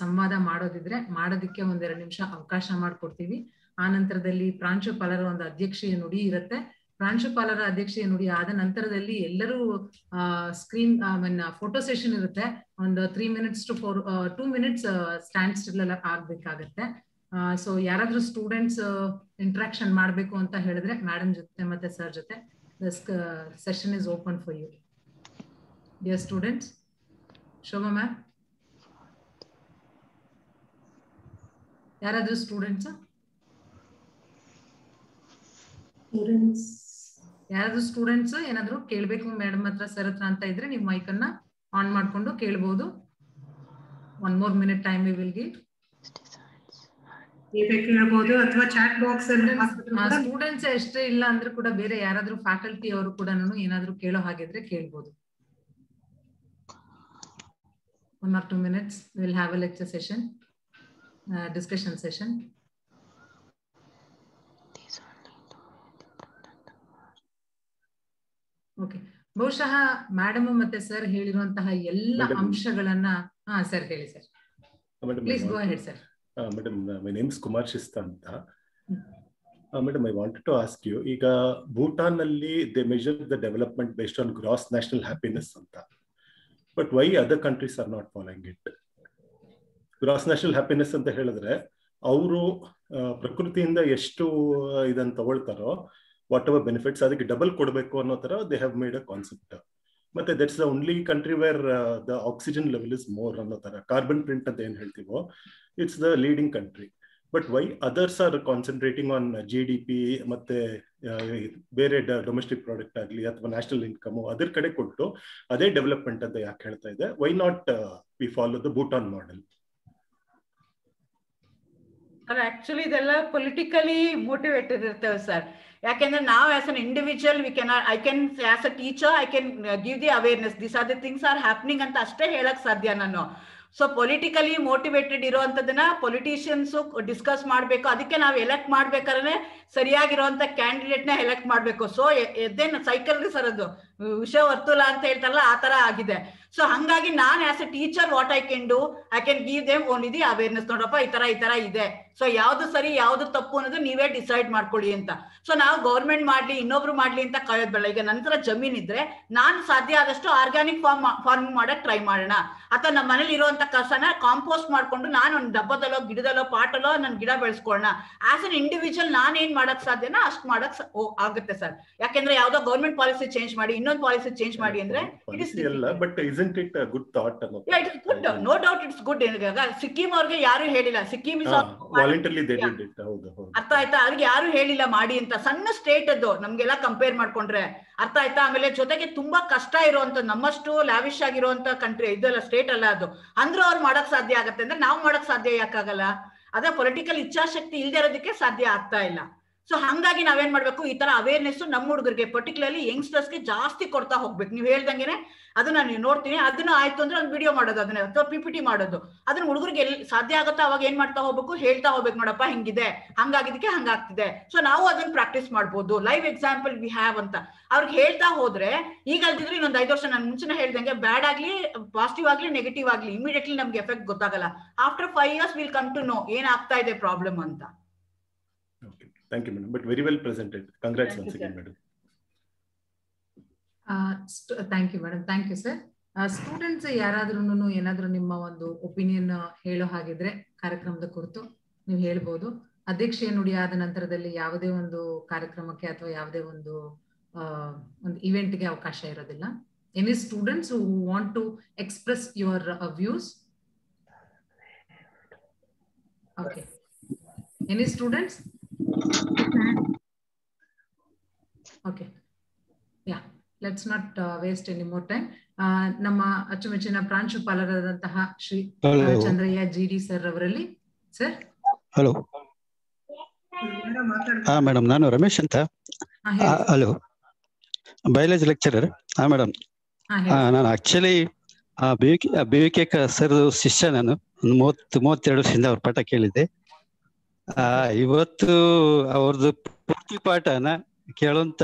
ಸಂವಾದ ಮಾಡೋದಿದ್ರೆ ಮಾಡೋದಕ್ಕೆ 1-2 ನಿಮಿಷ ಅವಕಾಶ ಮಾಡಿಕೊಡ್ತೀವಿ. ಆ ನಂತರದಲ್ಲಿ ಪ್ರಾಂಶುಪಾಲರ ಒಂದು ಅಧ್ಯಕ್ಷೀಯ ನುಡಿ ಇರುತ್ತೆ. ಪ್ರಾಂಶುಪಾಲರ ಅಧ್ಯಕ್ಷೀಯ ನುಡಿ ಆದ ನಂತರದಲ್ಲಿ ಎಲ್ಲರೂ ಸ್ಕ್ರೀನ್ ಫೋಟೋ ಸೆಷನ್ ಇರುತ್ತೆ. ಒಂದು 3 minutes to 2 minutes stand still ಎಲ್ಲ ಆಗ್ಬೇಕಾಗತ್ತೆ. ಸೊ ಯಾರಾದ್ರೂ ಸ್ಟೂಡೆಂಟ್ಸ್ ಇಂಟ್ರಾಕ್ಷನ್ ಮಾಡ್ಬೇಕು ಅಂತ ಹೇಳಿದ್ರೆ ಮೇಡಮ್ ಜೊತೆ ಮತ್ತೆ ಸರ್ ಜೊತೆ session is open for you. Dear students, Shobha ma'am, ಯಾರಾದ್ರೂ ಸ್ಟೂಡೆಂಟ್ಸ್ ಯಾರಾದ್ರೂ ಸ್ಟೂಡೆಂಟ್ಸ್ ಏನಾದ್ರು ಕೇಳ್ಬೇಕು ಮೇಡಮ್ ಹತ್ರ ಸರ್ ಹತ್ರ ಅಂತ ಇದ್ರೆ ನೀವು ಮೈಕ್ ಅನ್ನ ಆನ್ ಮಾಡ್ಕೊಂಡು ಕೇಳ್ಬಹುದು. 1 more minute time we will give. ಕೇಳಬಹುದು ಅಥವಾ ಚಾಟ್ ಬಾಕ್ಸ್ ಅಲ್ಲಿ ಸ್ಟೂಡೆಂಟ್ಸ್ ಎಷ್ಟೇ ಇಲ್ಲ ಅಂದ್ರೆ ಕೂಡ ಬೇರೆ ಯಾರಾದ್ರೂ ಫ್ಯಾಕಲ್ಟಿ ಅವರು ಕೂಡ ಏನಾದ್ರು ಕೇಳೋ ಹಾಗಿದ್ರೆ ಕೇಳ್ಬೋದು. 1 or 2 minutes we will have a lecture session, discussion session. Okay, ಬಹುಶಃ ಮೇಡಮ್ ಮತ್ತೆ ಸರ್ ಹೇಳಿರುವಂತಹ ಎಲ್ಲ ಅಂಶಗಳನ್ನ ಸರ್ ಹೇಳಿ sir. Please go ahead sir. Madam, my name is Kumar Shista anta. Madam, I wanted to ask you, ಈಗ ಭೂಟಾನ್ ಅಲ್ಲಿ they measure the development based on gross national happiness anta, but why other countries are not following it? Gross national happiness ಅಂತ ಹೇಳಿದ್ರೆ ಅವರು ಪ್ರಕೃತಿಯಿಂದ ಎಷ್ಟು ಇದನ್ನ ತಗೊಳ್ತಾರೋ whatever benefits ಅದಕ್ಕೆ ಡಬಲ್ ಕೊಡಬೇಕು ಅನ್ನೋ ತರ they have made a concept. ಮತ್ತೆ that's the only country where the oxygen level is more ಅನ್ನೋ ತರ, ಕಾರ್ಬನ್ ಪ್ರಿಂಟ್ ಅಂತ ಏನ್ ಹೇಳ್ತೀವೋ it's the leading country. But why others are concentrating on GDP ಮತ್ತೆ ಬೇರೆ ಡೊಮೆಸ್ಟಿಕ್ ಪ್ರಾಡಕ್ಟ್ ಆಗಲಿ ಅಥವಾ ನ್ಯಾಷನಲ್ ಇನ್ಕಮ್ ಅದ್ರ ಕಡೆ ಕೊಟ್ಟು ಅದೇ ಡೆವಲಪ್ಮೆಂಟ್ ಅಂತ ಯಾಕೆ ಹೇಳ್ತಾ ಇದೆ? Why not we follow the Bhutan model? Actually ಇದೆಲ್ಲ ಪೊಲಿಟಿಕಲಿ ಮೋಟಿವೇಟೆಡ್ ಇರ್ತೇವೆ ಸರ್. ಯಾಕೆಂದ್ರೆ ನಾವು as an individual I can as a teacher I can give the awareness this are the things are happening ಅಂತ ಅಷ್ಟೇ ಹೇಳಕ್ ಸಾಧ್ಯ ನಾನು. ಸೊ ಪೊಲಿಟಿಕಲಿ ಮೋಟಿವೇಟೆಡ್ ಇರುವಂತದನ್ನ ಪೊಲಿಟಿಷಿಯನ್ಸ್ ಡಿಸ್ಕಸ್ ಮಾಡ್ಬೇಕು. ಅದಕ್ಕೆ ನಾವು ಎಲೆಕ್ಟ್ ಮಾಡ್ಬೇಕಾದ್ರೆ ಸರಿಯಾಗಿರುವಂತ ಕ್ಯಾಂಡಿಡೇಟ್ ನ ಎಲೆಕ್ಟ್ ಮಾಡ್ಬೇಕು. ಸೊ ಎದ್ದೇನು ಸೈಕಲ್ ಸರ್ ಅದು ವಿಷಯ ವರ್ತುಲ ಅಂತ ಹೇಳ್ತಾರಲ್ಲ ಆ ತರ ಆಗಿದೆ. ಸೊ ಹಂಗಾಗಿ ನಾನ್ as a teacher what I can do, I can give them only the awareness. ನೋಡಪ್ಪ ಈ ತರ ಇದೆ, ಸೊ ಯಾವ್ದು ಸರಿ ಯಾವ್ದು ತಪ್ಪು ಅನ್ನೋದು ನೀವೇ ಡಿಸೈಡ್ ಮಾಡ್ಕೊಳ್ಳಿ ಅಂತ. ಸೊ ನಾವು ಗೌರ್ಮೆಂಟ್ ಮಾಡ್ಲಿ ಇನ್ನೊಬ್ರು ಮಾಡ್ಲಿ ಅಂತ ಕಾಯೋದ್ ಬೇಡ. ಈಗ ನಂತರ ಜಮೀನ್ ಇದ್ರೆ ನಾನು ಸಾಧ್ಯ ಆದಷ್ಟು ಆರ್ಗ್ಯಾನಿಕ್ ಫಾರ್ಮಿಂಗ್ ಮಾಡಕ್ ಟ್ರೈ ಮಾಡೋಣ, ಅಥವಾ ನಮ್ಮ ಮನೇಲಿ ಇರುವಂತ ಕಸನ ಕಾಂಪೋಸ್ಟ್ ಮಾಡ್ಕೊಂಡು ನಾನು ಒಂದು ಡಬ್ಬದಲ್ಲೋ ಗಿಡದಲ್ಲೋ ಪಾಟಲ್ಲೋ ನನ್ ಗಿಡ ಬೆಳೆಸ್ಕೊಳ್ಳೋಣ. ಆಸ್ ಅನ್ ಇಂಡಿವಿಜುವಲ್ ನಾನ್ ಏನ್ ಮಾಡಕ್ ಸಾಧ್ಯನಾ ಅಷ್ಟು ಮಾಡಕ್ ಆಗುತ್ತೆ ಸರ್. ಯಾಕೆಂದ್ರೆ ಯಾವ್ದೋ ಗೌರ್ಮೆಂಟ್ ಪಾಲಿಸಿ ಚೇಂಜ್ ಮಾಡಿ ಇನ್ನೊಂದು ಪಾಲಿಸಿ ಚೇಂಜ್ ಮಾಡಿ ಅಂದ್ರೆ no doubt it's good. Sikkim ಅವ್ರಿಗೆ ಯಾರು ಹೇಳಿಲ್ಲ, ಸಿಕ್ಕಿಂ ಅರ್ಥ ಆಯ್ತಾ, ಅವ್ರಿಗೆ ಯಾರು ಹೇಳಿಲ್ಲ ಮಾಡಿ ಅಂತ. ಸಣ್ಣ ಸ್ಟೇಟ್ ಅದು ನಮ್ಗೆಲ್ಲ ಕಂಪೇರ್ ಮಾಡ್ಕೊಂಡ್ರೆ ಅರ್ಥ ಆಯ್ತಾ. ಆಮೇಲೆ ಜೊತೆಗೆ ತುಂಬಾ ಕಷ್ಟ ಇರುವಂತ ನಮ್ಮಷ್ಟು ಲ್ಯಾವಿಶ್ ಆಗಿರುವಂತ ಕಂಟ್ರಿ ಇದೆಲ್ಲ ಸ್ಟೇಟ್ ಅಲ್ಲ ಅದು. ಅಂದ್ರೂ ಅವ್ರು ಮಾಡಕ್ ಸಾಧ್ಯ ಆಗತ್ತೆ ಅಂದ್ರೆ ನಾವು ಮಾಡಕ್ ಸಾಧ್ಯ ಯಾಕಾಗಲ್ಲ? ಅದೇ ಪೊಲಿಟಿಕಲ್ ಇಚ್ಛಾಶಕ್ತಿ ಇಲ್ದೇ ಇರೋದಕ್ಕೆ ಸಾಧ್ಯ ಆಗ್ತಾ ಇಲ್ಲ. ಸೊ ಹಂಗಾಗಿ ನಾವೇನ್ ಮಾಡ್ಬೇಕು, ಈ ತರ ಅವೇರ್ನೆಸ್ ನಮ್ಮ ಹುಡುಗರಿಗೆ ಪರ್ಟಿಕ್ಯುಲರ್ಲಿ ಯಂಗ್ಸ್ಟರ್ಸ್ಗೆ ಜಾಸ್ತಿ ಕೊಡ್ತಾ ಹೋಗ್ಬೇಕು. ನೀವು ಹೇಳ್ದಂಗೆನೆ ಅದನ್ನ ನೀವು ನೋಡ್ತೀನಿ, ಅದನ್ನ ಆಯ್ತು ಅಂದ್ರೆ ಒಂದು ವಿಡಿಯೋ ಮಾಡೋದು, ಅದನ್ನ ಅಥವಾ PPT ಮಾಡೋದು, ಅದನ್ನ ಹುಡುಗರಿಗೆ ಎಲ್ಲಿ ಸಾಧ್ಯ ಆಗುತ್ತೋ ಅವಾಗ ಏನ್ ಮಾಡ್ತಾ ಹೋಗ್ಬೇಕು, ಹೇಳ್ತಾ ಹೋಗ್ಬೇಕು. ನೋಡಪ್ಪ ಹಿಂಗಿದೆ, ಹಂಗಾಗಿದ್ದಕ್ಕೆ ಹಂಗಾಗ್ತಿದೆ. ಸೊ ನಾವು ಅದನ್ನ ಪ್ರಾಕ್ಟೀಸ್ ಮಾಡ್ಬೋದು. ಲೈವ್ ಎಕ್ಸಾಂಪಲ್ ವಿ ಹ್ಯಾವ್ ಅಂತ ಅವ್ರಿಗೆ ಹೇಳ್ತಾ ಹೋದ್ರೆ, ಈಗ ಅಲ್ದಿದ್ರೆ ಇನ್ನೊಂದು 5 ವರ್ಷ ನಾನು ಮುಂಚೆನೆ ಹೇಳ್ದಂಗೆ ಬ್ಯಾಡ್ ಆಗ್ಲಿ ಪಾಸಿಟಿವ್ ಆಗ್ಲಿ ನೆಗೆಟಿವ್ ಆಗ್ಲಿ ಇಮಿಡಿಯೇಟ್ಲಿ ನಮ್ಗೆ ಎಫೆಕ್ಟ್ ಗೊತ್ತಾಗಲ್ಲ. After 5 years will come to know ಏನ್ ಆಗ್ತಾ ಇದೆ ಪ್ರಾಬ್ಲಮ್ ಅಂತ. Thank you, madam. But very well presented. Congrats once again, madam. Thank you, madam. Thank you, sir. Students ಯಾರಾದ್ರೂ ಏನಾದ್ರೂ ನಿಮ್ಮ ಒಂದು ಒಪಿನಿಯನ್ ಹೇಳೋ ಹಾಗಿದ್ರೆ ಕಾರ್ಯಕ್ರಮದ ಕುರಿತು ನೀವು ಹೇಳ್ಬೋದು. ಅಧ್ಯಕ್ಷೀಯ ನುಡಿ ಆದ ನಂತರದಲ್ಲಿ ಯಾವುದೇ ಒಂದು ಕಾರ್ಯಕ್ರಮಕ್ಕೆ ಅಥವಾ ಯಾವುದೇ ಒಂದು ಇವೆಂಟ್ಗೆ ಅವಕಾಶ ಇರೋದಿಲ್ಲ. Any students who want to express your views? Okay. Any students? Okay. Yeah. Let's not waste any more time. ನಮ್ಮ ಅಚ್ಚುಮೆಚ್ಚಿನ ಪ್ರಾಂಶುಪಾಲರಾದಂತಹ ಶ್ರೀ ಚಂದ್ರಯ್ಯ GD ಸರ್ ಅವರಲ್ಲಿ. Sir hello. ಮೇಡಮ್, ನಾನು ರಮೇಶ್ ಅಂತ. Hello, biology lecturer. ಮೇಡಮ್, ನಾನು ಆಕ್ಚುಲಿ BVK ಸರ್ ಶಿಷ್ಯ. ನಾನು 32 ವರ್ಷದಿಂದ ಅವ್ರ ಪಾಠ ಕೇಳಿದ್ದೆ. ಇವತ್ತು ಅವ್ರದ್ದು ಪೂರ್ತಿ ಪಾಠನ ಕೇಳುವಂತ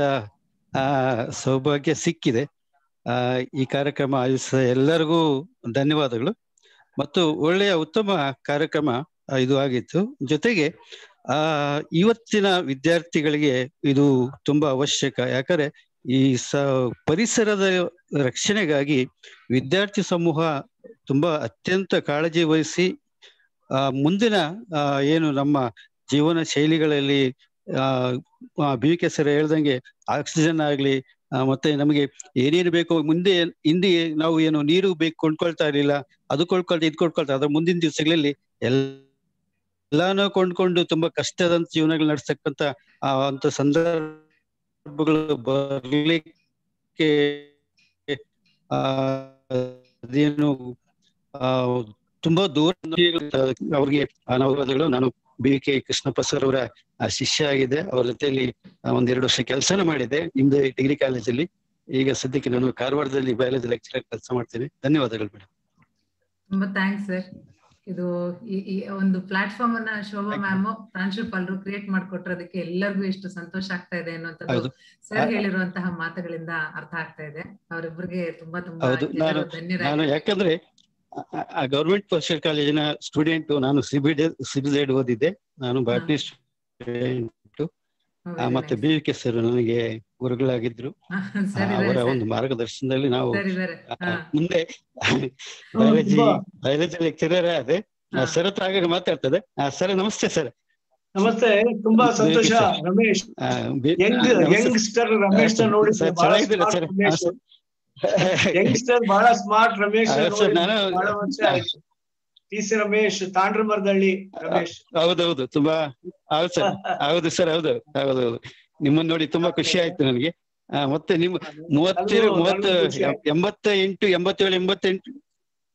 ಸೌಭಾಗ್ಯ ಸಿಕ್ಕಿದೆ. ಈ ಕಾರ್ಯಕ್ರಮ ಆಯೋಜಿಸಿದ ಎಲ್ಲರಿಗೂ ಧನ್ಯವಾದಗಳು. ಮತ್ತು ಒಳ್ಳೆಯ ಉತ್ತಮ ಕಾರ್ಯಕ್ರಮ ಇದು ಆಗಿತ್ತು. ಜೊತೆಗೆ ಇವತ್ತಿನ ವಿದ್ಯಾರ್ಥಿಗಳಿಗೆ ಇದು ತುಂಬಾ ಅವಶ್ಯಕ. ಯಾಕಂದ್ರೆ ಈ ಪರಿಸರದ ರಕ್ಷಣೆಗಾಗಿ ವಿದ್ಯಾರ್ಥಿ ಸಮೂಹ ತುಂಬಾ ಅತ್ಯಂತ ಕಾಳಜಿ ವಹಿಸಿ ಮುಂದಿನ ಏನು ನಮ್ಮ ಜೀವನ ಶೈಲಿಗಳಲ್ಲಿ BVK ಸರ್ ಹೇಳ್ದಂಗೆ ಆಕ್ಸಿಜನ್ ಆಗ್ಲಿ ಮತ್ತೆ ನಮಗೆ ಏನೇನು ಬೇಕು ಹಿಂದೆ ನಾವು ಏನು ನೀರು ಬೇಕು ಕೊಂಡ್ಕೊಳ್ತಾ ಇರ್ಲಿಲ್ಲ, ಅದು ಕೊಂಡ್ಕೊಳ್ತಾ ಅದ್ರ ಮುಂದಿನ ದಿವಸಗಳಲ್ಲಿ ಎಲ್ಲಾನು ಕೊಂಡ್ಕೊಂಡು ತುಂಬಾ ಕಷ್ಟದಂತ ಜೀವನಗಳು ನಡೆಸ್ತಕ್ಕಂತ ಅಂತ ಸಂದರ್ಭಗಳು ಬರ್ಲಿಕ್ಕೆ ಅದೇನು ತುಂಬಾ ದೂರ ಅವ್ರಿಗೆ ಧನ್ಯವಾದಗಳು. ನಾನು BVK ಕೃಷ್ಣಪ್ಪ ಸರ್ ಅವರ ಶಿಷ್ಯ ಆಗಿದೆ. ಅವರ ಜೊತೆಯಲ್ಲಿ 1-2 ವರ್ಷ ಕೆಲಸನ ಮಾಡಿದೆ ನಿಮ್ದು ಡಿಗ್ರಿ ಕಾಲೇಜಲ್ಲಿ. ಈಗ ಸದ್ಯಕ್ಕೆ ನಾನು ಕಾರವಾರದಲ್ಲಿ ಬಯಾಲಜಿ ಲೆಕ್ಚರರ್ ಕೆಲಸ ಮಾಡ್ತೀನಿ. ಧನ್ಯವಾದಗಳು ಮೇಡಮ್. ತುಂಬಾ ಥ್ಯಾಂಕ್ಸ್ ಸರ್. ಇದು ಈ ಒಂದು ಪ್ಲಾಟ್ಫಾರ್ಮ್ ಅನ್ನ ಶೋಭಾ ಮ್ಯಾಮ್ ಪ್ರಾಂಶುಪಾಲರು ಕ್ರಿಯೇಟ್ ಮಾಡ್ಕೊಟ್ಟಿರೋದಕ್ಕೆ ಎಲ್ಲರಿಗೂ ಎಷ್ಟು ಸಂತೋಷ ಆಗ್ತಾ ಇದೆ ಅನ್ನುವಂಥದ್ದು ಸರ್ ಹೇಳಿರುವಂತಹ ಮಾತುಗಳಿಂದ ಅರ್ಥ ಆಗ್ತಾ ಇದೆ. ಅವರಿಬ್ಬರಿಗೆ ತುಂಬಾ ತುಂಬಾ ನಾನು ಯಾಕಂದ್ರೆ ಗವರ್ಮೆಂಟ್ ಪೋಸ್ಟಲ್ ಕಾಲೇಜಿನ ಸ್ಟೂಡೆಂಟ್. ನಾನು CBZ ಓದಿದ್ದೆ. ನಾನು ಬಾಟ್ನಿ ಸ್ಟೂಡೆಂಟ್. ಮತ್ತೆ BVK ಸರ್ ನನಗೆ ಗುರುಗಳಾಗಿದ್ರು. ಅವರ ಒಂದು ಮಾರ್ಗದರ್ಶನದಲ್ಲಿ ನಾವು ಮುಂದೆ ಬಯಾಲಜಿ ಲೆಕ್ಚರರ್ ಆದೆ. ಸರ್ ಹತ್ರ ಆಗಾಗ ಮಾತಾಡ್ತದೆ. ಸರ್ ನಮಸ್ತೆ ಸರ್. ನಮಸ್ತೆ, ತುಂಬಾ ಸಂತೋಷ ರಮೇಶ್. ಯಂಗ್ಸ್ಟರ್ ರಮೇಶ್ ನೋಡಿ ಚೆನ್ನಾಗಿದ್ದೀರಾ ಸರ್? ಯಂಗ್ಸ್ಟರ್ ಬಹಳ ಸ್ಮಾರ್ಟ್ ರಮೇಶ್. ಬಹಳ ವರ್ಷ ಆಯ್ತು. TC ರಮೇಶ್, ತಾಂಡ್ರಮರದಳ್ಳಿ ರಮೇಶ್. ಹೌದೌದು, ತುಂಬಾ ಹೌದು ಸರ್. ಹೌದು ಸರ್, ಹೌದು. ನಿಮ್ಮನ್ನ ನೋಡಿ ತುಂಬಾ ಖುಷಿ ಆಯ್ತು ನನಗೆ. ಮತ್ತೆ ನಿಮ್ಮ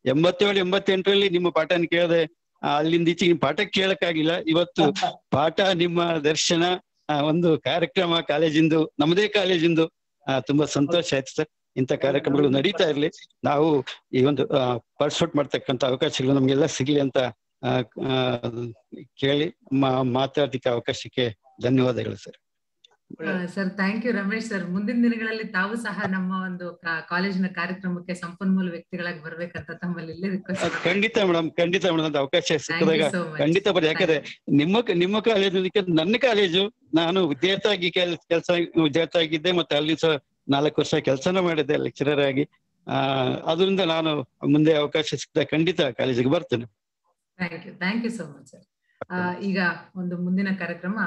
87-88ರಲ್ಲಿ ನಿಮ್ಮ ಪಾಠನ ಕೇಳದೆ ಅಲ್ಲಿಂದ ಈಚೆಗೆ ಪಾಠ ಕೇಳಕ್ಕಾಗಿಲ್ಲ. ಇವತ್ತು ಪಾಠ, ನಿಮ್ಮ ದರ್ಶನ, ಒಂದು ಕಾರ್ಯಕ್ರಮ ಕಾಲೇಜಿಂದು, ನಮ್ಮದೇ ಕಾಲೇಜಿಂದು ತುಂಬಾ ಸಂತೋಷ ಆಯ್ತು ಸರ್. ಇಂಥ ಕಾರ್ಯಕ್ರಮಗಳು ನಡೀತಾ ಇರ್ಲಿ. ನಾವು ಈ ಒಂದು ಪಾರ್ಟಿಸಿಪೇಟ್ ಮಾಡ್ತಕ್ಕಂಥ ಅವಕಾಶಗಳು ನಮ್ಗೆಲ್ಲ ಸಿಗ್ಲಿ ಅಂತ ಕೇಳಿ ಮಾತಾಡಲಿಕ್ಕೆ ಅವಕಾಶಕ್ಕೆ ಧನ್ಯವಾದಗಳು sir. Sir thank you Ramesh sir. ಮುಂದಿನ ದಿನಗಳಲ್ಲಿ ತಾವು ಸಹ ನಮ್ಮ ಒಂದು ಕಾಲೇಜಿನ ಕಾರ್ಯಕ್ರಮಕ್ಕೆ ಸಂಪನ್ಮೂಲ ವ್ಯಕ್ತಿಗಳಾಗಿ ಬರ್ಬೇಕಂತ ತಮ್ಮಲ್ಲಿ ರಿಕ್ವೆಸ್ಟ್. ಖಂಡಿತ ಮೇಡಮ್, ಖಂಡಿತ ಮೇಡಮ್. ಅವಕಾಶ ಸಿಕ್ಕಿದಾಗ ಖಂಡಿತ ಬರ್ರಿ. ಯಾಕಂದ್ರೆ ನಿಮ್ಮ ಕಾಲೇಜು ನನ್ನ ಕಾಲೇಜು. ನಾನು ವಿದ್ಯಾರ್ಥಿ ಆಗಿದ್ದೆ. ಮತ್ತೆ ಅಲ್ಲಿ ಸಹ 4 ವರ್ಷ ಕೆಲಸನ ಮಾಡಿದ್ದೆ ಲೆಕ್ಚರರ್ ಆಗಿ. ಅದರಿಂದ ನಾನು ಮುಂದೆ ಅವಕಾಶ ಸಿಕ್ಕಿದಾಗ ಖಂಡಿತ ಕಾಲೇಜಿಗೆ ಬರ್ತೇನೆ. Thank you so much sir. ಈಗ ಒಂದು ಮುಂದಿನ ಕಾರ್ಯಕ್ರಮ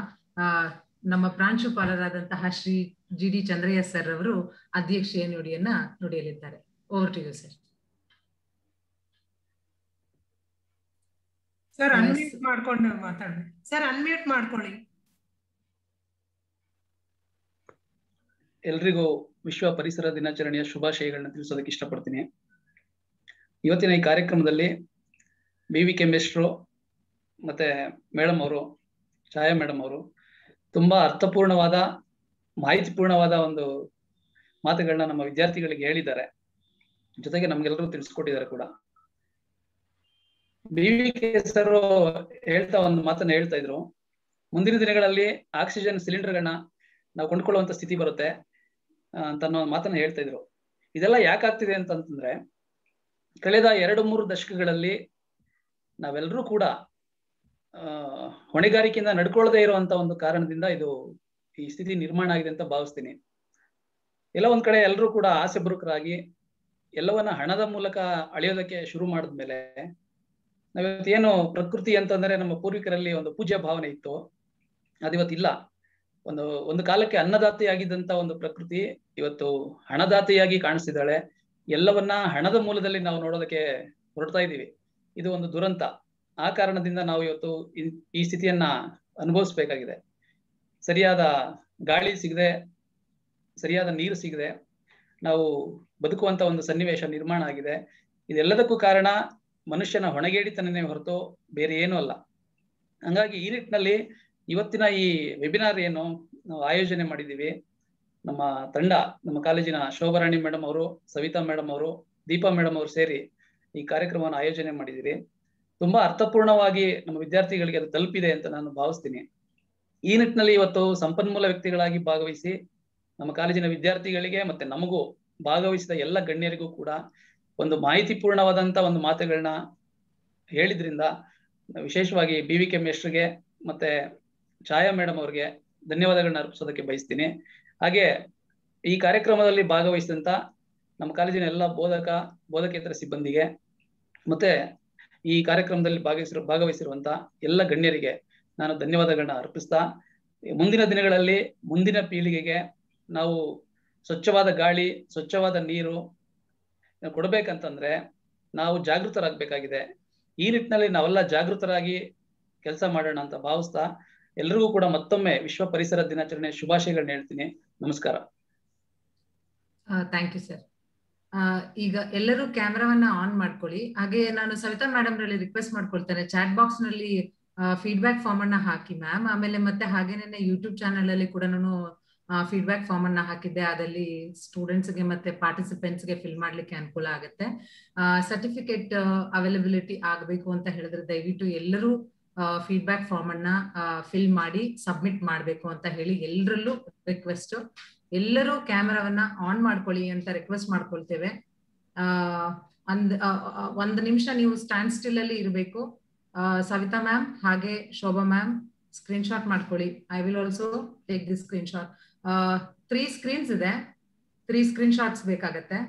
ನಮ್ಮ ಪ್ರಾಂಶುಪಾಲರಾದಂತಹ ಶ್ರೀ GD ಚಂದ್ರಯ್ಯ ಸರ್ ಅವರು ಅಧ್ಯಕ್ಷೀಯ ನುಡಿಯನ್ನ ನುಡಿಯಲಿದ್ದಾರೆ. Over to you sir. Sir unmute ಮಾಡ್ಕೊಂಡು ಮಾತಾಡಿ. ಸರ್ ಅನ್ಮ್ಯೂಟ್ ಮಾಡ್ಕೊಳ್ಳಿ. ಎಲ್ರಿಗೂ ವಿಶ್ವ ಪರಿಸರ ದಿನಾಚರಣೆಯ ಶುಭಾಶಯಗಳನ್ನ ತಿಳಿಸೋದಕ್ಕೆ ಇಷ್ಟಪಡ್ತೀನಿ. ಇವತ್ತಿನ ಈ ಕಾರ್ಯಕ್ರಮದಲ್ಲಿ BVK ಮೇಷ್ಟ್ರು ಮತ್ತೆ ಮೇಡಮ್ ಅವರು, ಛಾಯಾ ಮೇಡಮ್ ಅವರು ತುಂಬಾ ಅರ್ಥಪೂರ್ಣವಾದ, ಮಾಹಿತಿಪೂರ್ಣವಾದ ಒಂದು ಮಾತುಗಳನ್ನ ನಮ್ಮ ವಿದ್ಯಾರ್ಥಿಗಳಿಗೆ ಹೇಳಿದ್ದಾರೆ. ಜೊತೆಗೆ ನಮ್ಗೆಲ್ಲರೂ ತಿಳಿಸ್ಕೊಟ್ಟಿದ್ದಾರೆ ಕೂಡ. BVK ಸರ್ ಒಂದು ಮಾತನ್ನ ಹೇಳ್ತಾ ಇದ್ರು, ಮುಂದಿನ ದಿನಗಳಲ್ಲಿ ಆಕ್ಸಿಜನ್ ಸಿಲಿಂಡರ್ಗಳನ್ನ ನಾವು ಕೊಂಡ್ಕೊಳ್ಳುವಂತ ಸ್ಥಿತಿ ಬರುತ್ತೆ ಅಂತ ಅನ್ನೋ ಮಾತನ್ನ ಹೇಳ್ತಾ ಇದ್ರು. ಇದೆಲ್ಲ ಯಾಕಾಗ್ತಿದೆ ಅಂತಂದ್ರೆ, ಕಳೆದ 2-3 ದಶಕಗಳಲ್ಲಿ ನಾವೆಲ್ಲರೂ ಕೂಡ ಹೊಣೆಗಾರಿಕೆಯಿಂದ ನಡ್ಕೊಳ್ಳದೆ ಇರುವಂತ ಒಂದು ಕಾರಣದಿಂದ ಈ ಸ್ಥಿತಿ ನಿರ್ಮಾಣ ಆಗಿದೆ ಅಂತ ಭಾವಿಸ್ತೀನಿ. ಎಲ್ಲ ಒಂದ್ ಕಡೆ ಎಲ್ಲರೂ ಕೂಡ ಆಸೆ ಬರುಕರಾಗಿ ಎಲ್ಲವನ್ನ ಹಣದ ಮೂಲಕ ಅಳೆಯೋದಕ್ಕೆ ಶುರು ಮಾಡಿದ್ಮೇಲೆ, ನಾವಿವತ್ತೇನು ಪ್ರಕೃತಿ ಅಂತಂದ್ರೆ ನಮ್ಮ ಪೂರ್ವಿಕರಲ್ಲಿ ಒಂದು ಪೂಜ್ಯ ಭಾವನೆ ಇತ್ತು, ಅದಿವತ್ತಿಲ್ಲ. ಒಂದು ಕಾಲಕ್ಕೆ ಅನ್ನದಾತೆಯಾಗಿದ್ದಂತ ಒಂದು ಪ್ರಕೃತಿ ಇವತ್ತು ಹಣದಾತೆಯಾಗಿ ಕಾಣಿಸ್ತಿದ್ದಾಳೆ. ಎಲ್ಲವನ್ನ ಹಣದ ಮೂಲದಲ್ಲಿ ನಾವು ನೋಡೋದಕ್ಕೆ ಹೊರಡ್ತಾ ಇದ್ದೀವಿ. ಇದು ಒಂದು ದುರಂತ. ಆ ಕಾರಣದಿಂದ ನಾವು ಇವತ್ತು ಈ ಸ್ಥಿತಿಯನ್ನ ಅನುಭವಿಸ್ಬೇಕಾಗಿದೆ. ಸರಿಯಾದ ಗಾಳಿ ಸಿಗದೆ, ಸರಿಯಾದ ನೀರು ಸಿಗದೆ ನಾವು ಬದುಕುವಂತ ಒಂದು ಸನ್ನಿವೇಶ ನಿರ್ಮಾಣ ಆಗಿದೆ. ಇದೆಲ್ಲದಕ್ಕೂ ಕಾರಣ ಮನುಷ್ಯನ ಹೊಣೆಗೇಡಿತನನೇ ಹೊರತು ಬೇರೆ ಏನೂ ಅಲ್ಲ. ಹಂಗಾಗಿ ಈ ನಿಟ್ಟಿನಲ್ಲಿ ಇವತ್ತಿನ ಈ ವೆಬಿನಾರ್ ಏನು ನಾವು ಆಯೋಜನೆ ಮಾಡಿದ್ದೀವಿ, ನಮ್ಮ ತಂಡ, ನಮ್ಮ ಕಾಲೇಜಿನ ಶೋಭಾರಾಣಿ ಮೇಡಮ್ ಅವರು, ಸವಿತಾ ಮೇಡಮ್ ಅವರು, ದೀಪಾ ಮೇಡಮ್ ಅವರು ಸೇರಿ ಈ ಕಾರ್ಯಕ್ರಮವನ್ನು ಆಯೋಜನೆ ಮಾಡಿದ್ದೀರಿ. ತುಂಬಾ ಅರ್ಥಪೂರ್ಣವಾಗಿ ನಮ್ಮ ವಿದ್ಯಾರ್ಥಿಗಳಿಗೆ ಅದು ತಲುಪಿದೆ ಅಂತ ನಾನು ಭಾವಿಸ್ತೀನಿ. ಈ ನಿಟ್ಟಿನಲ್ಲಿ ಇವತ್ತು ಸಂಪನ್ಮೂಲ ವ್ಯಕ್ತಿಗಳಾಗಿ ಭಾಗವಹಿಸಿ ನಮ್ಮ ಕಾಲೇಜಿನ ವಿದ್ಯಾರ್ಥಿಗಳಿಗೆ ಮತ್ತೆ ನಮಗೂ ಭಾಗವಹಿಸಿದ ಎಲ್ಲ ಗಣ್ಯರಿಗೂ ಕೂಡ ಒಂದು ಮಾಹಿತಿಪೂರ್ಣವಾದಂತ ಒಂದು ಮಾತುಗಳನ್ನ ಹೇಳಿದ್ರಿಂದ ವಿಶೇಷವಾಗಿ BVK ಮೇಸ್ಟ್ರಿಗೆ ಮತ್ತೆ ಛಾಯಾ ಮೇಡಮ್ ಅವರಿಗೆ ಧನ್ಯವಾದಗಳನ್ನ ಅರ್ಪಿಸೋದಕ್ಕೆ ಬಯಸ್ತೀನಿ. ಹಾಗೆ ಈ ಕಾರ್ಯಕ್ರಮದಲ್ಲಿ ಭಾಗವಹಿಸಿದಂತ ನಮ್ಮ ಕಾಲೇಜಿನ ಎಲ್ಲ ಬೋಧಕೇತರ ಸಿಬ್ಬಂದಿಗೆ ಮತ್ತೆ ಈ ಕಾರ್ಯಕ್ರಮದಲ್ಲಿ ಭಾಗವಹಿಸಿರುವಂತ ಎಲ್ಲ ಗಣ್ಯರಿಗೆ ನಾನು ಧನ್ಯವಾದಗಳನ್ನ ಅರ್ಪಿಸ್ತಾ, ಮುಂದಿನ ದಿನಗಳಲ್ಲಿ ಮುಂದಿನ ಪೀಳಿಗೆಗೆ ನಾವು ಸ್ವಚ್ಛವಾದ ಗಾಳಿ, ಸ್ವಚ್ಛವಾದ ನೀರು ಕೊಡ್ಬೇಕಂತಂದ್ರೆ ನಾವು ಜಾಗೃತರಾಗಬೇಕಾಗಿದೆ. ಈ ನಿಟ್ಟಿನಲ್ಲಿ ನಾವೆಲ್ಲ ಜಾಗೃತರಾಗಿ ಕೆಲಸ ಮಾಡೋಣ ಅಂತ ಭಾವಿಸ್ತಾ ಎಲ್ರಿಗೂ ಕೂಡ ಮತ್ತೊಮ್ಮೆ ವಿಶ್ವ ಪರಿಸರ ದಿನಾಚರಣೆ ಶುಭಾಶಯಗಳನ್ನ ಹೇಳ್ತೀನಿ. ನಮಸ್ಕಾರ. Thank you sir. ಈಗ ಎಲ್ಲರೂ ಕ್ಯಾಮ್ರಾವನ್ನ ಆನ್ ಮಾಡ್ಕೊಳ್ಳಿ. ಹಾಗೆ ನಾನು ಸವಿತಾ ಮೇಡಮ್ ರಲ್ಲಿ ರಿಕ್ವೆಸ್ಟ್ ಮಾಡ್ಕೊಳ್ತೇನೆ, ಚಾಟ್ ಬಾಕ್ಸ್ ನಲ್ಲಿ ಫೀಡ್ಬ್ಯಾಕ್ ಫಾರ್ಮ್ ಅನ್ನ ಹಾಕಿ ಮ್ಯಾಮ್. ಆಮೇಲೆ ಮತ್ತೆ ಹಾಗೇನೆ ಯೂಟ್ಯೂಬ್ ಚಾನಲ್ ಅಲ್ಲಿ ಕೂಡ ನಾನು ಫೀಡ್ಬ್ಯಾಕ್ ಫಾರ್ಮ್ ಅನ್ನ ಹಾಕಿದ್ದೆ. ಅದಲ್ಲಿ ಸ್ಟೂಡೆಂಟ್ಸ್ಗೆ ಮತ್ತೆ ಪಾರ್ಟಿಸಿಪೆಂಟ್ಸ್ಗೆ ಫಿಲ್ ಮಾಡ್ಲಿಕ್ಕೆ ಅನುಕೂಲ ಆಗುತ್ತೆ. ಸರ್ಟಿಫಿಕೇಟ್ ಅವೈಲಬಿಲಿಟಿ ಆಗಬೇಕು ಅಂತ ಹೇಳಿದ್ರೆ ದಯವಿಟ್ಟು ಎಲ್ಲರೂ ಫೀಡ್ಬ್ಯಾಕ್ ಫಾರ್ಮ್ ಅನ್ನ ಫಿಲ್ ಮಾಡಿ ಸಬ್ಮಿಟ್ ಮಾಡಬೇಕು ಅಂತ ಹೇಳಿ ಎಲ್ಲರಲ್ಲೂ ರಿಕ್ವೆಸ್ಟ್. ಎಲ್ಲರೂ ಕ್ಯಾಮರಾವನ್ನ ಆನ್ ಮಾಡ್ಕೊಳ್ಳಿ ಅಂತ ರಿಕ್ವೆಸ್ಟ್ ಮಾಡ್ಕೊಳ್ತೇವೆ. ಒಂದು ನಿಮಿಷ ನೀವು ಸ್ಟ್ಯಾಂಡ್ ಸ್ಟಿಲ್ ಅಲ್ಲಿ ಇರಬೇಕು. ಸವಿತಾ ಮ್ಯಾಮ್ ಹಾಗೆ ಶೋಭಾ ಮ್ಯಾಮ್ ಸ್ಕ್ರೀನ್ ಶಾಟ್ ಮಾಡ್ಕೊಳ್ಳಿ. I will also take this screen shot. 3 screens ಇದೆ, 3 ಸ್ಕ್ರೀನ್ ಶಾಟ್ಸ್ ಬೇಕಾಗತ್ತೆ.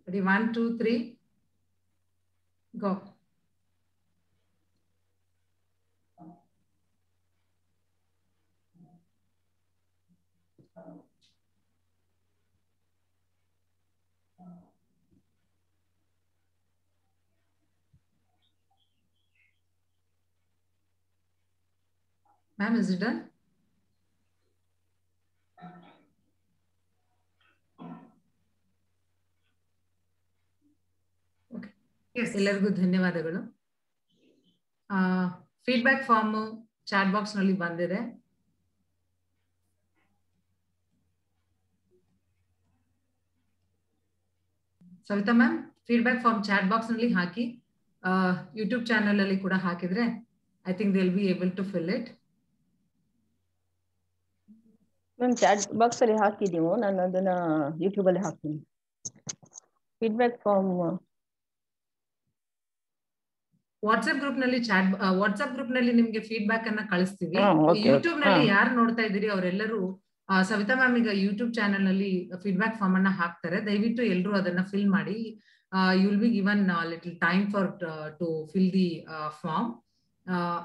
1 2 3 ಗೋ. Ma'am, is it done? Okay. Yes. ಎಲ್ಲರಿಗೂ ಧನ್ಯವಾದಗಳು. ಫೀಡ್ಬ್ಯಾಕ್ ಫಾರ್ಮ್ ಚಾಟ್ ಬಾಕ್ಸ್ ನಲ್ಲಿ ಬಂದಿದೆ. Savita ma'am feedback form chat box ನಲ್ಲಿ ಹಾಕಿ. ಯೂಟ್ಯೂಬ್ ಚಾನಲ್ ಅಲ್ಲಿ ಕೂಡ ಹಾಕಿದ್ರೆ I think they will be able to fill it. Ma'am chat box ಅಲ್ಲಿ ಹಾಕಿದೀವಿ, ನಾನು ಅದನ್ನ ಯೂಟ್ಯೂಬ್ ಅಲ್ಲಿ ಹಾಕ್ತೀನಿ. ಫೀಡ್ಬ್ಯಾಕ್ ಫಾರ್ಮ್ ವಾಟ್ಸ್ಆಪ್ ಗ್ರೂಪ್ ನಲ್ಲಿ ನಿಮ್ಗೆ ಫೀಡ್ಬ್ಯಾಕ್ ಅನ್ನ ಕಳಿಸ್ತೀವಿ. ಯೂಟ್ಯೂಬ್ ನಲ್ಲಿ ಯಾರು ನೋಡ್ತಾ ಇದ್ದೀರಿ ಅವರೆಲ್ಲರೂ ಸವಿತಾ ಮ್ಯಾಮ್ ಈಗ ಯೂಟ್ಯೂಬ್ ಚಾನಲ್ ನಲ್ಲಿ ಫೀಡ್ಬ್ಯಾಕ್ ಫಾರ್ಮ್ ಅನ್ನ ಹಾಕ್ತಾರೆ. ದಯವಿಟ್ಟು ಎಲ್ಲರೂ ಅದನ್ನ ಫಿಲ್ ಮಾಡಿ. You will be given little time for to fill the form.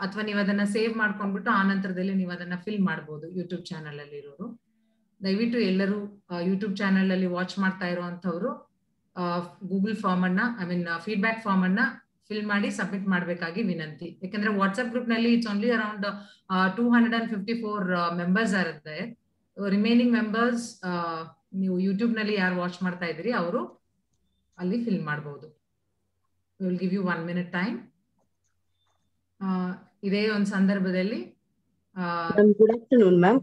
ಅಥವಾ ನೀವು ಅದನ್ನ ಸೇವ್ ಮಾಡ್ಕೊಂಡ್ಬಿಟ್ಟು ಆ ನಂತರದಲ್ಲಿ ನೀವು ಅದನ್ನ ಫಿಲ್ ಮಾಡಬಹುದು ಯೂಟ್ಯೂಬ್ ಚಾನಲ್ ಅಲ್ಲಿ ಇರೋರು. ದಯವಿಟ್ಟು ಎಲ್ಲರೂ ಯೂಟ್ಯೂಬ್ ಚಾನಲ್ ಅಲ್ಲಿ ವಾಚ್ ಮಾಡ್ತಾ ಇರುವಂತವ್ರು ಗೂಗಲ್ ಫಾರ್ಮ್ ಅನ್ನ ಫೀಡ್ಬ್ಯಾಕ್ ಫಾರ್ಮ್ ಅನ್ನ ಫಿಲ್ ಮಾಡಿ ಸಬ್ಮಿಟ್ ಮಾಡಬೇಕಾಗಿ ವಿನಂತಿ. ಯಾಕಂದ್ರೆ ವಾಟ್ಸ್ಆಪ್ ಗ್ರೂಪ್ ನಲ್ಲಿ ಇಟ್ಸ್ ಓನ್ಲಿ ಅರೌಂಡ್ 254 ಮೆಂಬರ್ಸ್ ಇರುತ್ತೆ. ರಿಮೈನಿಂಗ್ ಮೆಂಬರ್ಸ್ ನೀವು ಯೂಟ್ಯೂಬ್ ನಲ್ಲಿ ಯಾರು ವಾಚ್ ಮಾಡ್ತಾ ಇದ್ದೀರಿ ಅವರು ಅಲ್ಲಿ ಫಿಲ್ ಮಾಡಬಹುದು. We will give you 1 minute time. ಇದೇ ಒಂದು ಸಂದರ್ಭದಲ್ಲಿ ಗುಡ್ ಆಫ್ಟರ್ನೂನ್ ಮ್ಯಾಮ್.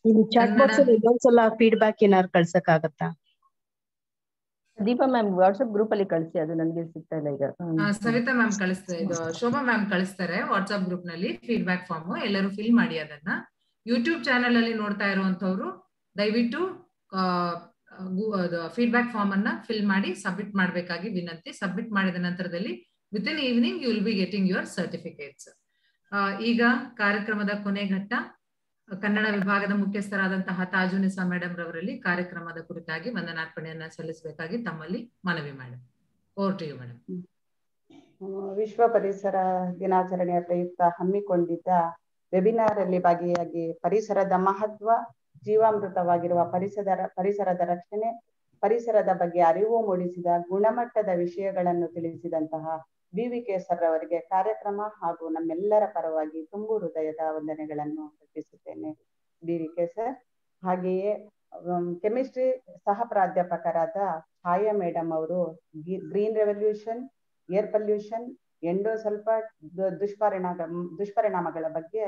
ಇಲ್ಲಿ ಚಾಟ್ ಬಾಕ್ಸ್ ಅಲ್ಲಿ ಇನ್ನೊಂದ್ಸಲ ಫೀಡ್ಬ್ಯಾಕ್ ಏನಾದ್ರು ಕಳ್ಸಕ್ ಆಗತ್ತಾ? ದೀಪಾ ಮ್ಯಾಮ್ ವಾಟ್ಸ್ಆಪ್ ಗ್ರೂಪ್ ಅಲ್ಲಿ ಕಳಿಸಿ, ಅದು ನನಗೆ ಸಿಗ್ತಾ ಇಲ್ಲ ಈಗ. ಸವಿತಾ ಮ್ಯಾಮ್ ಕಳಿಸ್ತಾರೆ, ಇದು ಶೋಭಾ ಮ್ಯಾಮ್ ಕಳಿಸ್ತಾರೆ ವಾಟ್ಸ್ಆಪ್ ಗ್ರೂಪ್ ನಲ್ಲಿ ಫೀಡ್ಬ್ಯಾಕ್ ಫಾರ್ಮ್. ಎಲ್ಲರೂ ಫಿಲ್ ಮಾಡಿ ಅದನ್ನ. ಯೂಟ್ಯೂಬ್ ಚಾನಲ್ ಅಲ್ಲಿ ನೋಡ್ತಾ ಇರುವಂತವ್ರು ದಯವಿಟ್ಟು ಫೀಡ್ಬ್ಯಾಕ್ ಫಾರ್ಮ್ ಅನ್ನ ಫಿಲ್ ಮಾಡಿ ಸಬ್ಮಿಟ್ ಮಾಡಬೇಕಾಗಿ ವಿನಂತಿ. ಸಬ್ಮಿಟ್ ಮಾಡಿದ ನಂತರದಲ್ಲಿ within evening you will be getting your certificates. ಈಗ ಕಾರ್ಯಕ್ರಮದ ಕೊನೆ ಘಟ್ಟ. ಕನ್ನಡ ವಿಭಾಗದ ಮುಖ್ಯಸ್ಥರಾದಂತಹ ತಾಜುನಿಸಾ ಮೇಡಮ್ ರವರಲ್ಲಿ ಕಾರ್ಯಕ್ರಮದ ಕುರಿತಾಗಿ ವಂದನಾರ್ಪಣೆಯನ್ನ ಸಲ್ಲಿಸಬೇಕಾಗಿ ತಮ್ಮಲ್ಲಿ ಮನವಿ madam. Over to you madam. ವಿಶ್ವ ಪರಿಸರ ದಿನಾಚರಣೆಯ ಪ್ರಯುಕ್ತ ಹಮ್ಮಿಕೊಂಡಿದ್ದ ವೆಬಿನಾರ್ ಅಲ್ಲಿ ಭಾಗಿಯಾಗಿ ಪರಿಸರದ ಮಹತ್ವ, ಜೀವಾಮೃತವಾಗಿರುವ ಪರಿಸರದ ರಕ್ಷಣೆ, ಪರಿಸರದ ಬಗ್ಗೆ ಅರಿವು ಮೂಡಿಸಿದ ಗುಣಮಟ್ಟದ ವಿಷಯಗಳನ್ನು ತಿಳಿಸಿದಂತಹ BVK ಸರ್ ಅವರಿಗೆ ಕಾರ್ಯಕ್ರಮ ಹಾಗೂ ನಮ್ಮೆಲ್ಲರ ಪರವಾಗಿ ತುಂಬು ಹೃದಯದ ವಂದನೆಗಳನ್ನು ಅರ್ಪಿಸುತ್ತೇನೆ BVK ಸರ್. ಹಾಗೆಯೇ ಕೆಮಿಸ್ಟ್ರಿ ಸಹ ಪ್ರಾಧ್ಯಾಪಕರಾದ ಛಾಯಾ ಮೇಡಮ್ ಅವರು ಗ್ರೀನ್ ರೆವಲ್ಯೂಷನ್, ಏರ್ ಪೊಲ್ಯೂಷನ್, ಎಂಡೋಸಲ್ಫಾಟ್ ದುಷ್ಪರಿಣಾಮಗಳ ಬಗ್ಗೆ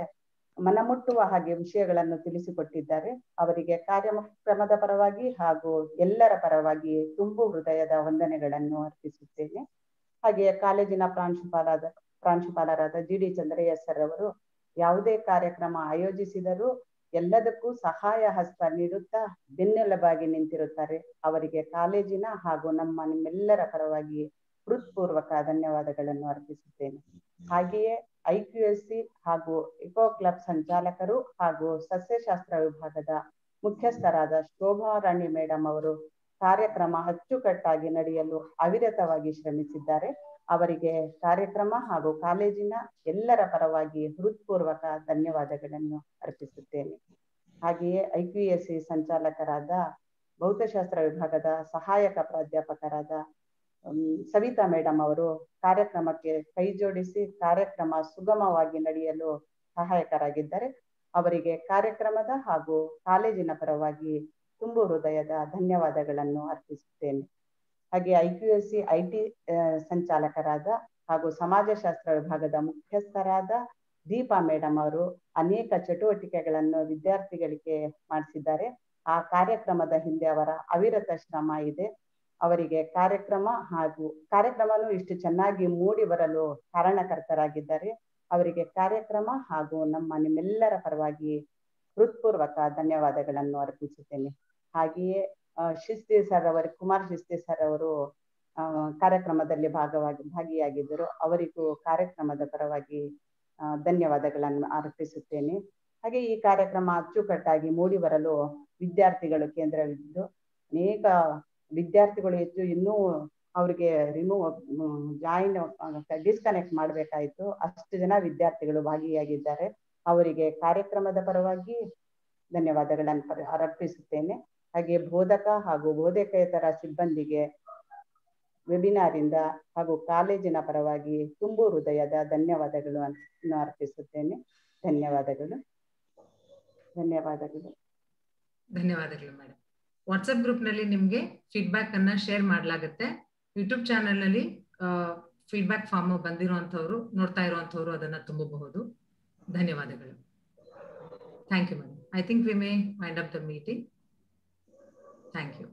ಮನಮುಟ್ಟುವ ಹಾಗೆ ವಿಷಯಗಳನ್ನು ತಿಳಿಸಿಕೊಟ್ಟಿದ್ದಾರೆ. ಅವರಿಗೆ ಕಾರ್ಯಕ್ರಮದ ಪರವಾಗಿ ಹಾಗೂ ಎಲ್ಲರ ಪರವಾಗಿ ತುಂಬು ಹೃದಯದ ವಂದನೆಗಳನ್ನು ಅರ್ಪಿಸುತ್ತೇನೆ. ಹಾಗೆಯೇ ಕಾಲೇಜಿನ ಪ್ರಾಂಶುಪಾಲರಾದ GD ಚಂದ್ರಯ್ಯ ಸರ್ ಅವರು ಯಾವುದೇ ಕಾರ್ಯಕ್ರಮ ಆಯೋಜಿಸಿದರೂ ಎಲ್ಲದಕ್ಕೂ ಸಹಾಯ ಹಸ್ತ ನೀಡುತ್ತಾ ಬೆನ್ನೆಲುಬಾಗಿ ನಿಂತಿರುತ್ತಾರೆ. ಅವರಿಗೆ ಕಾಲೇಜಿನ ಹಾಗೂ ನಿಮ್ಮೆಲ್ಲರ ಪರವಾಗಿ ಹೃತ್ಪೂರ್ವಕ ಧನ್ಯವಾದಗಳನ್ನು ಅರ್ಪಿಸುತ್ತೇನೆ. ಹಾಗೆಯೇ IQAC ಹಾಗೂ ಇಕೋ ಕ್ಲಬ್ ಸಂಚಾಲಕರು ಹಾಗೂ ಸಸ್ಯಶಾಸ್ತ್ರ ವಿಭಾಗದ ಮುಖ್ಯಸ್ಥರಾದ ಶೋಭಾ ರಾಣಿ ಮೇಡಮ್ ಅವರು ಕಾರ್ಯಕ್ರಮ ಅಚ್ಚುಕಟ್ಟಾಗಿ ನಡೆಯಲು ಅವಿರತವಾಗಿ ಶ್ರಮಿಸಿದ್ದಾರೆ. ಅವರಿಗೆ ಕಾರ್ಯಕ್ರಮ ಹಾಗೂ ಕಾಲೇಜಿನ ಎಲ್ಲರ ಪರವಾಗಿ ಹೃತ್ಪೂರ್ವಕ ಧನ್ಯವಾದಗಳನ್ನು ಅರ್ಪಿಸುತ್ತೇನೆ. ಹಾಗೆಯೇ IQAC ಸಂಚಾಲಕರಾದ ಭೌತಶಾಸ್ತ್ರ ವಿಭಾಗದ ಸಹಾಯಕ ಪ್ರಾಧ್ಯಾಪಕರಾದ ಸವಿತಾ ಮೇಡಮ್ ಅವರು ಕಾರ್ಯಕ್ರಮಕ್ಕೆ ಕೈ ಜೋಡಿಸಿ ಕಾರ್ಯಕ್ರಮ ಸುಗಮವಾಗಿ ನಡೆಯಲು ಸಹಾಯಕರಾಗಿದ್ದಾರೆ. ಅವರಿಗೆ ಕಾರ್ಯಕ್ರಮದ ಹಾಗೂ ಕಾಲೇಜಿನ ಪರವಾಗಿ ತುಂಬು ಹೃದಯದ ಧನ್ಯವಾದಗಳನ್ನು ಅರ್ಪಿಸುತ್ತೇನೆ. ಹಾಗೆ IQAC IT ಸಂಚಾಲಕರಾದ ಹಾಗೂ ಸಮಾಜಶಾಸ್ತ್ರ ವಿಭಾಗದ ಮುಖ್ಯಸ್ಥರಾದ ದೀಪಾ ಮೇಡಮ್ ಅವರು ಅನೇಕ ಚಟುವಟಿಕೆಗಳನ್ನು ವಿದ್ಯಾರ್ಥಿಗಳಿಗೆ ಮಾಡಿಸಿದ್ದಾರೆ. ಆ ಕಾರ್ಯಕ್ರಮದ ಹಿಂದೆ ಅವರ ಅವಿರತ ಶ್ರಮ ಇದೆ. ಅವರಿಗೆ ಕಾರ್ಯಕ್ರಮನೂ ಇಷ್ಟು ಚೆನ್ನಾಗಿ ಮೂಡಿ ಬರಲು ಕಾರಣಕರ್ತರಾಗಿದ್ದಾರೆ. ಅವರಿಗೆ ಕಾರ್ಯಕ್ರಮ ಹಾಗೂ ನಿಮ್ಮೆಲ್ಲರ ಪರವಾಗಿ ಹೃತ್ಪೂರ್ವಕ ಧನ್ಯವಾದಗಳನ್ನು ಅರ್ಪಿಸುತ್ತೇನೆ. ಹಾಗೆಯೇ ಕುಮಾರ್ ಶಿಸ್ತಿ ಸರ್ ಅವರು ಕಾರ್ಯಕ್ರಮದಲ್ಲಿ ಭಾಗಿಯಾಗಿದ್ದರು. ಅವರಿಗೂ ಕಾರ್ಯಕ್ರಮದ ಪರವಾಗಿ ಧನ್ಯವಾದಗಳನ್ನು ಅರ್ಪಿಸುತ್ತೇನೆ. ಹಾಗೆ ಈ ಕಾರ್ಯಕ್ರಮ ಅಚ್ಚುಕಟ್ಟಾಗಿ ಮೂಡಿ ಬರಲು ವಿದ್ಯಾರ್ಥಿಗಳು ಕೇಂದ್ರವಿದ್ದು ಅನೇಕ ವಿದ್ಯಾರ್ಥಿಗಳು ಹೆಚ್ಚು ಇನ್ನೂ ಅವ್ರಿಗೆ ಡಿಸ್ಕನೆಕ್ಟ್ ಮಾಡಬೇಕಾಯಿತು. ಅಷ್ಟು ಜನ ವಿದ್ಯಾರ್ಥಿಗಳು ಭಾಗಿಯಾಗಿದ್ದಾರೆ. ಅವರಿಗೆ ಕಾರ್ಯಕ್ರಮದ ಪರವಾಗಿ ಧನ್ಯವಾದಗಳನ್ನು ಅರ್ಪಿಸುತ್ತೇನೆ. ಹಾಗೆ ಬೋಧಕ ಹಾಗೂ ಬೋಧಕೇತರ ಸಿಬ್ಬಂದಿಗೆ ವೆಬಿನಾರಿಂದ ಹಾಗೂ ಕಾಲೇಜಿನ ಪರವಾಗಿ ತುಂಬು ಹೃದಯದ ಧನ್ಯವಾದಗಳನ್ನು ಅರ್ಪಿಸುತ್ತೇನೆ. ಧನ್ಯವಾದಗಳು. ಧನ್ಯವಾದಗಳು ಮೇಡಮ್. ವಾಟ್ಸ್ಆಪ್ ಗ್ರೂಪ್ ನಲ್ಲಿ ನಿಮ್ಗೆ ಫೀಡ್ಬ್ಯಾಕ್ ಅನ್ನ ಶೇರ್ ಮಾಡಲಾಗುತ್ತೆ. ಯೂಟ್ಯೂಬ್ ಚಾನೆಲ್ ನಲ್ಲಿ ಫೀಡ್ಬ್ಯಾಕ್ ಫಾರ್ಮ್ ಬಂದಿರುವಂತವ್ರು ನೋಡ್ತಾ ಇರುವಂತವ್ರು ಅದನ್ನ ತುಂಬಬಹುದು. ಧನ್ಯವಾದಗಳು. Thank you madam. I think we may wind up the meeting. Thank you.